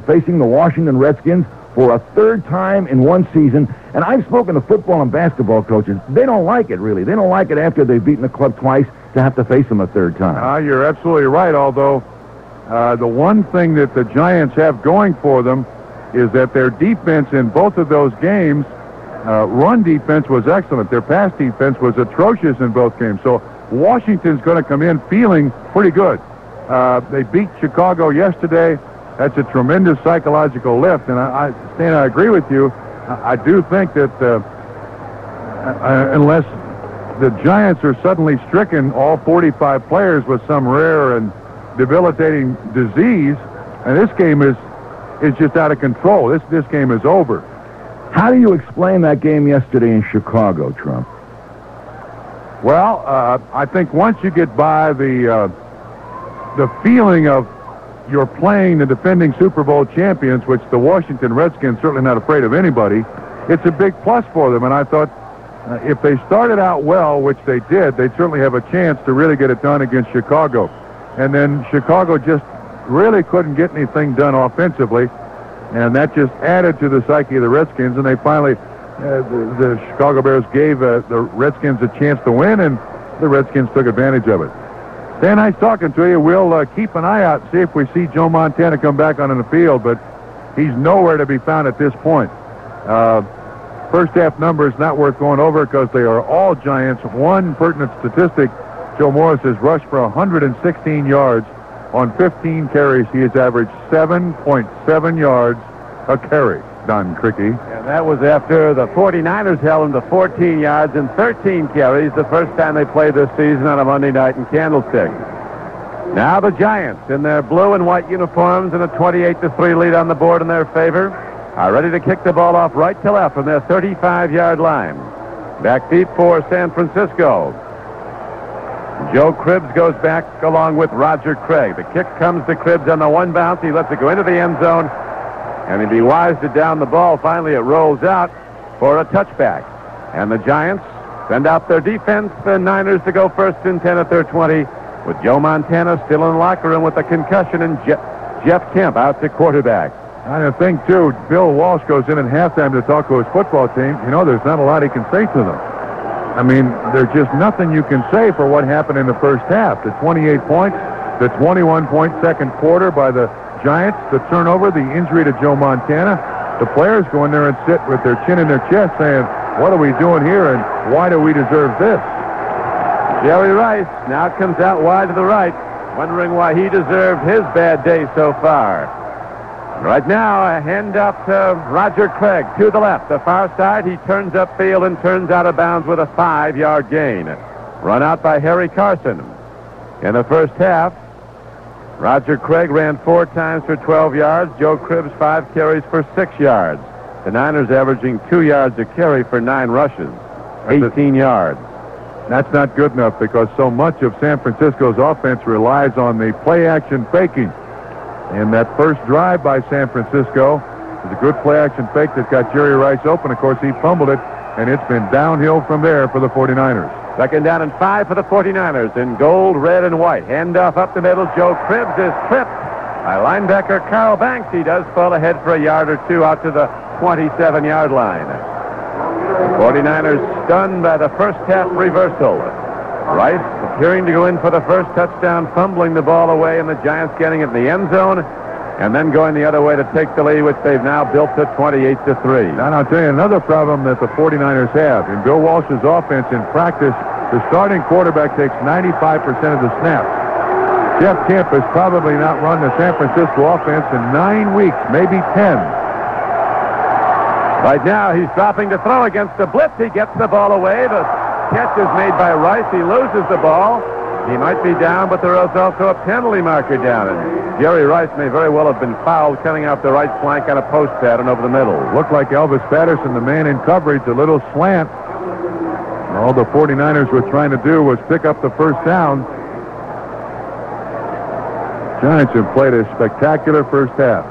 facing the Washington Redskins, for a third time in one season. And I've spoken to football and basketball coaches. They don't like it, really. They don't like it after they've beaten the club twice to have to face them a third time. You're absolutely right, although the one thing that the Giants have going for them is that their defense in both of those games, run defense was excellent. Their pass defense was atrocious in both games. So Washington's going to come in feeling pretty good. They beat Chicago yesterday. That's a tremendous psychological lift. And Stan, I agree with you. I do think that unless the Giants are suddenly stricken, all 45 players, with some rare and debilitating disease, and this game is just out of control. This game is over. How do you explain that game yesterday in Chicago, Trump? Well, I think once you get by the feeling of you're playing the defending Super Bowl champions, which the Washington Redskins certainly not afraid of anybody, it's a big plus for them. And I thought if they started out well, which they did, they'd certainly have a chance to really get it done against Chicago. And then Chicago just really couldn't get anything done offensively, and that just added to the psyche of the Redskins, and they finally, the Chicago Bears gave the Redskins a chance to win, and the Redskins took advantage of it. Stan, nice talking to you. We'll keep an eye out, see if we see Joe Montana come back onto the field, but he's nowhere to be found at this point. First half numbers not worth going over because they are all Giants. One pertinent statistic, Joe Morris has rushed for 116 yards. On 15 carries, he has averaged 7.7 yards a carry. Don Criqui. And that was after the 49ers held him to 14 yards and 13 carries the first time they played this season on a Monday night in Candlestick. Now the Giants, in their blue and white uniforms and a 28-3 lead on the board in their favor, are ready to kick the ball off right to left from their 35-yard line. Back deep for San Francisco. Joe Cribbs goes back along with Roger Craig. The kick comes to Cribbs on the one bounce. He lets it go into the end zone, and he'd be wise to down the ball. Finally, it rolls out for a touchback. And the Giants send out their defense, the Niners, to go first and 10 at their 20, with Joe Montana still in the locker room with a concussion and Jeff Kemp out to quarterback. I think, too, Bill Walsh goes in at halftime to talk to his football team. You know, there's not a lot he can say to them. I mean, there's just nothing you can say for what happened in the first half. The 28 points, the 21-point second quarter by the Giants, the turnover, the injury to Joe Montana. The players go in there and sit with their chin in their chest saying, what are we doing here and why do we deserve this? Jerry Rice now comes out wide to the right, wondering why he deserved his bad day so far. Right now, a handoff to Roger Craig to the left. The far side, he turns upfield and turns out of bounds with a 5-yard gain. Run out by Harry Carson. In the first half, Roger Craig ran 4 times for 12 yards. Joe Cribbs 5 carries for 6 yards. The Niners averaging 2 yards a carry for 9 rushes, 18 yards. That's not good enough because so much of San Francisco's offense relies on the play-action faking. And that first drive by San Francisco was a good play-action fake that got Jerry Rice open. Of course, he fumbled it, and it's been downhill from there for the 49ers. Second down and 5 for the 49ers in gold, red, and white. Handoff up the middle. Joe Cribbs is tripped by linebacker Carl Banks. He does fall ahead for a yard or two out to the 27-yard line. The 49ers stunned by the first half reversal. Rice appearing to go in for the first touchdown, fumbling the ball away, and the Giants getting it in the end zone, and then going the other way to take the lead, which they've now built to 28-3. And I'll tell you another problem that the 49ers have. In Bill Walsh's offense in practice, the starting quarterback takes 95% of the snaps. Jeff Kemp has probably not run the San Francisco offense in 9 weeks, maybe 10. Right now, he's dropping to throw against the blitz. He gets the ball away. The catch is made by Rice. He loses the ball. He might be down, but there is also a penalty marker down. And Jerry Rice may very well have been fouled coming off the right flank on a post pattern over the middle. Looked like Elvis Patterson, the man in coverage, a little slant. All the 49ers were trying to do was pick up the first down. Giants have played a spectacular first half.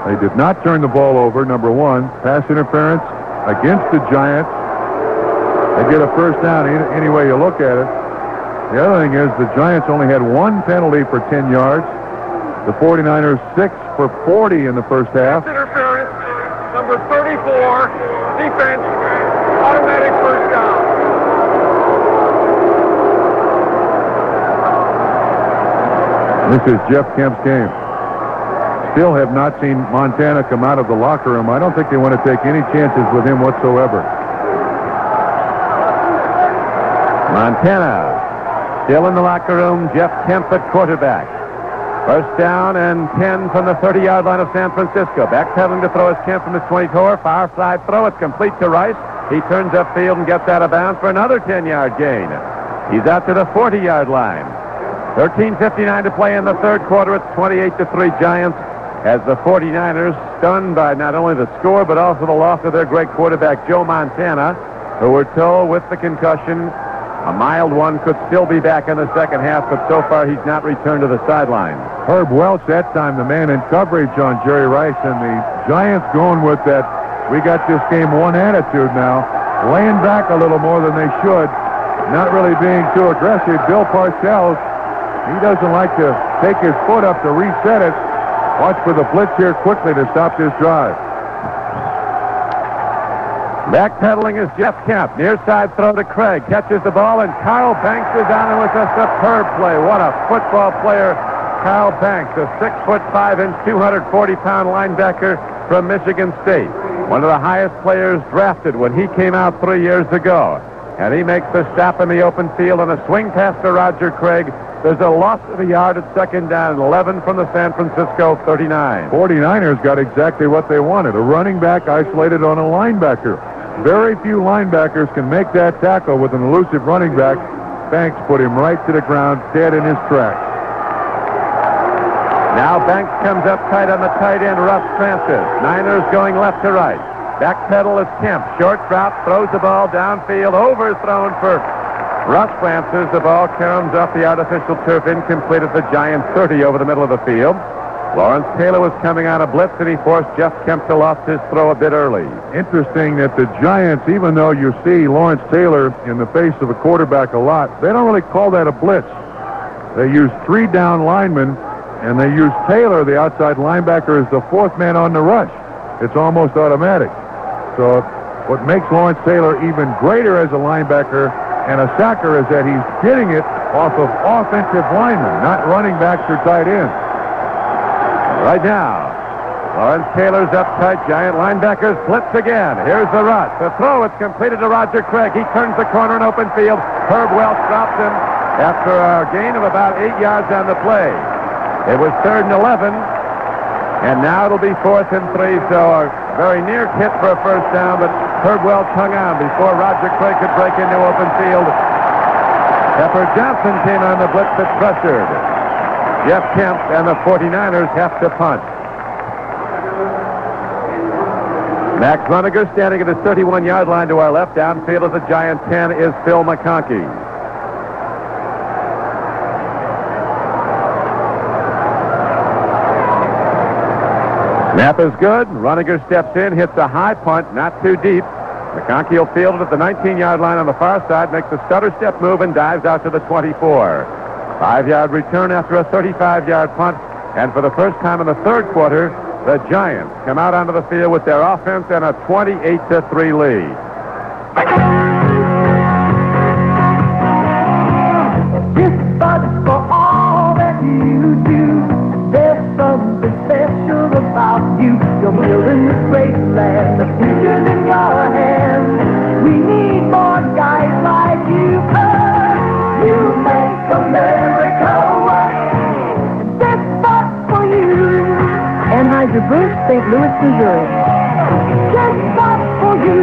They did not turn the ball over, number one. Pass interference against the Giants. They get a first down any way you look at it. The other thing is the Giants only had 1 penalty for 10 yards. The 49ers 6 for 40 in the first half. Interference. The number 34, defense, automatic first down. This is Jeff Kemp's game. Still have not seen Montana come out of the locker room. I don't think they want to take any chances with him whatsoever. Montana still in the locker room. Jeff Kemp at quarterback. First down and 10 from the 30-yard line of San Francisco. Backpedaling to throw his Kemp from his 24. Far side throw. It's complete to Rice. He turns upfield and gets out of bounds for another 10-yard gain. He's out to the 40-yard line. 13:59 to play in the third quarter. It's 28-3 Giants, as the 49ers, stunned by not only the score but also the loss of their great quarterback Joe Montana, who we're told with the concussion, a mild one, could still be back in the second half, but so far he's not returned to the sideline. Herb Welch that time the man in coverage on Jerry Rice, and the Giants going with that we got this game one attitude now, laying back a little more than they should, not really being too aggressive. Bill Parcells, he doesn't like to take his foot up to reset it. Watch for the blitz here quickly to stop this drive. Backpedaling is Jeff Kemp. Near side throw to Craig. Catches the ball, and Carl Banks is on it with a superb play. What a football player, Carl Banks, a 6'5" 240-pound linebacker from Michigan State. One of the highest players drafted when he came out 3 years ago. And he makes the stop in the open field on a swing pass to Roger Craig. There's a loss of a yard at second down, 11 from the San Francisco 39. 49ers got exactly what they wanted, a running back isolated on a linebacker. Very few linebackers can make that tackle with an elusive running back. Banks put him right to the ground, dead in his tracks. Now Banks comes up tight on the tight end, Russ Francis. Niners going left to right. Backpedal is Kemp. Short drop, throws the ball downfield, overthrown for Russ Francis. The ball caroms off the artificial turf, incomplete at the Giants' 30 over the middle of the field. Lawrence Taylor was coming on a blitz, and he forced Jeff Kemp to loft his throw a bit early. Interesting that the Giants, even though you see Lawrence Taylor in the face of a quarterback a lot, they don't really call that a blitz. They use 3 down linemen, and they use Taylor, the outside linebacker, as the 4th man on the rush. It's almost automatic. So what makes Lawrence Taylor even greater as a linebacker and a sacker is that he's getting it off of offensive linemen, not running backs or tight ends. Right now, Lawrence Taylor's up tight. Giant linebackers blitz again. Here's the rush. The throw is completed to Roger Craig. He turns the corner in open field. Herb Welch drops him after a gain of about 8 yards on the play. It was 3rd and 11, and now it'll be 4th and 3, so a very near hit for a first down, but Herb Welch hung on before Roger Craig could break into open field. Pepper Johnson came on the blitz that pressured Jeff Kemp, and the 49ers have to punt. Max Runniger standing at his 31-yard line to our left. Downfield of the Giant 10 is Phil McConkey. Snap is good. Runniger steps in, hits a high punt, not too deep. McConkey will field it at the 19-yard line on the far side, makes a stutter step move, and dives out to the 24. 5-yard return after a 35-yard punt, and for the first time in the third quarter, the Giants come out onto the field with their offense and a 28-3 lead. This bud for all that you do. There's something special about you. You're building this great land. The future's in your hands. We need more guys like you. You make America work. This bud for you. Anheuser-Busch, St. Louis, Missouri. This bud for you.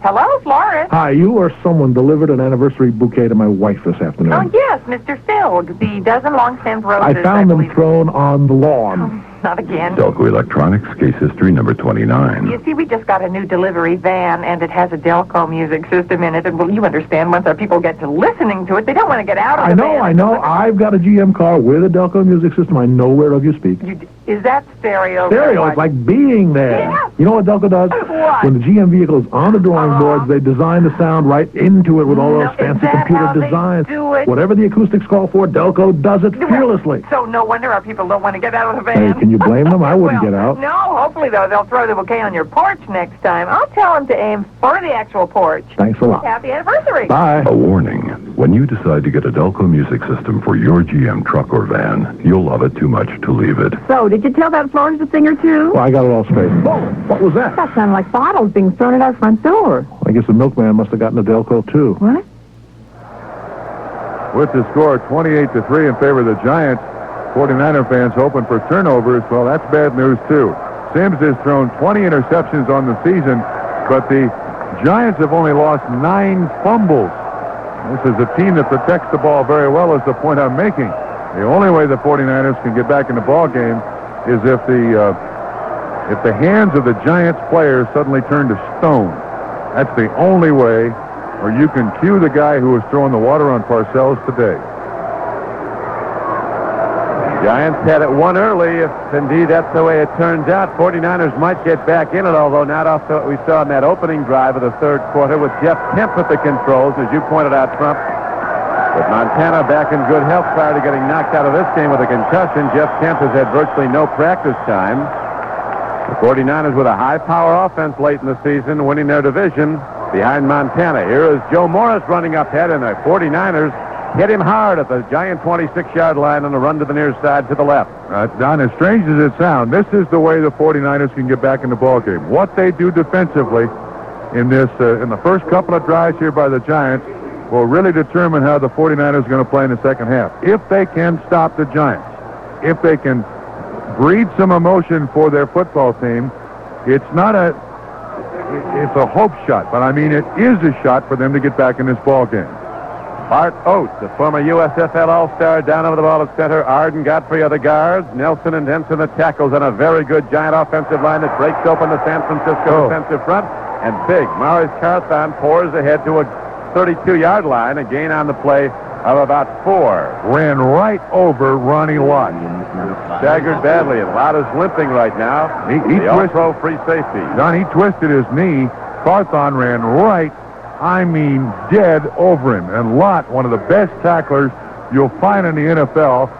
Hello, Florence. Hi, you or someone delivered an anniversary bouquet to my wife this afternoon. Oh, yes, Mr. Phil, the dozen long stem roses. I found them thrown on the lawn. Not again. Delco Electronics, case history number 29. You see, we just got a new delivery van, and it has a Delco music system in it. And, well, you understand, once our people get to listening to it, they don't want to get out of the van. I know. I've got a GM car with a Delco music system. I know whereof you speak. Is that stereo? Stereo, it's like being there. Yeah. You know what Delco does? What? When the GM vehicle is on the drawing boards, they design the sound right into it with all those fancy computer designs. Do it? Whatever the acoustics call for, Delco does it fearlessly. So no wonder our people don't want to get out of the Hey, van. can Can you blame them? I wouldn't Well, get out. No, hopefully, though, they'll throw the bouquet on your porch next time. I'll tell them to aim for the actual porch. Thanks a lot. Happy anniversary. Bye. A warning. When you decide to get a Delco music system for your GM truck or van, you'll love it too much to leave it. So, did you tell that Florence to sing or two? Well, I got it all straight. Oh, what was that? That sounded like bottles being thrown at our front door. I guess the milkman must have gotten a Delco, too. What? With the score 28-3 in favor of the Giants, 49er fans hoping for turnovers. Well, that's bad news, too. Sims has thrown 20 interceptions on the season, but the Giants have only lost 9 fumbles. This is a team that protects the ball very well, is the point I'm making. The only way the 49ers can get back in the ball game is if the hands of the Giants players suddenly turn to stone. That's the only way, or you can cue the guy who was throwing the water on Parcells today. Giants had it won early. If indeed that's the way it turns out, 49ers might get back in it, although not off what we saw in that opening drive of the third quarter with Jeff Kemp at the controls, as you pointed out, Trump. With Montana back in good health prior to getting knocked out of this game with a concussion, Jeff Kemp has had virtually no practice time. The 49ers with a high-power offense late in the season, winning their division behind Montana. Here is Joe Morris running up ahead, and the 49ers hit him hard at the Giant 26-yard line on a run to the near side to the left. Don, as strange as it sounds, this is the way the 49ers can get back in the ballgame. What they do defensively in this in the first couple of drives here by the Giants will really determine how the 49ers are going to play in the second half. If they can stop the Giants, if they can breed some emotion for their football team, it's a hope shot, but I mean it is a shot for them to get back in this ballgame. Bart Oates, the former USFL All-Star, down over the ball at center. Arden Godfrey are the guards. Nelson and Denson the tackles on a very good Giant offensive line that breaks open the San Francisco defensive front. And big Maurice Carthon pours ahead to a 32-yard line, a gain on the play of about 4. Ran right over Ronnie Lott. Staggered badly, and Lott is limping right now. He All-Pro free safety. Don, he twisted his knee. Carthon ran right, dead over him. And Lott, one of the best tacklers you'll find in the NFL,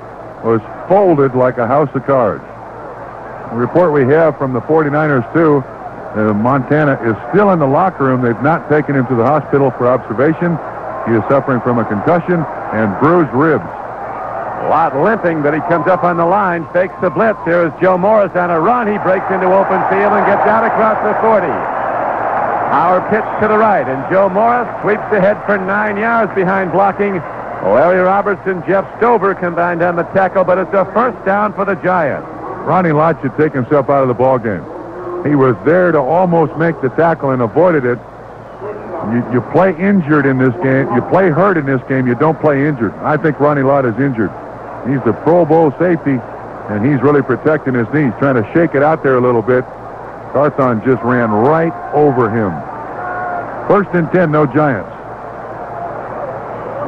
was folded like a house of cards. The report we have from the 49ers, too, Montana is still in the locker room. They've not taken him to the hospital for observation. He is suffering from a concussion and bruised ribs. Lott limping, but he comes up on the line, fakes the blitz. Here is Joe Morris on a run. He breaks into open field and gets out across the 40. Power pitch to the right, and Joe Morris sweeps ahead for 9 yards behind blocking. Larry Robertson, Jeff Stover combined on the tackle, but it's a first down for the Giants. Ronnie Lott should take himself out of the ballgame. He was there to almost make the tackle and avoided it. You play injured in this game. You play hurt in this game. You don't play injured. I think Ronnie Lott is injured. He's the Pro Bowl safety, and he's really protecting his knees, trying to shake it out there a little bit. Carthon just ran right over him. 1st and 10, no Giants.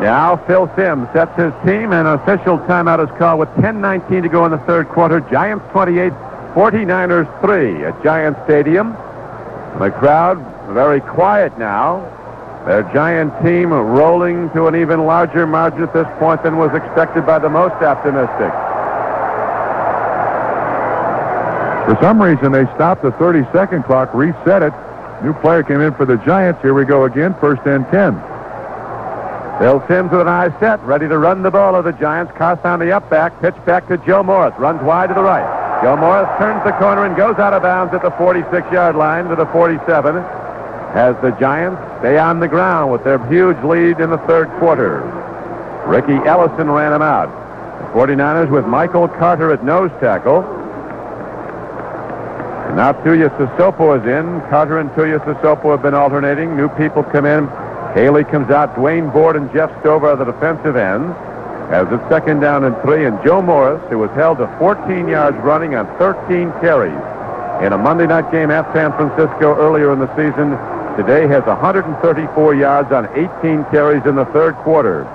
Now Phil Sims sets his team, and an official timeout is called with 10:19 to go in the third quarter. Giants 28, 49ers 3 at Giant Stadium. The crowd very quiet now. Their Giant team rolling to an even larger margin at this point than was expected by the most optimistic. For some reason, they stopped the 30-second clock, reset it. New player came in for the Giants. Here we go again, 1st and 10. Phil Sims with an eye set, ready to run the ball of the Giants. Carthon the up back, pitch back to Joe Morris, runs wide to the right. Joe Morris turns the corner and goes out of bounds at the 46-yard line to the 47. As the Giants stay on the ground with their huge lead in the third quarter. Ricky Ellison ran him out. The 49ers with Michael Carter at nose tackle. And now Tuya Sissoko is in. Carter and Tuya Sissoko have been alternating. New people come in. Haley comes out. Dwayne Board and Jeff Stover are the defensive ends. As it's 2nd down and 3, and Joe Morris, who was held to 14 yards running on 13 carries in a Monday night game at San Francisco earlier in the season, today has 134 yards on 18 carries in the third quarter.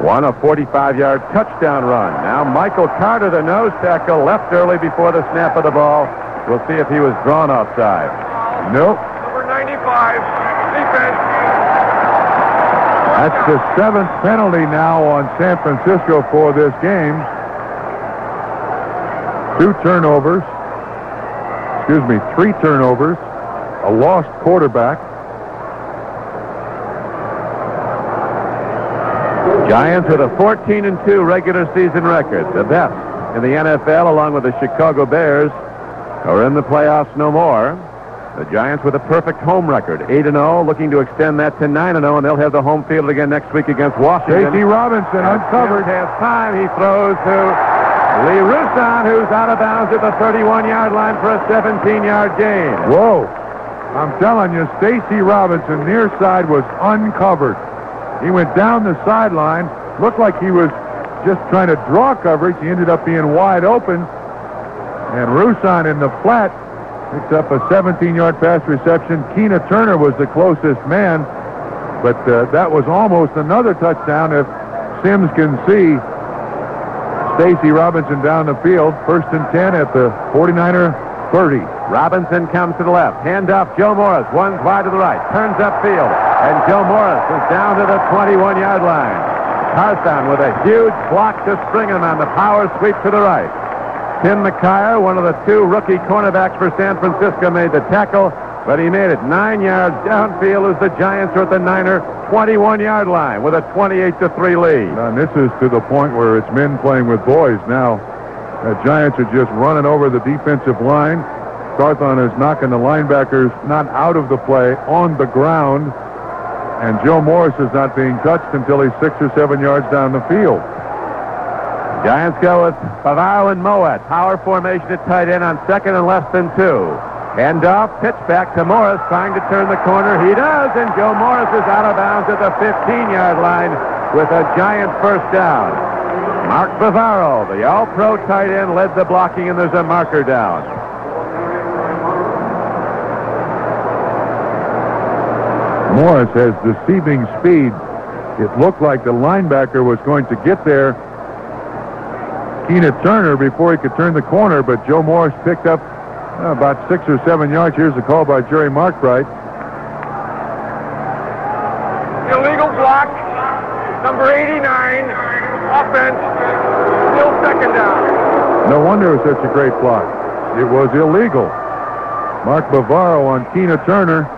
Won a 45-yard touchdown run. Now Michael Carter, the nose tackle, left early before the snap of the ball. We'll see if he was drawn offside. Nope. Number 95, defense. That's the 7th penalty now on San Francisco for this game. 3 turnovers, a lost quarterback. Giants with a 14-2 regular season record, the best in the NFL, along with the Chicago Bears, are in the playoffs no more. The Giants with a perfect home record, 8-0, looking to extend that to 9-0, and they'll have the home field again next week against Washington. J.C. Robinson uncovered. Has time. He throws to Lee Roussan, who's out of bounds at the 31-yard line for a 17-yard gain. Whoa. I'm telling you, Stacy Robinson, near side, was uncovered. He went down the sideline, looked like he was just trying to draw coverage. He ended up being wide open, and Roussan in the flat picks up a 17-yard pass reception. Keena Turner was the closest man, but that was almost another touchdown if Sims can see Stacy Robinson down the field. 1st and 10 at the 49er 30. Robinson comes to the left. Handoff, Joe Morris. One's wide to the right. Turns upfield. And Joe Morris is down to the 21-yard line. Carthon with a huge block to spring him on the power sweep to the right. Tim McKyer, one of the 2 rookie cornerbacks for San Francisco, made the tackle, but he made it 9 yards downfield as the Giants are at the Niner 21-yard line with a 28-3 lead. And this is to the point where it's men playing with boys now. The Giants are just running over the defensive line. Carthon is knocking the linebackers not out of the play, on the ground. And Joe Morris is not being touched until he's 6 or 7 yards down the field. Giants go with Bavaro and Moet. Power formation at tight end on 2nd and less than 2. Handoff, pitch back to Morris, trying to turn the corner. He does, and Joe Morris is out of bounds at the 15-yard line with a Giant first down. Mark Bavaro, the all-pro tight end, led the blocking, and there's a marker down. Morris has deceiving speed. It looked like the linebacker was going to get there, Keena Turner, before he could turn the corner, but Joe Morris picked up about 6 or 7 yards. Here's a call by Jerry Markbright. Illegal block, number 89, offense, still 2nd down. No wonder it was such a great block. It was illegal. Mark Bavaro on Keena Turner.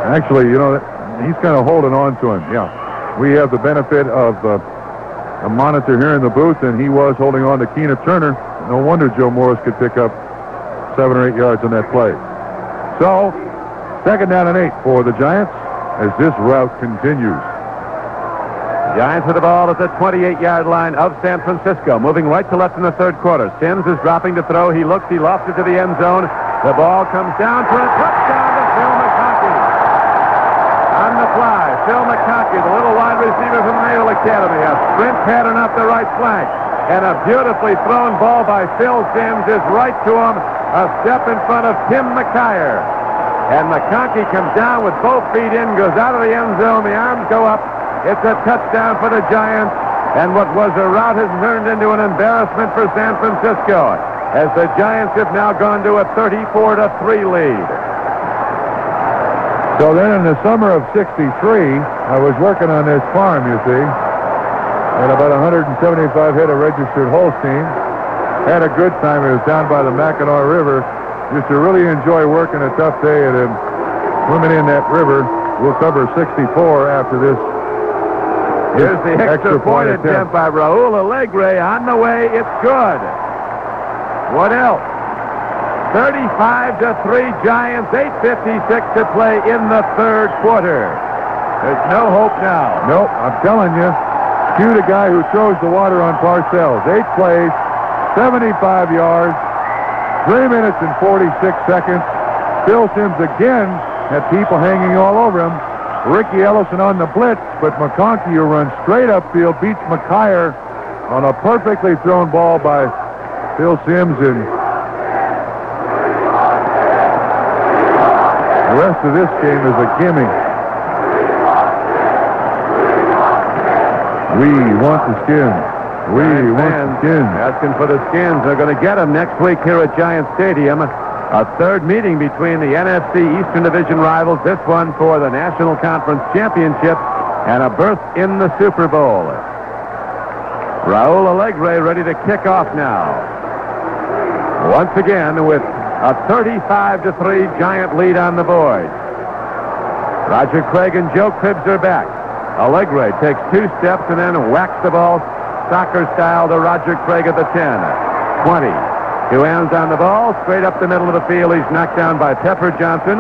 Actually, you know, he's kind of holding on to him. Yeah. We have the benefit of a monitor here in the booth, and he was holding on to Keena Turner. No wonder Joe Morris could pick up 7 or 8 yards on that play. So, 2nd down and 8 for the Giants as this route continues. Giants with the ball at the 28-yard line of San Francisco, moving right to left in the 3rd quarter. Sims is dropping to throw. He looks. He lost it to the end zone. The ball comes down for a touchdown to Phil McConkey. On the fly, Phil McConkey, the little wide receiver from the Naval Academy, a sprint pattern up the right flank. And a beautifully thrown ball by Phil Sims is right to him, a step in front of Tim McKyer. And McConkey comes down with both feet in, goes out of the end zone, the arms go up. It's a touchdown for the Giants, and what was a rout has turned into an embarrassment for San Francisco, as the Giants have now gone to a 34-3 lead. So then in the summer of '63, I was working on this farm, you see. Had about 175 head of registered Holstein. Had a good time. It was down by the Mackinac River. Used to really enjoy working a tough day and then swimming in that river. We'll cover 64 after this. Here's the extra point attempt by Raul Alegre on the way. It's good. What else? 35-3 Giants. 8:56 to play in the 3rd quarter. There's no hope now. Nope, I'm telling you. Cue the guy who throws the water on Parcells. 8 plays, 75 yards, 3 minutes and 46 seconds. Phil Sims again had people hanging all over him. Ricky Ellison on the blitz, but McConkey, who runs straight upfield, beats McKyer on a perfectly thrown ball by Phil Sims, and the rest of this game is a gimme. We want the skins. We want the skins. Asking for the skins. They're going to get them next week here at Giant Stadium. A 3rd meeting between the NFC Eastern Division rivals. This one for the National Conference Championship and a berth in the Super Bowl. Raul Alegre ready to kick off now. Once again with a 35-3 Giant lead on the board. Roger Craig and Joe Cribbs are back. Alegre takes 2 steps and then whacks the ball soccer style to Roger Craig at the 10. 20. 2 hands on the ball, straight up the middle of the field. He's knocked down by Pepper Johnson.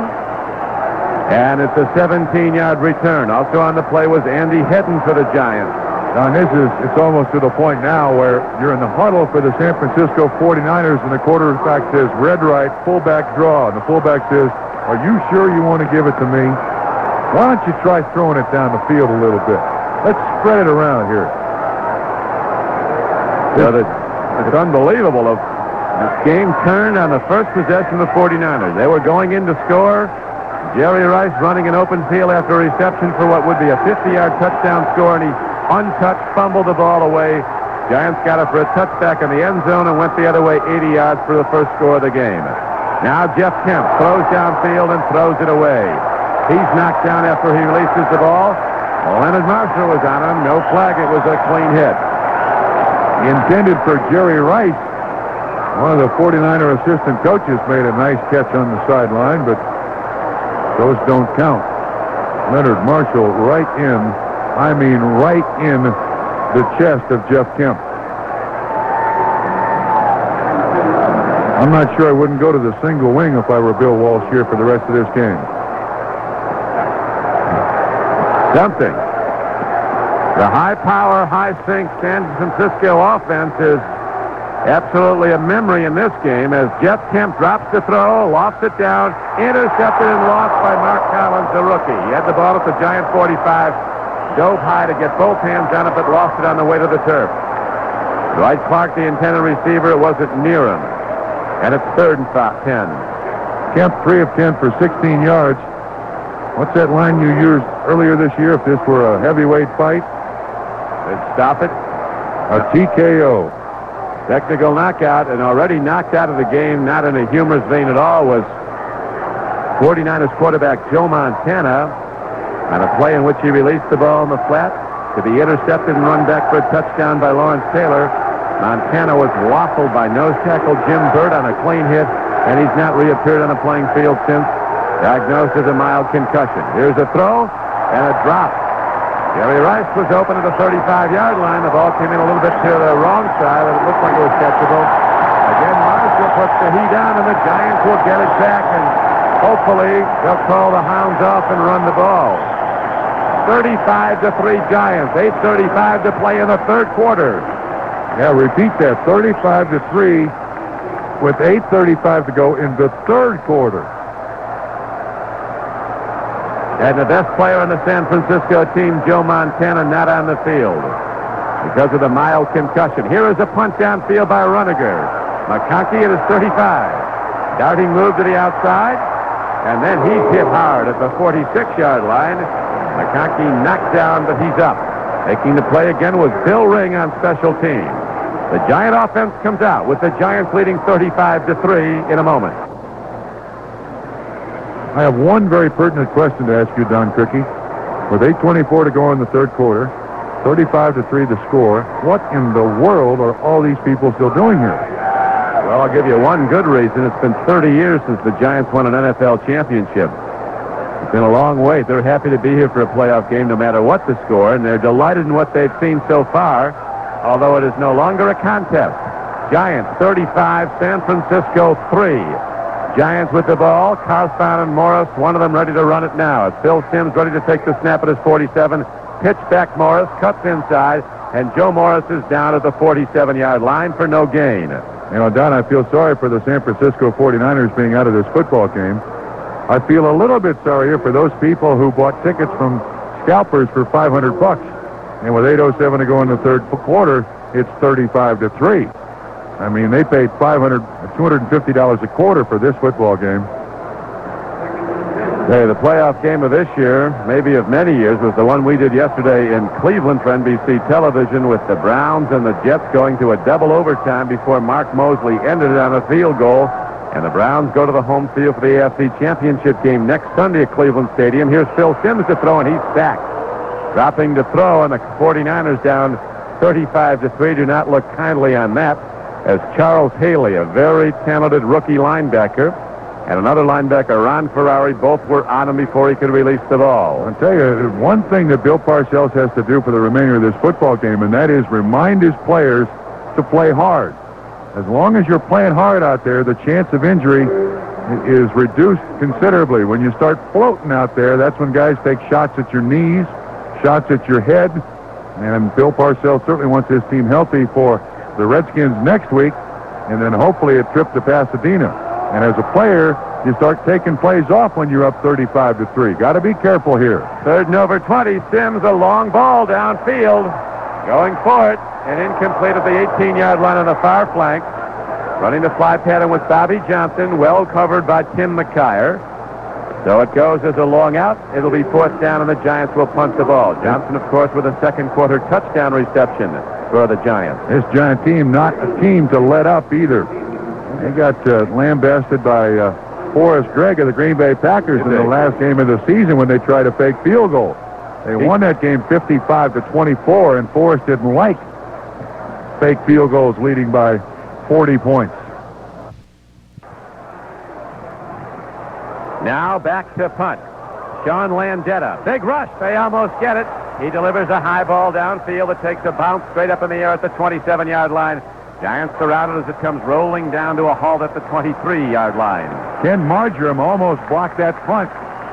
And it's a 17-yard return. Also on the play was Andy Hedden for the Giants. Now, it's almost to the point now where you're in the huddle for the San Francisco 49ers, and the quarterback says, red right, fullback draw. And the fullback says, are you sure you want to give it to me? Why don't you try throwing it down the field a little bit? Let's spread it around here. It's unbelievable. This game turned on the first possession of the 49ers. They were going in to score. Jerry Rice running an open field after a reception for what would be a 50-yard touchdown score, and he untouched fumbled the ball away. Giants got it for a touchback in the end zone and went the other way 80 yards for the first score of the game. Now Jeff Kemp throws downfield and throws it away. He's knocked down after he releases the ball. Leonard Marshall was on him. No flag. It was a clean hit. Intended for Jerry Rice. One of the 49er assistant coaches made a nice catch on the sideline, but those don't count. Leonard Marshall right in the chest of Jeff Kemp. I'm not sure I wouldn't go to the single wing if I were Bill Walsh here for the rest of this game. Something. The high-power, high-sync San Francisco offense is absolutely a memory in this game as Jeff Kemp drops the throw, lofts it down, intercepted and lost by Mark Collins, the rookie. He had the ball at the Giant 45, dove high to get both hands on it, but lost it on the way to the turf. Dwight Clark, the intended receiver, wasn't near him. And it's 3rd and 10. Kemp 3 of 10 for 16 yards. What's that line you used earlier this year if this were a heavyweight fight? They'd stop it. A TKO. Technical knockout, and already knocked out of the game, not in a humorous vein at all, was 49ers quarterback Joe Montana on a play in which he released the ball in the flat to be intercepted and run back for a touchdown by Lawrence Taylor. Montana was waffled by nose tackle Jim Burt on a clean hit, and he's not reappeared on the playing field since. Diagnosed as a mild concussion. Here's a throw and a drop. Jerry Rice was open at the 35-yard line. The ball came in a little bit to the wrong side, but it looked like it was catchable. Again, Marshall puts the heat on, and the Giants will get it back, and hopefully they'll call the Hounds off and run the ball. 35-3 Giants. 8:35 to play in the third quarter. Yeah, repeat that. 35-3 with 8:35 to go in the third quarter. And the best player on the San Francisco team, Joe Montana, not on the field because of the mild concussion. Here is a punt downfield by Runiger. McConkey at his 35. Darting move to the outside, and then he's hit hard at the 46-yard line. McConkey knocked down, but he's up. Making the play again was Bill Ring on special teams. The Giant offense comes out with the Giants leading 35-3 in a moment. I have one very pertinent question to ask you, Don Criqui. With 8:24 to go in the third quarter, 35-3 the score, what in the world are all these people still doing here? Well, I'll give you one good reason. It's been 30 years since the Giants won an NFL championship. It's been a long wait. They're happy to be here for a playoff game no matter what the score, and they're delighted in what they've seen so far, although it is no longer a contest. Giants 35, San Francisco 3. Giants with the ball. Carlson and Morris, one of them ready to run it now. It's Phil Simms ready to take the snap at his 47. Pitch back Morris, cuts inside, and Joe Morris is down at the 47-yard line for no gain. You know, Don, I feel sorry for the San Francisco 49ers being out of this football game. I feel a little bit sorrier for those people who bought tickets from scalpers for $500. And with 8:07 to go in the third quarter, it's 35-3. I mean, they paid $250 a quarter for this football game. Hey, the playoff game of this year, maybe of many years, was the one we did yesterday in Cleveland for NBC television with the Browns and the Jets going to a double overtime before Mark Mosley ended it on a field goal. And the Browns go to the home field for the AFC Championship game next Sunday at Cleveland Stadium. Here's Phil Simms to throw, and he's sacked. Dropping to throw, and the 49ers down 35-3. Do not look kindly on that, as Charles Haley, a very talented rookie linebacker, and another linebacker, Ron Ferrari, both were on him before he could release the ball. I'll tell you, one thing that Bill Parcells has to do for the remainder of this football game, and that is remind his players to play hard. As long as you're playing hard out there, the chance of injury is reduced considerably. When you start floating out there, that's when guys take shots at your knees, shots at your head, and Bill Parcells certainly wants his team healthy for the Redskins next week, and then hopefully a trip to Pasadena. And as a player, you start taking plays off when you're up 35-3. Got to be careful here. 3rd and over 20. Sims, a long ball downfield. Going for it, and incomplete at the 18-yard line on the far flank. Running the fly pattern with Bobby Johnson, well covered by Tim McKyer. So it goes as a long out. It'll be 4th down, and the Giants will punt the ball. Johnson, of course, with a second quarter touchdown reception for the Giants. This Giant team, not a team to let up either. They got lambasted by Forrest Gregg of the Green Bay Packers in the last game of the season when they tried a fake field goal. They won that game 55-24, and Forrest didn't like fake field goals leading by 40 points. Now back to punt. Sean Landetta. Big rush. They almost get it. He delivers a high ball downfield that takes a bounce straight up in the air at the 27-yard line. Giants surrounded as it comes rolling down to a halt at the 23-yard line. Ken Marjoram almost blocked that punt.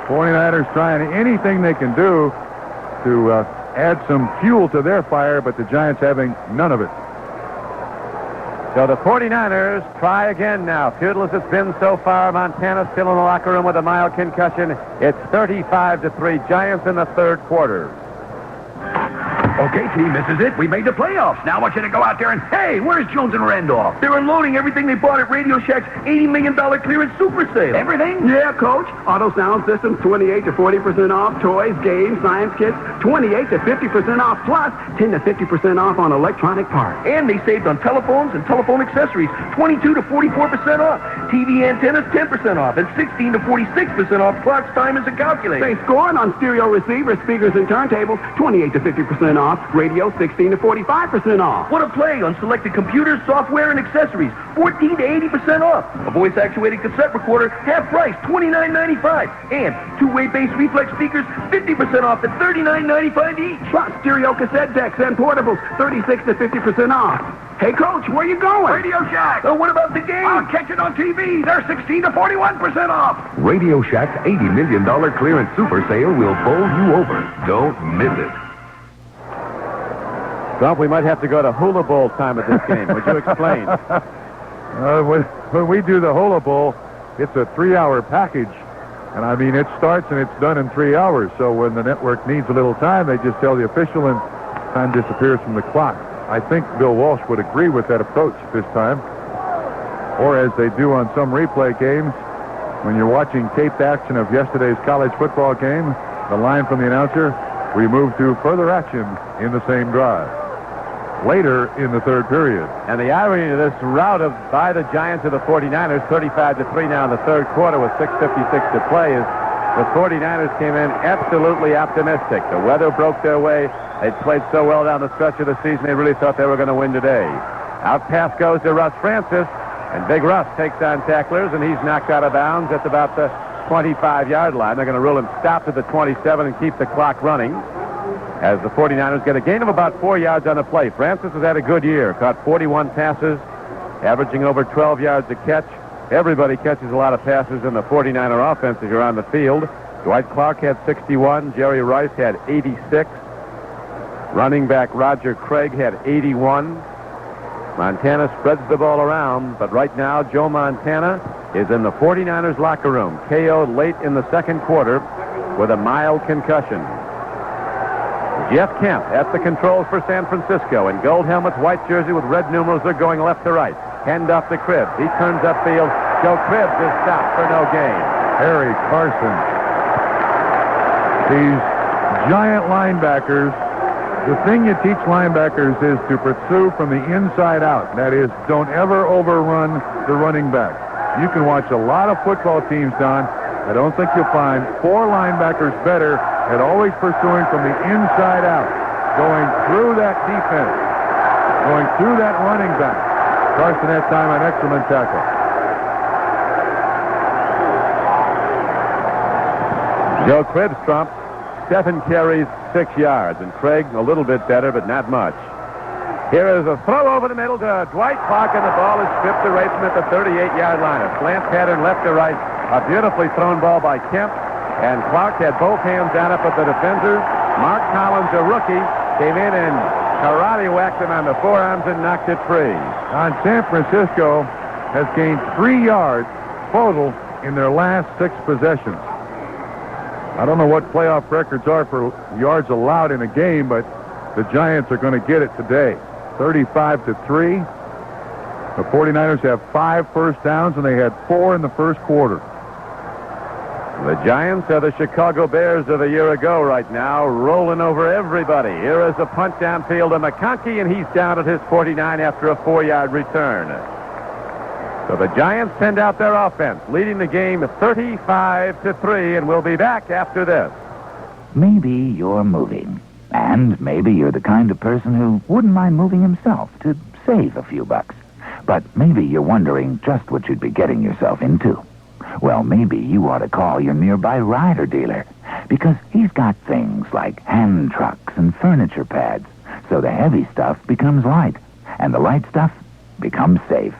49ers trying anything they can do to add some fuel to their fire, but the Giants having none of it. So the 49ers try again now. Futile as it's been so far. Montana still in the locker room with a mild concussion. It's 35-3. Giants in the 3rd quarter. Okay, team, this is it. We made the playoffs. Now I want you to go out there and, hey, where's Jones and Randolph? They're unloading everything they bought at Radio Shack's $80 million clearance super sale. Everything? Yeah, Coach. Auto sound systems, 28 to 40% off. Toys, games, science kits, 28 to 50% off. Plus, 10 to 50% off on electronic parts. And they saved on telephones and telephone accessories, 22 to 44% off. TV antennas, 10% off. And 16 to 46% off clocks, timers, and calculators. Save scoring on stereo receivers, speakers, and turntables, 28 to 50% off. Radio, 16 to 45% off. What a play on selected computers, software, and accessories, 14 to 80% off. A voice-actuated cassette recorder, half price, $29.95. And two-way bass reflex speakers, 50% off at $39.95 each. Plus stereo cassette decks and portables, 36 to 50% off. Hey, Coach, where you going? Radio Shack. Oh, what about the game? I'll catch it on TV. They're 16 to 41% off. Radio Shack's $80 million clearance super sale will bowl you over. Don't miss it. Trump, we might have to go to Hula Bowl time at this game. Would you explain? When we do the Hula Bowl, it's a 3-hour package. And, I mean, it starts and it's done in 3 hours. So when the network needs a little time, they just tell the official and time disappears from the clock. I think Bill Walsh would agree with that approach this time. Or as they do on some replay games, when you're watching taped action of yesterday's college football game, the line from the announcer, we move to further action in the same drive. Later in the 3rd period. And the irony of this rout by the Giants of the 49ers, 35-3 now in the 3rd quarter with 6:56 to play, is the 49ers came in absolutely optimistic. The weather broke their way. They played so well down the stretch of the season, they really thought they were going to win today. Out pass goes to Russ Francis, and Big Russ takes on tacklers, and he's knocked out of bounds at about the 25-yard line. They're going to rule him stopped at the 27 and keep the clock running, as the 49ers get a gain of about 4 yards on the play. Francis has had a good year. Caught 41 passes, averaging over 12 yards a catch. Everybody catches a lot of passes in the 49er offense as you're on the field. Dwight Clark had 61. Jerry Rice had 86. Running back Roger Craig had 81. Montana spreads the ball around, but right now Joe Montana is in the 49ers locker room, KO'd late in the 2nd quarter with a mild concussion. Jeff Kemp at the controls for San Francisco in gold helmet, white jersey with red numerals. They're going left to right. Hand off to Cribbs. He turns upfield. Joe Cribbs is stopped for no gain. Harry Carson. These giant linebackers, the thing you teach linebackers is to pursue from the inside out. That is, don't ever overrun the running back. You can watch a lot of football teams, Don. I don't think you'll find 4 linebackers better at always pursuing from the inside out, going through that defense. going through that running back. Carson that time an excellent tackle. Joe Cribbs trumped 7 carries, 6 yards, and Craig a little bit better, but not much. Here is a throw over the middle to Dwight Clark, and the ball is stripped away from at the 38-yard line. A slant pattern left to right. A beautifully thrown ball by Kemp, and Clark had both hands down up at the defender. Mark Collins, a rookie, came in and karate whacked him on the forearms and knocked it free. San Francisco has gained 3 yards total in their last 6 possessions. I don't know what playoff records are for yards allowed in a game, but the Giants are going to get it today. 35-3. The 49ers have 5 first downs, and they had 4 in the first quarter. The Giants are the Chicago Bears of a year ago right now, rolling over everybody. Here is a punt downfield to McConkey, and he's down at his 49 after a 4-yard return. So the Giants send out their offense, leading the game 35-3, and we'll be back after this. Maybe you're moving, and maybe you're the kind of person who wouldn't mind moving himself to save a few bucks. But maybe you're wondering just what you'd be getting yourself into. Well, maybe you ought to call your nearby Ryder dealer, because he's got things like hand trucks and furniture pads, so the heavy stuff becomes light, and the light stuff becomes safe.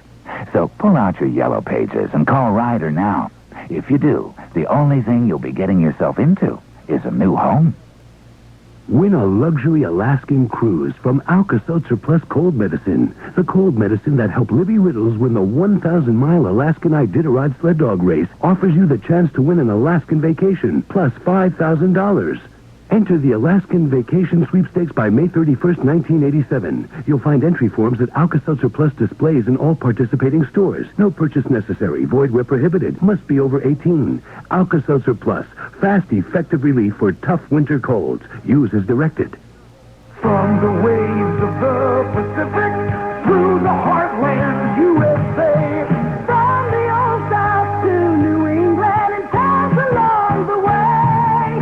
So pull out your yellow pages and call Ryder now. If you do, the only thing you'll be getting yourself into is a new home. Win a luxury Alaskan cruise from Alka-Seltzer Plus Cold Medicine. The cold medicine that helped Libby Riddles win the 1,000-mile Alaskan Iditarod sled dog race offers you the chance to win an Alaskan vacation plus $5,000. Enter the Alaskan Vacation Sweepstakes by May 31st, 1987. You'll find entry forms at Alka-Seltzer Plus displays in all participating stores. No purchase necessary. Void where prohibited. Must be over 18. Alka-Seltzer Plus. Fast, effective relief for tough winter colds. Use as directed. From the waves of the Pacific through the heartland USA, from the old South to New England and towns along the way,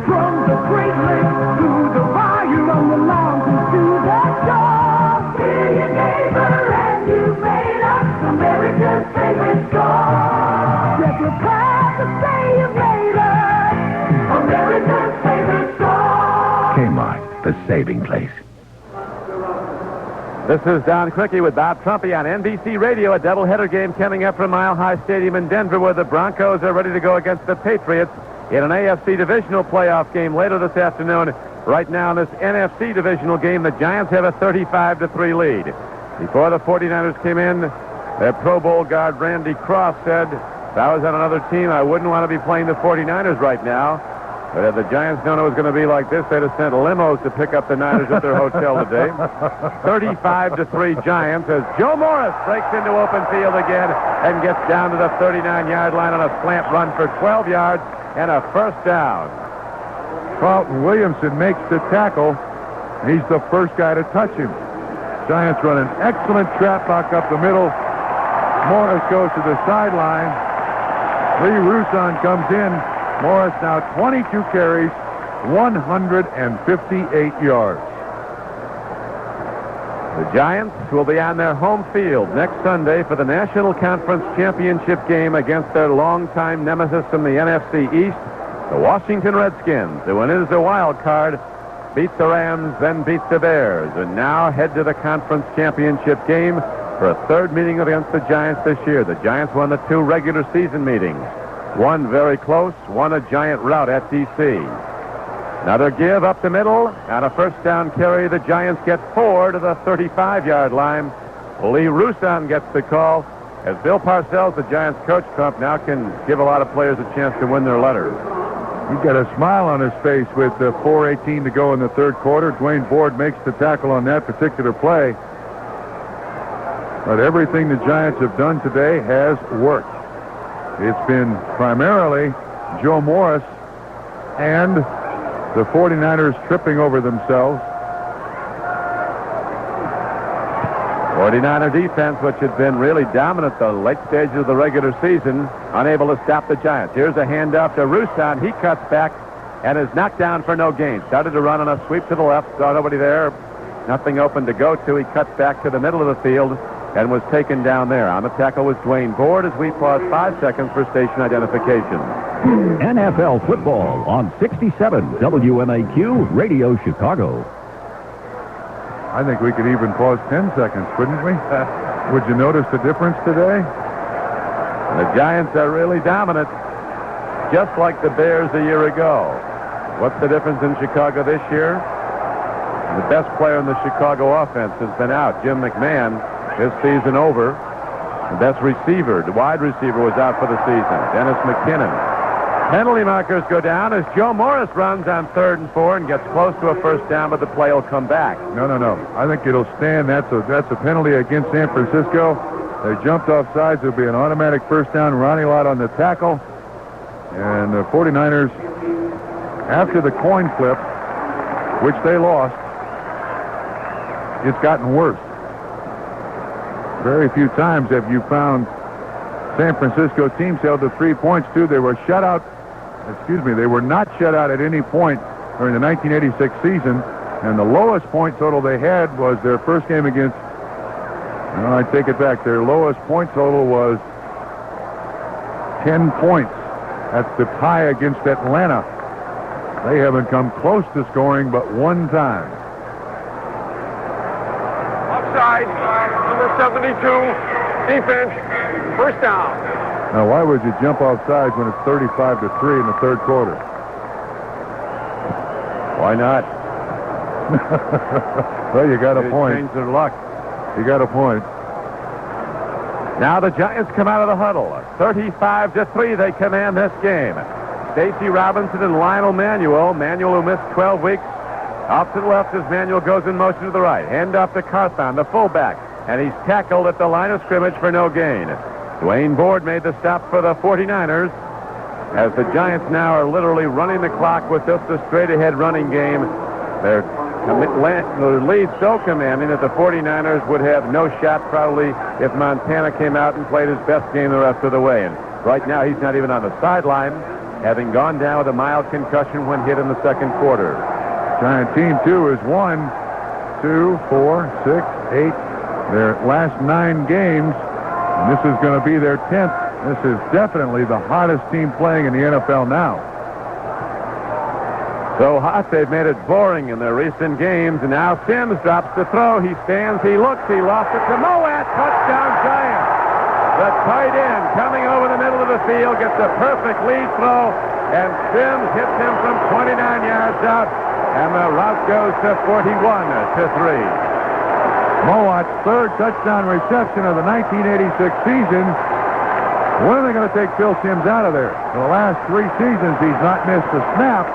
from the Great Lakes to the bayou, from the mountains to the shore. We're your neighbor and you made us America's favorite store. Yes, we're proud to say you made us America's favorite store. Kmart, the saving place. This is Don Criqui with Bob Trumpy on NBC Radio. A doubleheader game coming up from Mile High Stadium in Denver, where the Broncos are ready to go against the Patriots in an AFC Divisional Playoff game later this afternoon. Right now in this NFC Divisional game, the Giants have a 35-3 lead. Before the 49ers came in, their Pro Bowl guard Randy Cross said, if I was on another team, I wouldn't want to be playing the 49ers right now. But if the Giants known it was going to be like this, they'd have sent limos to pick up the Niners at their hotel today. 35-3 Giants as Joe Morris breaks into open field again and gets down to the 39-yard line on a slant run for 12 yards and a first down. Carlton Williamson makes the tackle. He's the first guy to touch him. Giants run an excellent trap back up the middle. Morris goes to the sideline. Lee Roussan comes in. Morris now 22 carries, 158 yards. The Giants will be on their home field next Sunday for the National Conference Championship game against their longtime nemesis from the NFC East, the Washington Redskins, who in the wild card beat the Rams, then beat the Bears, and now head to the conference championship game for a third meeting against the Giants this year. The Giants won the 2 regular season meetings. One very close, one a giant rout at D.C. Another give up the middle, and a first down carry. The Giants get 4 to the 35-yard line. Lee Roussan gets the call, as Bill Parcells, the Giants coach, Trump, now can give a lot of players a chance to win their letters. He's got a smile on his face with 4:18 to go in the third quarter. Dwayne Board makes the tackle on that particular play. But everything the Giants have done today has worked. It's been primarily Joe Morris and the 49ers tripping over themselves. 49er defense, which had been really dominant the late stages of the regular season, unable to stop the Giants. Here's a handoff to Roussan. He cuts back and is knocked down for no gain. Started to run on a sweep to the left, saw nobody there, Nothing open to go to. He cuts back to the middle of the field and was taken down there. On the tackle was Dwayne Board as we pause 5 seconds for station identification. NFL football on 67 WMAQ Radio Chicago. I think we could even pause 10 seconds, couldn't we? Would you notice the difference today? The Giants are really dominant, just like the Bears a year ago. What's the difference in Chicago this year? The best player in the Chicago offense has been out, Jim McMahon, his season over. The best receiver, the wide receiver, was out for the season, Dennis McKinnon. Penalty markers go down as Joe Morris runs on 3rd and 4 and gets close to a first down, but the play will come back. No. I think it'll stand. That's a penalty against San Francisco. They jumped off sides. It'll be an automatic first down. Ronnie Lott on the tackle. And the 49ers, after the coin flip, which they lost, it's gotten worse. Very few times have you found San Francisco teams held to 3 points, too. They were shut out. They were not shut out at any point during the 1986 season, and the lowest point total they had was their first game against, I take it back, their lowest point total was 10 points. That's the tie against Atlanta. They haven't come close to scoring but one time. Offside, number 72, defense, first down. Now, why would you jump off sides when it's 35-3 in the third quarter? Why not? Well, you got a point. Change their luck. You got a point. Now the Giants come out of the huddle. 35-3, they command this game. Stacy Robinson and Lionel Manuel. Manuel, who missed 12 weeks. Off to the left as Manuel goes in motion to the right. Hand off to Carthon, the fullback. And he's tackled at the line of scrimmage for no gain. Dwayne Board made the stop for the 49ers. As the Giants now are literally running the clock with just a straight-ahead running game. Their lead so commanding that the 49ers would have no shot probably if Montana came out and played his best game the rest of the way. And right now he's not even on the sideline, having gone down with a mild concussion when hit in the second quarter. Giant team, too, is 1, 2, 4, 6, 8. Their last 9 games, and this is going to be their 10th. This is definitely the hottest team playing in the NFL now. So hot, they've made it boring in their recent games, and now Sims drops the throw. He stands, he looks, he lost it to Mowat. Touchdown, Giants. The tight end coming over the middle of the field gets a perfect lead throw, and Sims hits him from 29 yards out, and the route goes to 41-3. Mowat's third touchdown reception of the 1986 season. When are they going to take Phil Sims out of there? For the last 3 seasons, he's not missed a snap.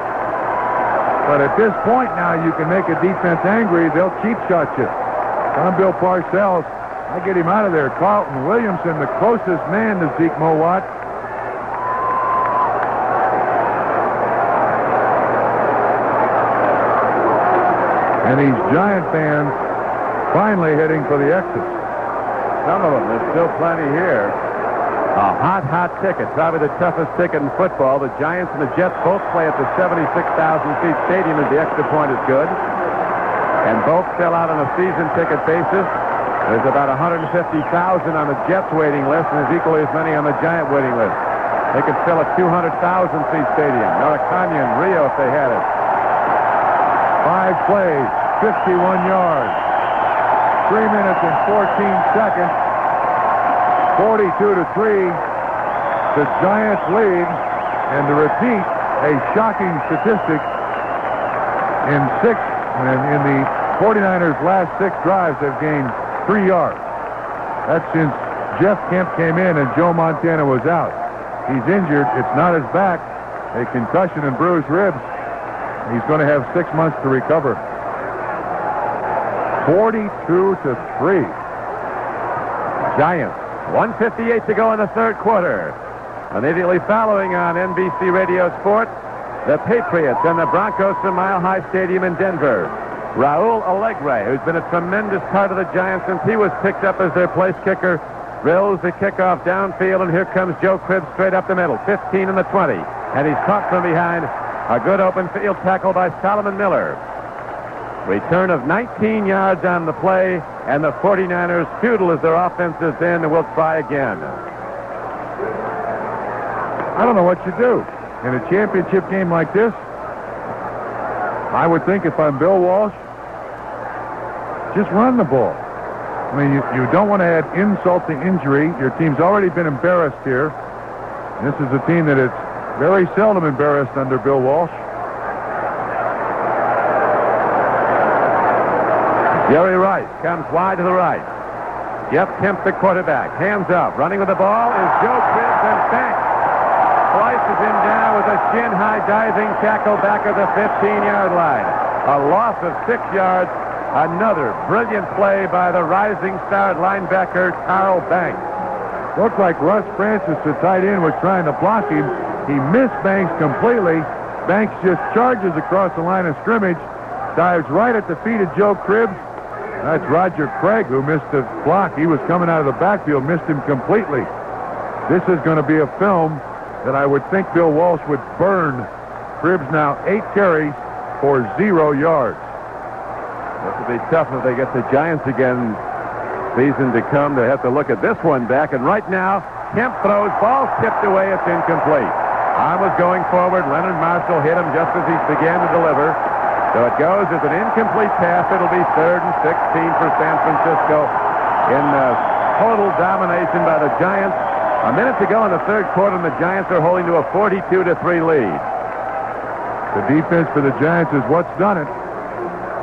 But at this point now, you can make a defense angry. They'll cheap shot you. I'm Bill Parcells. I get him out of there. Carlton Williamson, the closest man to Zeke Mowat. And these Giant fans finally heading for the exits. Some of them. There's still plenty here. A hot ticket. Probably the toughest ticket in football. The Giants and the Jets both play at the 76,000-seat stadium as the extra point is good. And both sell out on a season ticket basis. There's about 150,000 on the Jets waiting list, and there's equally as many on the Giant waiting list. They could fill a 200,000-seat stadium. Maracana and Rio if they had it. 5 plays, 51 yards. 3 minutes and 14 seconds. 42-3. The Giants lead, and to repeat a shocking statistic, in the 49ers' last 6 drives, they've gained 3 yards. That's since Jeff Kemp came in and Joe Montana was out. He's injured. It's not his back. A concussion and bruised ribs. He's going to have 6 months to recover. 42-3. Giants. 1:58 to go in the third quarter. Immediately following on NBC Radio Sports, the Patriots and the Broncos from Mile High Stadium in Denver. Raul Alegre, who's been a tremendous part of the Giants since he was picked up as their place kicker, drills the kickoff downfield, and here comes Joe Cribbs straight up the middle, 15 and the 20. And he's caught from behind. A good open field tackle by Solomon Miller. Return of 19 yards on the play, and the 49ers futile as their offense is in, and will try again. I don't know what you do. In a championship game like this, I would think if I'm Bill Walsh, just run the ball. I mean, you don't want to add insult to injury. Your team's already been embarrassed here. This is a team that is very seldom embarrassed under Bill Walsh. Jerry Rice comes wide to the right. Jeff Kemp, the quarterback. Hands up. Running with the ball is Joe Cribbs, and Banks slices him down with a shin-high diving tackle back at the 15-yard line. A loss of 6 yards. Another brilliant play by the rising star linebacker, Carl Banks. Looked like Russ Francis, the tight end, was trying to block him. He missed Banks completely. Banks just charges across the line of scrimmage, dives right at the feet of Joe Cribbs. That's Roger Craig, who missed the block. He was coming out of the backfield, missed him completely. This is going to be a film that I would think Bill Walsh would burn. Cribbs now 8 carries for 0 yards. This will be tough if they get the Giants again season to come. They have to look at this one back. And right now, Kemp throws. Ball tipped away. It's incomplete. Arm was going forward. Leonard Marshall hit him just as he began to deliver. So it goes as an incomplete pass. It'll be 3rd and 16 for San Francisco in total domination by the Giants. A minute to go in the third quarter, and the Giants are holding to a 42-3 lead. The defense for the Giants is what's done it.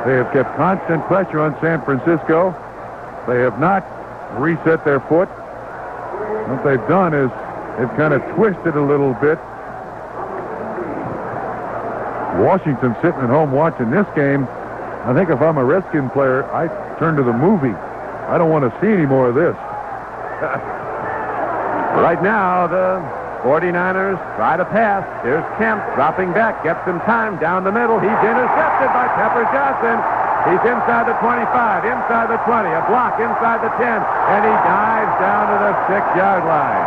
They have kept constant pressure on San Francisco. They have not reset their foot. What they've done is they've kind of twisted a little bit. Washington sitting at home watching this game. I think if I'm a Redskin player, I turn to the movie. I don't want to see any more of this. Right now, the 49ers try to pass. Here's Kemp dropping back, gets some time down the middle. He's intercepted by Pepper Johnson. He's inside the 25, inside the 20, a block inside the 10, and he dives down to the 6-yard line.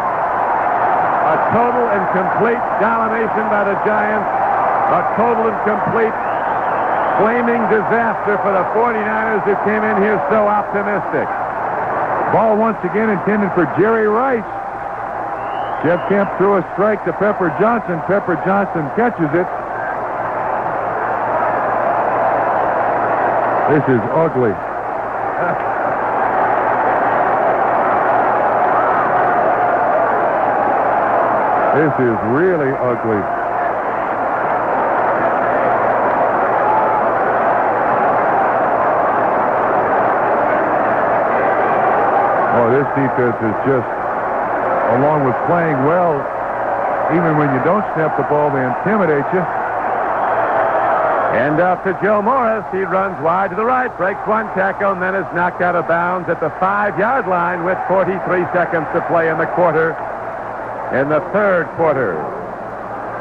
A total and complete domination by the Giants. A total and complete flaming disaster for the 49ers who came in here so optimistic. Ball once again intended for Jerry Rice. Jeff Kemp threw a strike to Pepper Johnson. Pepper Johnson catches it. This is ugly. This is really ugly. Oh, this defense is just, along with playing well, even when you don't snap the ball, they intimidate you. And up to Joe Morris. He runs wide to the right, breaks one tackle, and then is knocked out of bounds at the 5-yard line with 43 seconds to play in the quarter. In the third quarter,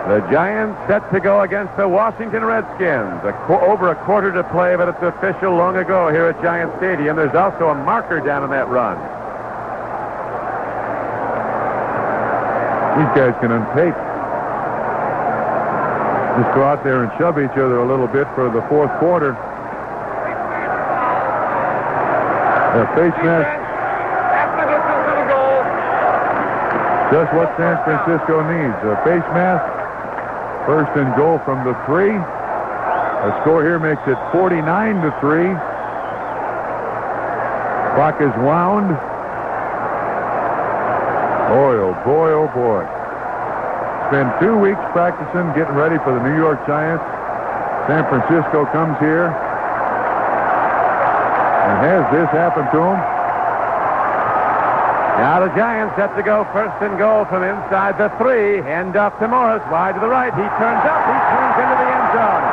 the Giants set to go against the Washington Redskins. Over a quarter to play, but it's official long ago here at Giant Stadium. There's also a marker down in that run. These guys can untape. Just go out there and shove each other a little bit for the fourth quarter. Their face mask. Just what San Francisco needs. A face mask. 1st and goal from the 3. The score here makes it 49-3. Clock is wound. Boy, oh boy, oh boy. Spend 2 weeks practicing, getting ready for the New York Giants. San Francisco comes here and has this happen to them. Now the Giants set to go 1st and goal from inside the 3. Hand up to Morris, wide to the right. He turns up. He turns into the end zone.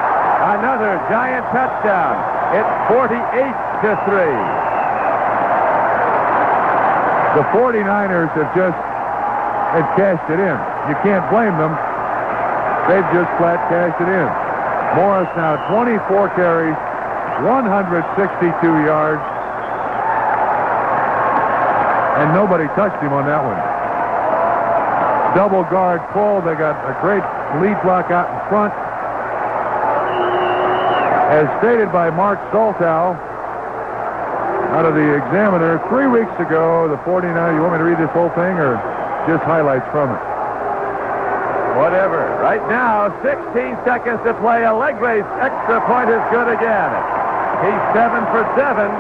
Another Giant touchdown. It's 48-3. The 49ers have cashed it in. You can't blame them. They've just flat cashed it in. Morris now 24 carries, 162 yards. And nobody touched him on that one. Double guard pull. They got a great lead block out in front. As stated by Mark Soltow out of the Examiner 3 weeks ago, the 49ers, you want me to read this whole thing or just highlights from it? Whatever. Right now, 16 seconds to play. Allegre's extra point is good again. He's 7 for 7.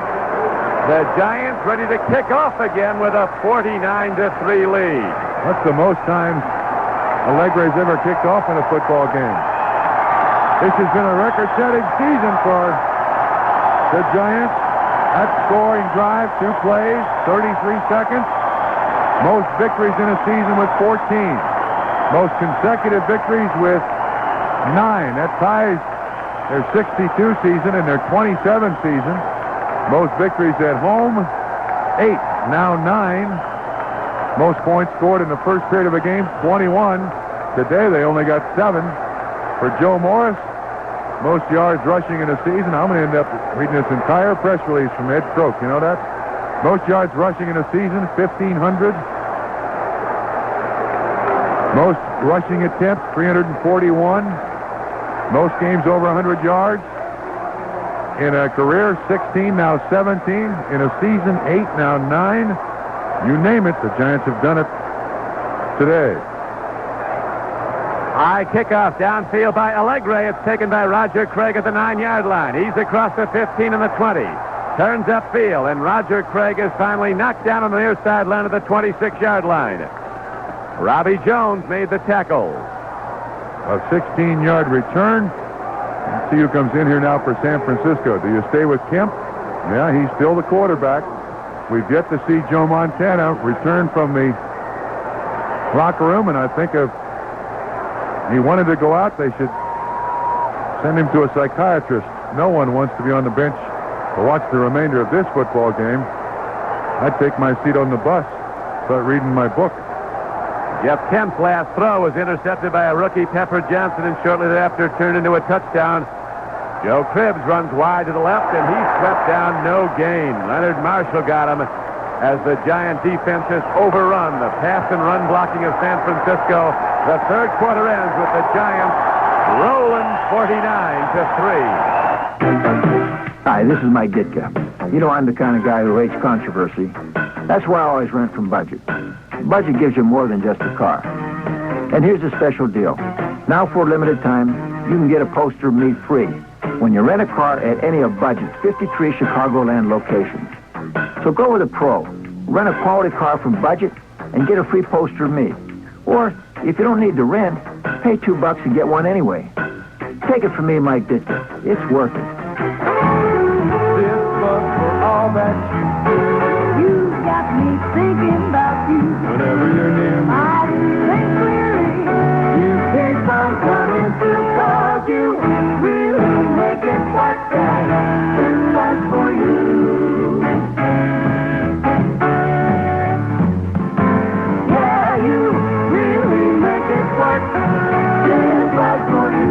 The Giants ready to kick off again with a 49-3 lead. That's the most times Allegre's ever kicked off in a football game. This has been a record-setting season for the Giants. That scoring drive, 2 plays, 33 seconds. Most victories in a season with 14. Most consecutive victories with 9. That ties their 62 season and their 27 season. Most victories at home, 8. Now 9. Most points scored in the first period of a game, 21. Today they only got 7. For Joe Morris, most yards rushing in a season. I'm going to end up reading this entire press release from Ed Croak. You know that? Most yards rushing in a season, 1,500. Most rushing attempts, 341. Most games over 100 yards. In a career, 16, now 17. In a season, 8, now 9. You name it, the Giants have done it today. High kickoff downfield by Allegre. It's taken by Roger Craig at the 9-yard line. He's across the 15 and the 20. Turns upfield, and Roger Craig is finally knocked down on the near sideline of the 26-yard line. Robbie Jones made the tackle. A 16-yard return. Let's see who comes in here now for San Francisco. Do you stay with Kemp? Yeah, he's still the quarterback. We've yet to see Joe Montana return from the locker room, and I think if he wanted to go out, they should send him to a psychiatrist. No one wants to be on the bench to watch the remainder of this football game. I'd take my seat on the bus, start reading my book. Jeff Kemp's last throw was intercepted by a rookie, Pepper Johnson, and shortly thereafter turned into a touchdown. Joe Cribbs runs wide to the left, and he's swept down, no gain. Leonard Marshall got him as the Giant defense has overrun the pass and run blocking of San Francisco. The third quarter ends with the Giants rolling 49-3. Hi, this is Mike Ditka. You know I'm the kind of guy who hates controversy. That's why I always rent from Budget. Budget gives you more than just a car. And here's a special deal. Now for a limited time, you can get a poster of me free when you rent a car at any of Budget's 53 Chicagoland locations. So go with a pro. Rent a quality car from Budget and get a free poster of me. Or, if you don't need to rent, pay $2 and get one anyway. Take it from me, Mike Ditka. It's worth it. This book for all that you do. You got me thinking about you. Whenever you're near me, I think clearly. You keep on coming through, 'cause you really make it work. This one's for you. Yeah, you really make it work. This one's for you.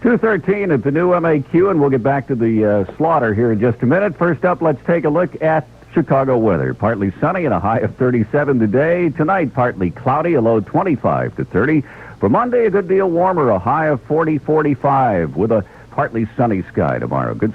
2:13 at the new MAQ, and we'll get back to the slaughter here in just a minute. First up, let's take a look at Chicago weather. Partly sunny and a high of 37 today. Tonight, partly cloudy, a low 25 to 30. For Monday, a good deal warmer, a high of 40-45 with a partly sunny sky tomorrow. Good.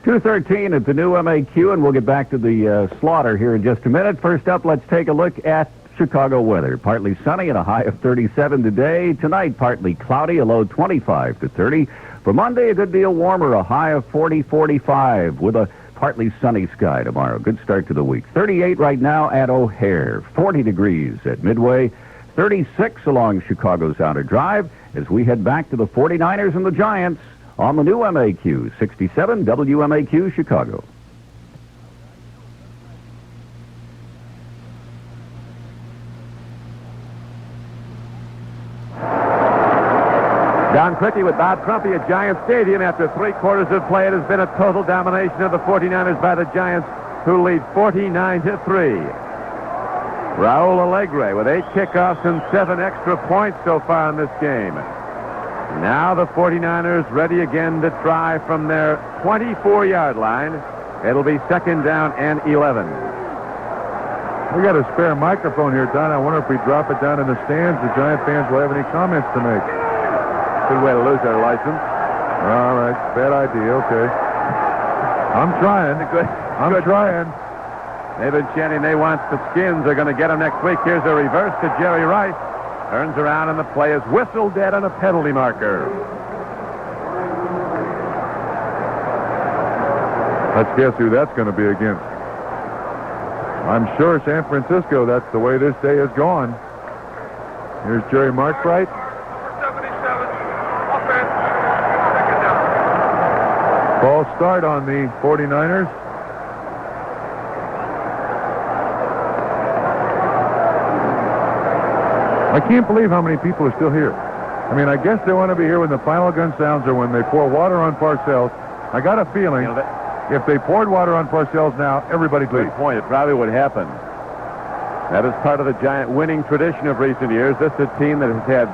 2:13 at the new MAQ, and we'll get back to the slaughter here in just a minute. First up, let's take a look at Chicago weather. Partly sunny and a high of 37 today. Tonight, partly cloudy, a low 25 to 30. For Monday, a good deal warmer, a high of 40-45 with a partly sunny sky tomorrow. Good start to the week. 38 right now at O'Hare. 40 degrees at Midway. 36 along Chicago's Outer Drive as we head back to the 49ers and the Giants on the new MAQ. 67 WMAQ Chicago. Don Criqui with Bob Trumpy at Giant Stadium. After 3 quarters of play, it has been a total domination of the 49ers by the Giants, who lead 49-3. Raul Allegre with 8 kickoffs and 7 extra points so far in this game. Now the 49ers ready again to try from their 24-yard line. It'll be second down and 11. We got a spare microphone here, Don. I wonder if we drop it down in the stands, the Giant fans will have any comments to make. Good way to lose their license. All right, bad idea. Okay. I'm trying. I'm trying. David Channing, they want the Skins. They're going to get him next week. Here's a reverse to Jerry Rice. Turns around and the play is whistled dead on a penalty marker. Let's guess who that's going to be against. I'm sure San Francisco, that's the way this day has gone. Here's Jerry Markbright. 77. Offense. Second down. Ball start on the 49ers. I can't believe how many people are still here. I mean, I guess they want to be here when the final gun sounds or when they pour water on Parcells. I got a feeling if they poured water on Parcells now, everybody'd leave. Good point. It probably would happen. That is part of the Giant winning tradition of recent years. This is a team that has had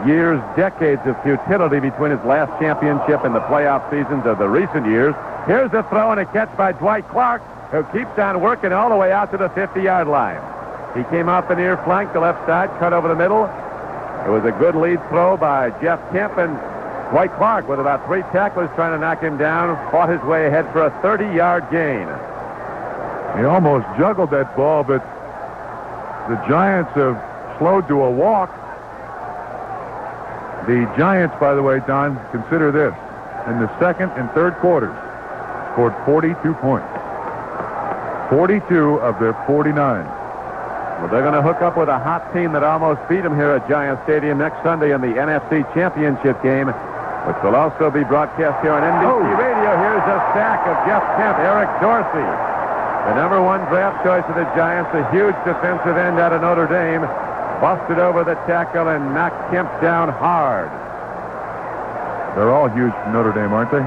years, decades of futility between its last championship and the playoff seasons of the recent years. Here's a throw and a catch by Dwight Clark, who keeps on working all the way out to the 50-yard line. He came off the near flank, the left side, cut over the middle. It was a good lead throw by Jeff Kemp, and Dwight Clark, with about 3 tacklers trying to knock him down, fought his way ahead for a 30-yard gain. He almost juggled that ball, but the Giants have slowed to a walk. The Giants, by the way, Don, consider this. In the second and third quarters, scored 42 points. 42 of their 49. Well, they're going to hook up with a hot team that almost beat them here at Giant Stadium next Sunday in the NFC Championship game, which will also be broadcast here on NBC Radio. Here's a sack of Jeff Kemp, Eric Dorsey, the number 1 draft choice of the Giants, a huge defensive end out of Notre Dame, busted over the tackle and knocked Kemp down hard. They're all huge from Notre Dame, aren't they?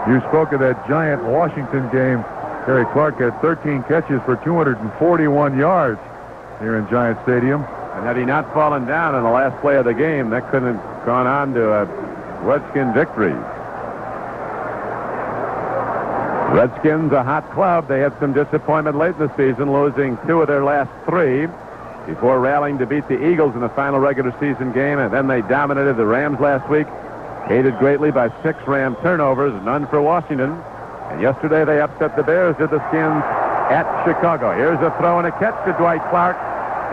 You spoke of that Giant-Washington game. Terry Clark had 13 catches for 241 yards here in Giant Stadium. And had he not fallen down in the last play of the game, that couldn't have gone on to a Redskin victory. Redskins, a hot club. They had some disappointment late in the season, losing 2 of their last 3 before rallying to beat the Eagles in the final regular season game, and then they dominated the Rams last week, aided greatly by 6 Ram turnovers, none for Washington. And yesterday they upset the Bears, did the Skins at Chicago. Here's a throw and a catch to Dwight Clark,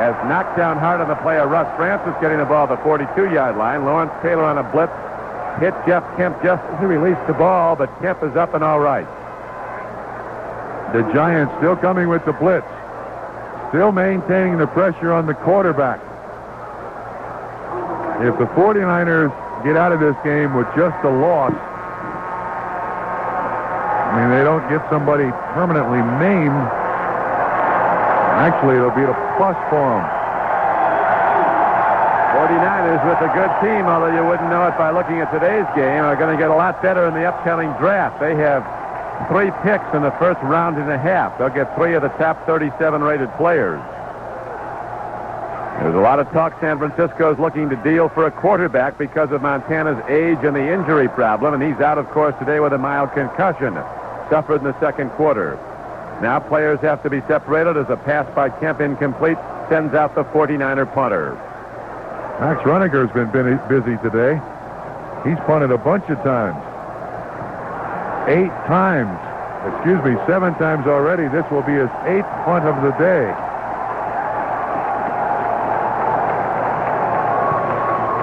as knocked down hard on the play of Russ Francis, getting the ball at the 42-yard line. Lawrence Taylor on a blitz hit Jeff Kemp just as he released the ball, but Kemp is up and all right. The Giants still coming with the blitz, still maintaining the pressure on the quarterback. If the 49ers get out of this game with just a loss, I mean, they don't get somebody permanently maimed. Actually, it'll be a plus for them. 49ers with a good team, although you wouldn't know it by looking at today's game, are going to get a lot better in the upcoming draft. They have 3 picks in the first round and a half. They'll get 3 of the top 37 rated players. There's a lot of talk San Francisco's looking to deal for a quarterback because of Montana's age and the injury problem, and he's out, of course, today with a mild concussion, suffered in the second quarter. Now players have to be separated as a pass by Kemp incomplete sends out the 49er punter. Max Runiger's been busy today. He's punted a bunch of times. 7 times already. This will be his 8th punt of the day.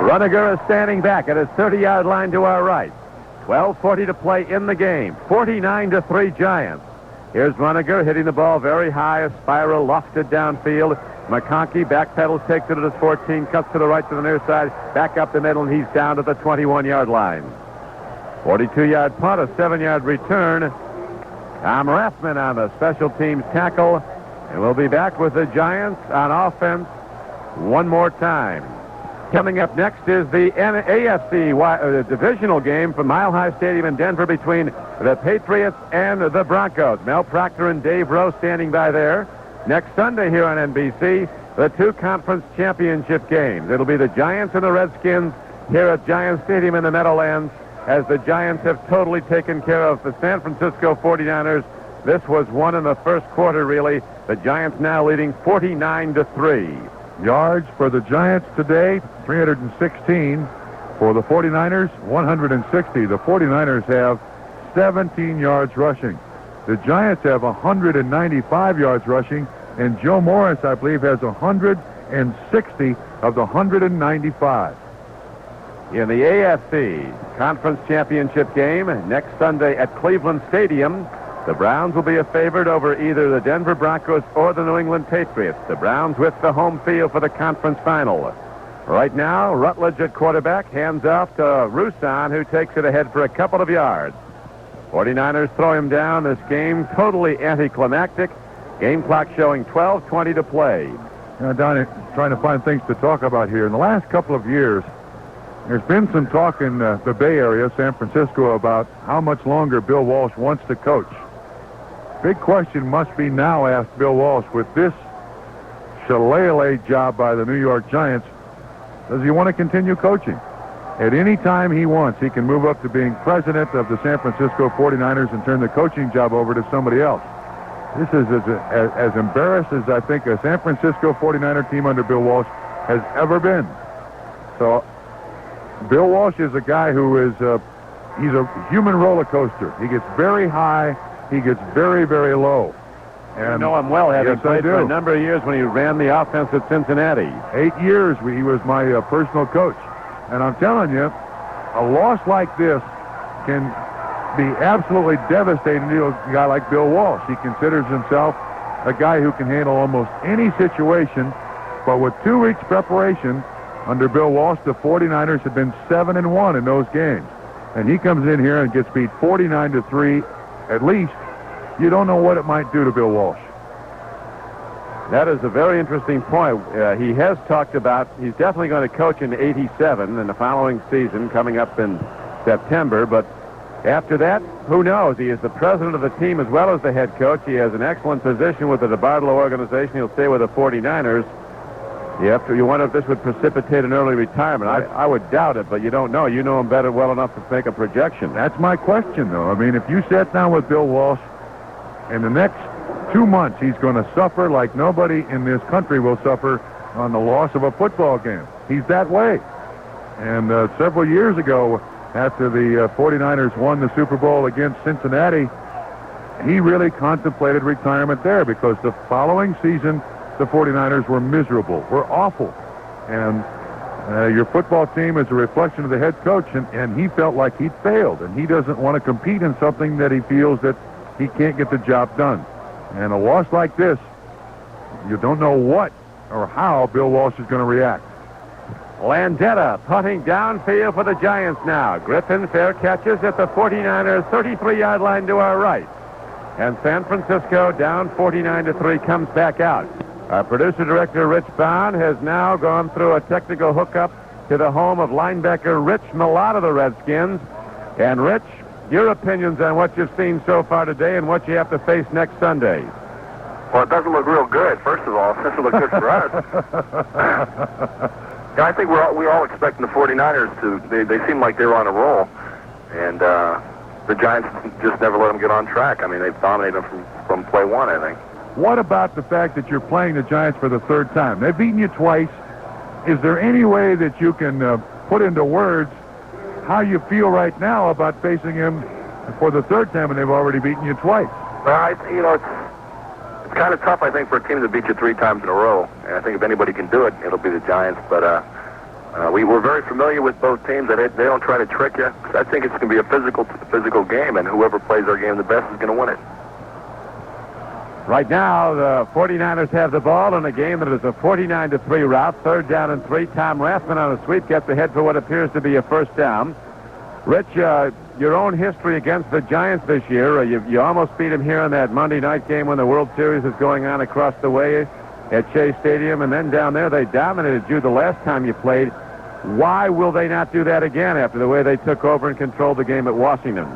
Runiger is standing back at his 30-yard line to our right. 12:40 to play in the game. 49-3 Giants. Here's Runiger hitting the ball very high, a spiral lofted downfield. McConkey backpedals, takes it at his 14, cuts to the right to the near side, back up the middle, and he's down to the 21-yard line. 42-yard punt, a 7-yard return. Tom Rathman on the special teams tackle, and we'll be back with the Giants on offense one more time. Coming up next is the AFC divisional game from Mile High Stadium in Denver between the Patriots and the Broncos. Mel Proctor and Dave Rowe standing by there. Next Sunday here on NBC, the 2 conference championship games. It'll be the Giants and the Redskins here at Giant Stadium in the Meadowlands, as the Giants have totally taken care of the San Francisco 49ers. This was won in the first quarter, really. The Giants now leading 49-3. Yards for the Giants today, 316. For the 49ers, 160. The 49ers have 17 yards rushing. The Giants have 195 yards rushing, and Joe Morris, I believe, has 160 of the 195. In the AFC Conference Championship game next Sunday at Cleveland Stadium, the Browns will be a favorite over either the Denver Broncos or the New England Patriots. The Browns with the home field for the conference final. Right now, Rutledge at quarterback, hands off to Roussan, who takes it ahead for a couple of yards. 49ers throw him down. This game totally anticlimactic. Game clock showing 12:20 to play. Don, trying to find things to talk about here. In the last couple of years, there's been some talk in the Bay Area, San Francisco, about how much longer Bill Walsh wants to coach. Big question must be now asked Bill Walsh, with this shillelagh job by the New York Giants, does he want to continue coaching? At any time he wants, he can move up to being president of the San Francisco 49ers and turn the coaching job over to somebody else. This is as embarrassed as I think a San Francisco 49er team under Bill Walsh has ever been. So Bill Walsh is a guy who is, he's a human roller coaster. He gets very high, he gets very, very low. And you know him well, having yes, played for a number of years when he ran the offense at Cincinnati. 8 years he was my personal coach. And I'm telling you, a loss like this can be absolutely devastating to a guy like Bill Walsh. He considers himself a guy who can handle almost any situation, but with 2 weeks preparation under Bill Walsh, the 49ers have been 7-1 in those games. And he comes in here and gets beat 49-3 at least. You don't know what it might do to Bill Walsh. That is a very interesting point. He has talked about he's definitely going to coach in '87 in the following season coming up in September, but after that, who knows? He is the president of the team as well as the head coach. He has an excellent position with the DeBartolo organization. He'll stay with the 49ers. You wonder if this would precipitate an early retirement. I would doubt it, but you don't know. You know him well enough to make a projection. That's my question, though. I mean, if you sat down with Bill Walsh, in the next 2 months, he's going to suffer like nobody in this country will suffer on the loss of a football game. He's that way. And several years ago, after the 49ers won the Super Bowl against Cincinnati, he really contemplated retirement there because the following season, the 49ers were miserable, were awful. And your football team is a reflection of the head coach, and he felt like he'd failed, and he doesn't want to compete in something that he feels that he can't get the job done. And a loss like this, you don't know what or how Bill Walsh is going to react. Landetta punting downfield for the Giants now. Griffin fair catches at the 49ers 33-yard line to our right. And San Francisco down 49-3 comes back out. Our producer-director Rich Bond has now gone through a technical hookup to the home of linebacker Rich Millott of the Redskins. And Rich, your opinions on what you've seen so far today and what you have to face next Sunday. Well, it doesn't look real good, first of all. It doesn't look good for us. I think we're all expecting the 49ers to, they seem like they were on a roll. And the Giants just never let them get on track. I mean, they've dominated them from play one, I think. What about the fact that you're playing the Giants for the third time? They've beaten you twice. Is there any way that you can put into words how you feel right now about facing him for the third time, and they've already beaten you twice? Well, it's kind of tough, I think, for a team to beat you 3 times in a row. And I think if anybody can do it, it'll be the Giants. But we're very familiar with both teams. That they don't try to trick you. I think it's going to be a physical game, and whoever plays our game the best is going to win it. Right now, the 49ers have the ball in a game that is a 49-3 route. 3rd down and 3. Tom Rathman on a sweep gets ahead for what appears to be a first down. Rich, your own history against the Giants this year. You almost beat them here in that Monday night game when the World Series is going on across the way at Shea Stadium. And then down there, they dominated you the last time you played. Why will they not do that again after the way they took over and controlled the game at Washington?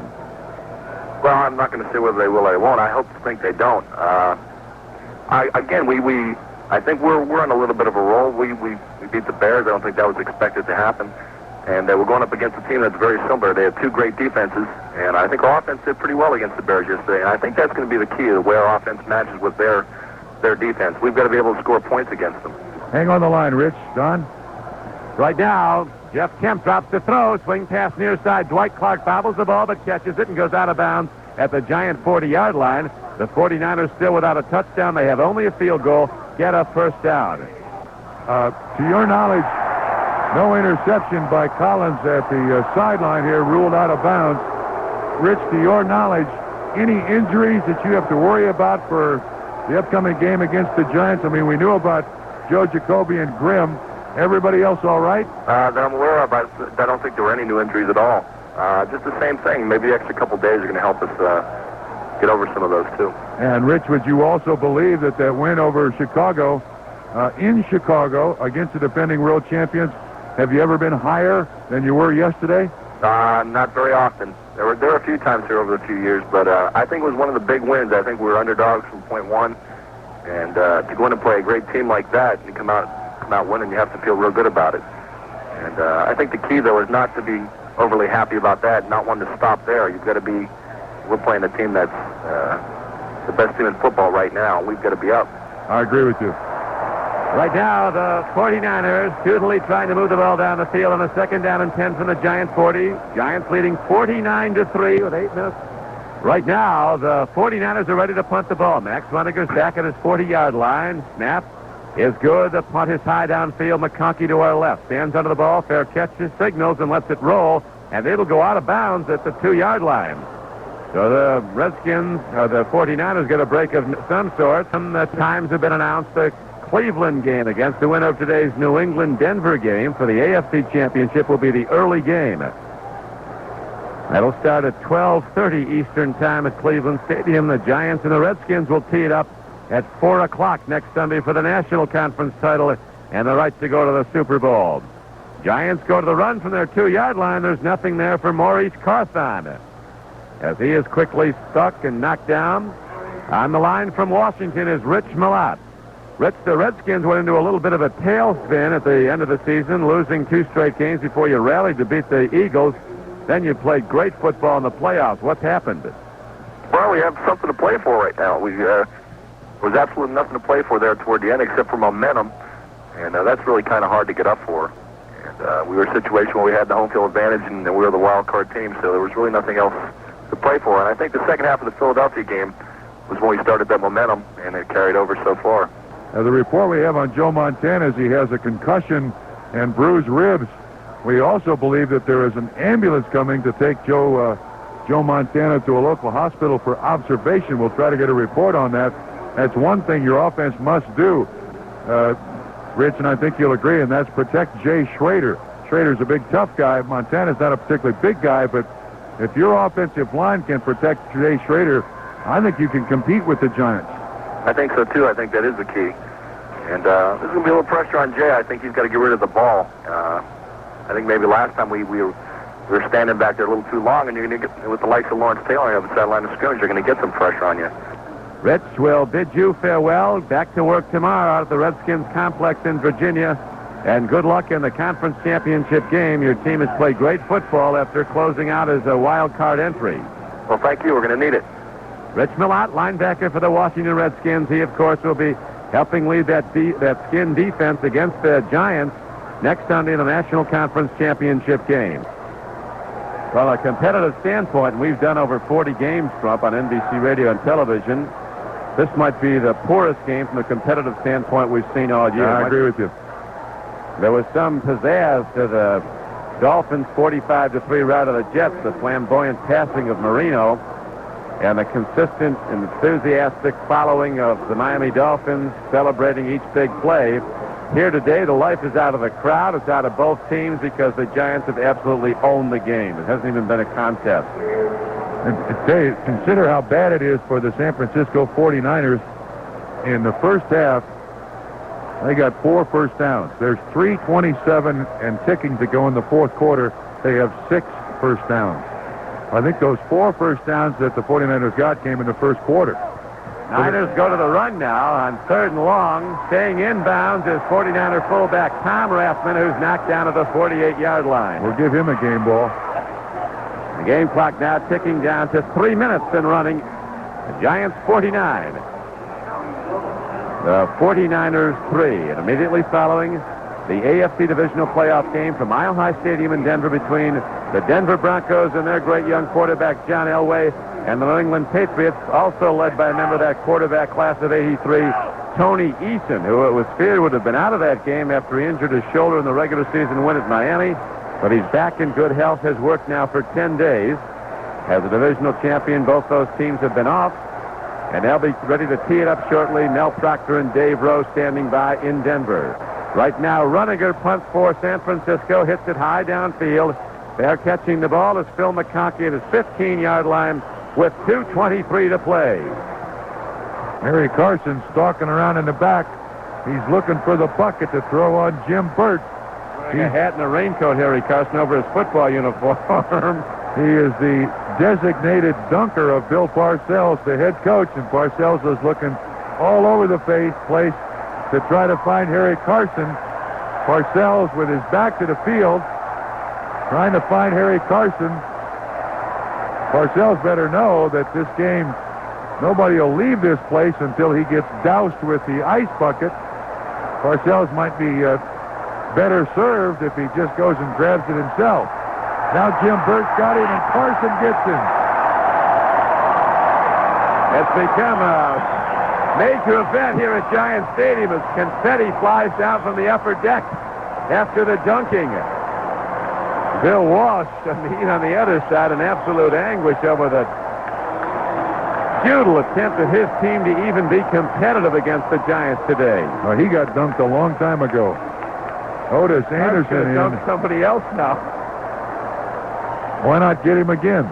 Well, I'm not going to say whether they will or they won't. I hope to think they don't. I think we're on a little bit of a roll. We beat the Bears. I don't think that was expected to happen. And we're going up against a team that's very similar. They have 2 great defenses, and I think our offense did pretty well against the Bears yesterday. And I think that's going to be the key, the way our offense matches with their defense. We've got to be able to score points against them. Hang on the line, Rich. Don? Right now, Jeff Kemp drops the throw. Swing pass near side. Dwight Clark bobbles the ball but catches it and goes out of bounds at the Giant 40-yard line. The 49ers still without a touchdown. They have only a field goal. Get a first down. To your knowledge, no interception by Collins at the sideline here, ruled out of bounds. Rich, to your knowledge, any injuries that you have to worry about for the upcoming game against the Giants? I mean, we knew about Joe Jacoby and Grimm. Everybody else all right? That I'm aware of. I don't think there were any new injuries at all. Just the same thing. Maybe the extra couple days are going to help us get over some of those, too. And, Rich, would you also believe that win over Chicago, in Chicago, against the defending world champions, have you ever been higher than you were yesterday? Not very often. There were a few times here over the few years, but I think it was one of the big wins. I think we were underdogs from point one, and to go in and play a great team like that and come out winning, you have to feel real good about it. And I think the key, though, is not to be overly happy about that, not one to stop there. You've got to be, we're playing a team that's the best team in football right now. We've got to be up. I agree with you. Right now, the 49ers futilely trying to move the ball down the field on a 2nd down and 10 from the Giants 40. Giants leading 49-3 with 8 minutes. Right now, the 49ers are ready to punt the ball. Max Runniger's back at his 40-yard line. Snap is good. The punt is high downfield. McConkey to our left. Stands under the ball. Fair catches, signals, and lets it roll. And it'll go out of bounds at the 2-yard line. So the Redskins, the 49ers, get a break of some sort. The times have been announced. The Cleveland game against the winner of today's New England-Denver game for the AFC Championship will be the early game. That'll start at 12:30 Eastern Time at Cleveland Stadium. The Giants and the Redskins will tee it up at 4 o'clock next Sunday for the National Conference title and the right to go to the Super Bowl. Giants go to the run from their 2-yard line. There's nothing there for Maurice Carthon, as he is quickly stuck and knocked down. On the line from Washington is Rich Malott. The Redskins went into a little bit of a tailspin at the end of the season, losing 2 straight games before you rallied to beat the Eagles. Then you played great football in the playoffs. What's happened? Well, we have something to play for right now. There was absolutely nothing to play for there toward the end except for momentum, and that's really kind of hard to get up for. And we were in a situation where we had the home field advantage, and we were the wild card team, so there was really nothing else to play for. And I think the second half of the Philadelphia game was when we started that momentum, and it carried over so far. The report we have on Joe Montana is he has a concussion and bruised ribs. We also believe that there is an ambulance coming to take Joe Montana to a local hospital for observation. We'll try to get a report on that. That's one thing your offense must do, Rich, and I think you'll agree, and that's protect Jay Schrader. Schrader's a big, tough guy. Montana's not a particularly big guy, but if your offensive line can protect Jay Schrader, I think you can compete with the Giants. I think so, too. I think that is the key. And there's going to be a little pressure on Jay. I think he's got to get rid of the ball. I think maybe last time we were standing back there a little too long, and you're going to get, with the likes of Lawrence Taylor on the sideline of scrimmage, you're going to get some pressure on you. Rich will bid you farewell. Back to work tomorrow out at the Redskins complex in Virginia. And good luck in the conference championship game. Your team has played great football after closing out as a wild card entry. Well, thank you. We're going to need it. Rich Malott, linebacker for the Washington Redskins. He, of course, will be helping lead that skin defense against the Giants next Sunday in the National Conference Championship game. From a competitive standpoint, we've done over 40 games, Trump, on NBC Radio and television. This might be the poorest game from a competitive standpoint we've seen all year. I agree with you. There was some pizzazz to the Dolphins' 45-3 rout of the Jets, the flamboyant passing of Marino, and the consistent and enthusiastic following of the Miami Dolphins celebrating each big play. Here today, the life is out of the crowd. It's out of both teams because the Giants have absolutely owned the game. It hasn't even been a contest. And consider how bad it is for the San Francisco 49ers. In the first half, they got 4 first downs. There's 3:27 and ticking to go in the fourth quarter. They have 6 first downs. I think those 4 first downs that the 49ers got came in the first quarter. Niners go to the run now on 3rd and long. Staying inbounds is 49er fullback Tom Rathman, who's knocked down at the 48-yard line. We'll give him a game ball. The game clock now ticking down to 3 minutes and running. The Giants 49. The 49ers 3. And immediately following, the AFC Divisional Playoff game from Mile High Stadium in Denver between the Denver Broncos and their great young quarterback, John Elway, and the New England Patriots, also led by a member of that quarterback class of 83, Tony Eason, who it was feared would have been out of that game after he injured his shoulder in the regular season win at Miami. But he's back in good health, has worked now for 10 days. As a divisional champion, both those teams have been off, and they'll be ready to tee it up shortly. Mel Proctor and Dave Rowe standing by in Denver. Right now, Runniger punts for San Francisco, hits it high downfield. They're catching the ball as Phil McConkey at his 15-yard line with 2:23 to play. Harry Carson stalking around in the back. He's looking for the bucket to throw on Jim Burt. Wearing a hat and a raincoat, Harry Carson, over his football uniform. He is the designated dunker of Bill Parcells, the head coach, and Parcells is looking all over the place to try to find Harry Carson. Parcells, with his back to the field, trying to find Harry Carson. Parcells better know that this game, nobody will leave this place until he gets doused with the ice bucket. Parcells might be better served if he just goes and grabs it himself. Now Jim Burt's got him, and Carson gets him. It's become a major event here at Giant Stadium as confetti flies down from the upper deck after the dunking. Bill Walsh on the other side in absolute anguish over the futile attempt of his team to even be competitive against the Giants today. Oh, he got dunked a long time ago. Otis Anderson in. Dunk somebody else now. Why not get him again?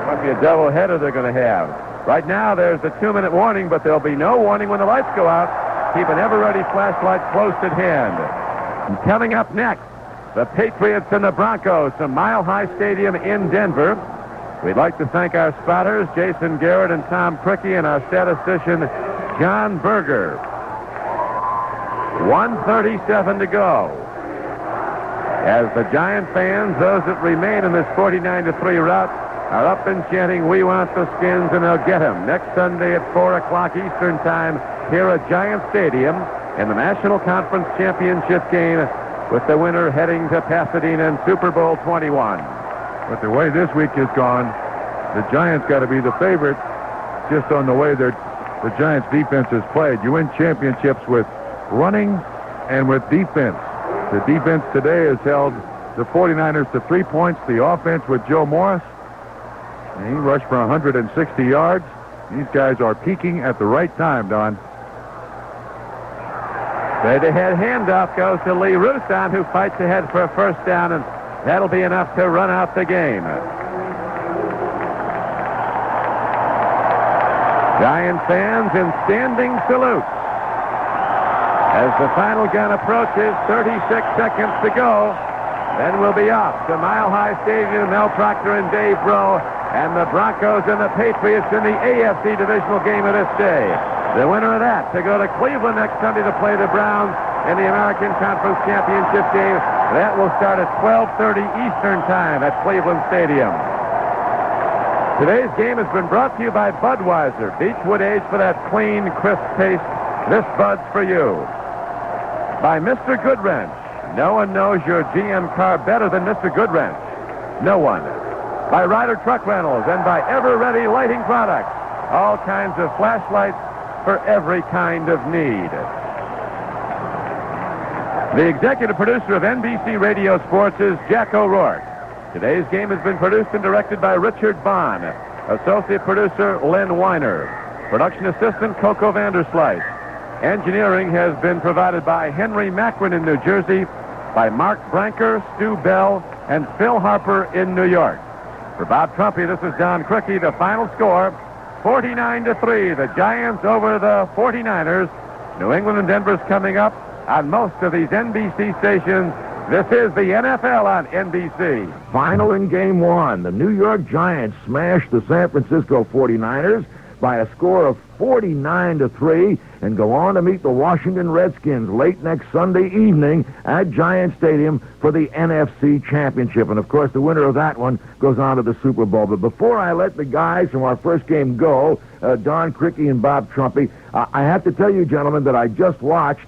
Might be a doubleheader they're going to have. Right now, there's the 2-minute warning, but there'll be no warning when the lights go out. Keep an ever-ready flashlight close at hand. And coming up next, the Patriots and the Broncos from Mile High Stadium in Denver. We'd like to thank our spotters, Jason Garrett and Tom Criqui, and our statistician, John Berger. 1:37 to go. As the Giant fans, those that remain in this 49-3 rout, are up and chanting, "We want the Skins," and they'll get them next Sunday at 4 o'clock Eastern Time here at Giant Stadium in the National Conference Championship game, with the winner heading to Pasadena in Super Bowl 21. But the way this week has gone, the Giants got to be the favorite just on the way the Giants' defense has played. You win championships with running and with defense. The defense today has held the 49ers to 3 points. The offense with Joe Morris, and he rushed for 160 yards. These guys are peaking at the right time, Don. Straight ahead handoff goes to Lee Roussan, who fights ahead for a first down, and that'll be enough to run out the game. Giant fans in standing salute as the final gun approaches. 36 seconds to go. Then we'll be off to Mile High Stadium. Mel Proctor and Dave Rowe, and the Broncos and the Patriots in the AFC Divisional game of this day. The winner of that to go to Cleveland next Sunday to play the Browns in the American Conference Championship game. That will start at 12:30 Eastern Time at Cleveland Stadium. Today's game has been brought to you by Budweiser. Beechwood Age for that clean, crisp taste. This Bud's for you. By Mr. Goodwrench. No one knows your GM car better than Mr. Goodwrench. No one. By Ryder Truck Rentals and by Ever Ready Lighting Products. All kinds of flashlights for every kind of need. The executive producer of NBC Radio Sports is Jack O'Rourke. Today's game has been produced and directed by Richard Bond. Associate producer Lynn Weiner. Production assistant Coco Vanderslice. Engineering has been provided by Henry Macron in New Jersey, by Mark Branker, Stu Bell, and Phil Harper in New York. For Bob Trumpy, this is Don Criqui. The final score, 49-3. The Giants over the 49ers. New England and Denver's coming up on most of these NBC stations. This is the NFL on NBC. Final in Game 1. The New York Giants smashed the San Francisco 49ers by a score of 49-3 and go on to meet the Washington Redskins late next Sunday evening at Giant Stadium for the NFC Championship. And, of course, the winner of that one goes on to the Super Bowl. But before I let the guys from our first game go, Don Criqui and Bob Trumpy, I have to tell you, gentlemen, that I just watched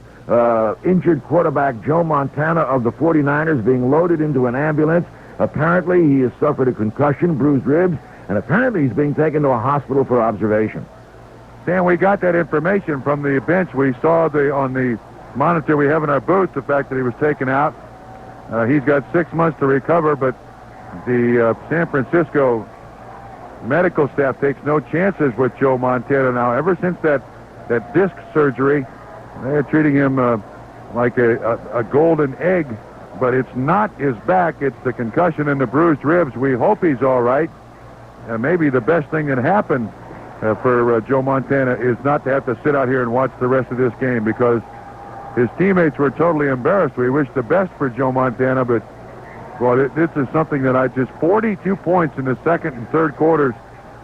injured quarterback Joe Montana of the 49ers being loaded into an ambulance. Apparently, he has suffered a concussion, bruised ribs, and apparently he's being taken to a hospital for observation. Stan, we got that information from the bench. We saw on the monitor we have in our booth the fact that he was taken out. He's got 6 months to recover, but the San Francisco medical staff takes no chances with Joe Montana now. Ever since that disc surgery, they're treating him like a golden egg, but it's not his back. It's the concussion and the bruised ribs. We hope he's all right. Maybe the best thing that happened for Joe Montana is not to have to sit out here and watch the rest of this game, because his teammates were totally embarrassed. We wish the best for Joe Montana, but, well, this is something that 42 points in the second and third quarters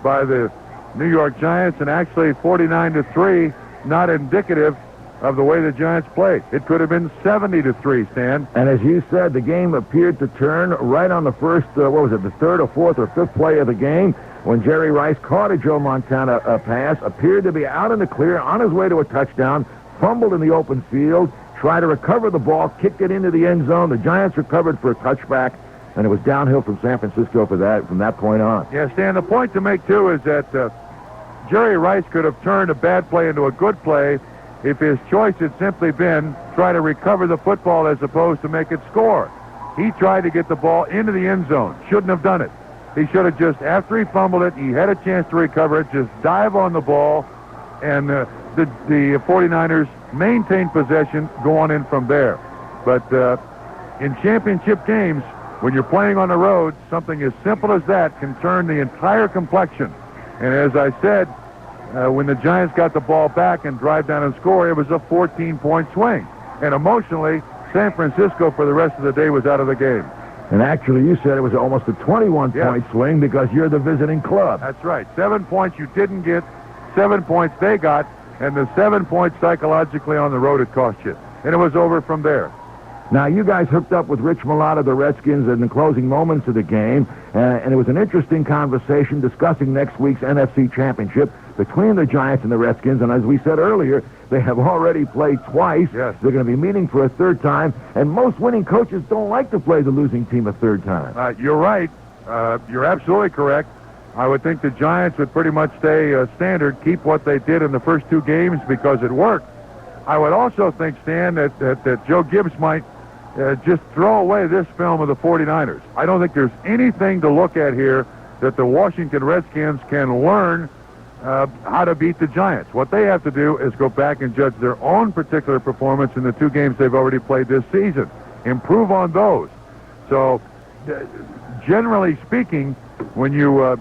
by the New York Giants, and actually 49-3, not indicative of the way the Giants played. It could have been 70-3, Stan. And as you said, the game appeared to turn right on the first, the third or fourth or fifth play of the game, when Jerry Rice caught a Joe Montana pass, appeared to be out in the clear, on his way to a touchdown, fumbled in the open field, tried to recover the ball, kicked it into the end zone. The Giants recovered for a touchback, and it was downhill from San Francisco from that point on. Yeah, Stan, the point to make, too, is that Jerry Rice could have turned a bad play into a good play if his choice had simply been try to recover the football as opposed to make it score. He tried to get the ball into the end zone. Shouldn't have done it. He should have just, after he fumbled it, he had a chance to recover it, just dive on the ball, and the 49ers maintain possession, go on in from there. But in championship games, when you're playing on the road, something as simple as that can turn the entire complexion. And as I said, when the Giants got the ball back and drive down and score, it was a 14-point swing. And emotionally, San Francisco for the rest of the day was out of the game. And actually, you said it was almost a 21-point swing because you're the visiting club. That's right. 7 points you didn't get, 7 points they got, and the 7 points psychologically on the road it cost you. And it was over from there. Now, you guys hooked up with Rich Malott of the Redskins in the closing moments of the game, and it was an interesting conversation discussing next week's NFC Championship between the Giants and the Redskins. And as we said earlier, they have already played twice. Yes. They're going to be meeting for a third time, and most winning coaches don't like to play the losing team a third time. You're right. You're absolutely correct. I would think the Giants would pretty much stay standard, keep what they did in the first two games because it worked. I would also think, Stan, that Joe Gibbs might just throw away this film of the 49ers. I don't think there's anything to look at here that the Washington Redskins can learn how to beat the Giants. What they have to do is go back and judge their own particular performance in the two games they've already played this season. Improve on those. So, generally speaking, when you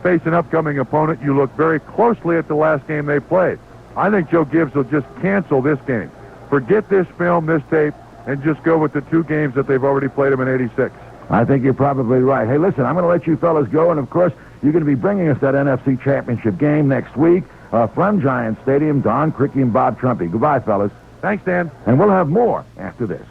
face an upcoming opponent, you look very closely at the last game they played. I think Joe Gibbs will just cancel this game. Forget this film, this tape, and just go with the two games that they've already played them in '86. I think you're probably right. Hey, listen, I'm going to let you fellas go, and of course, you're going to be bringing us that NFC Championship game next week from Giant Stadium. Don, Criqui, and Bob Trumpy. Goodbye, fellas. Thanks, Dan. And we'll have more after this.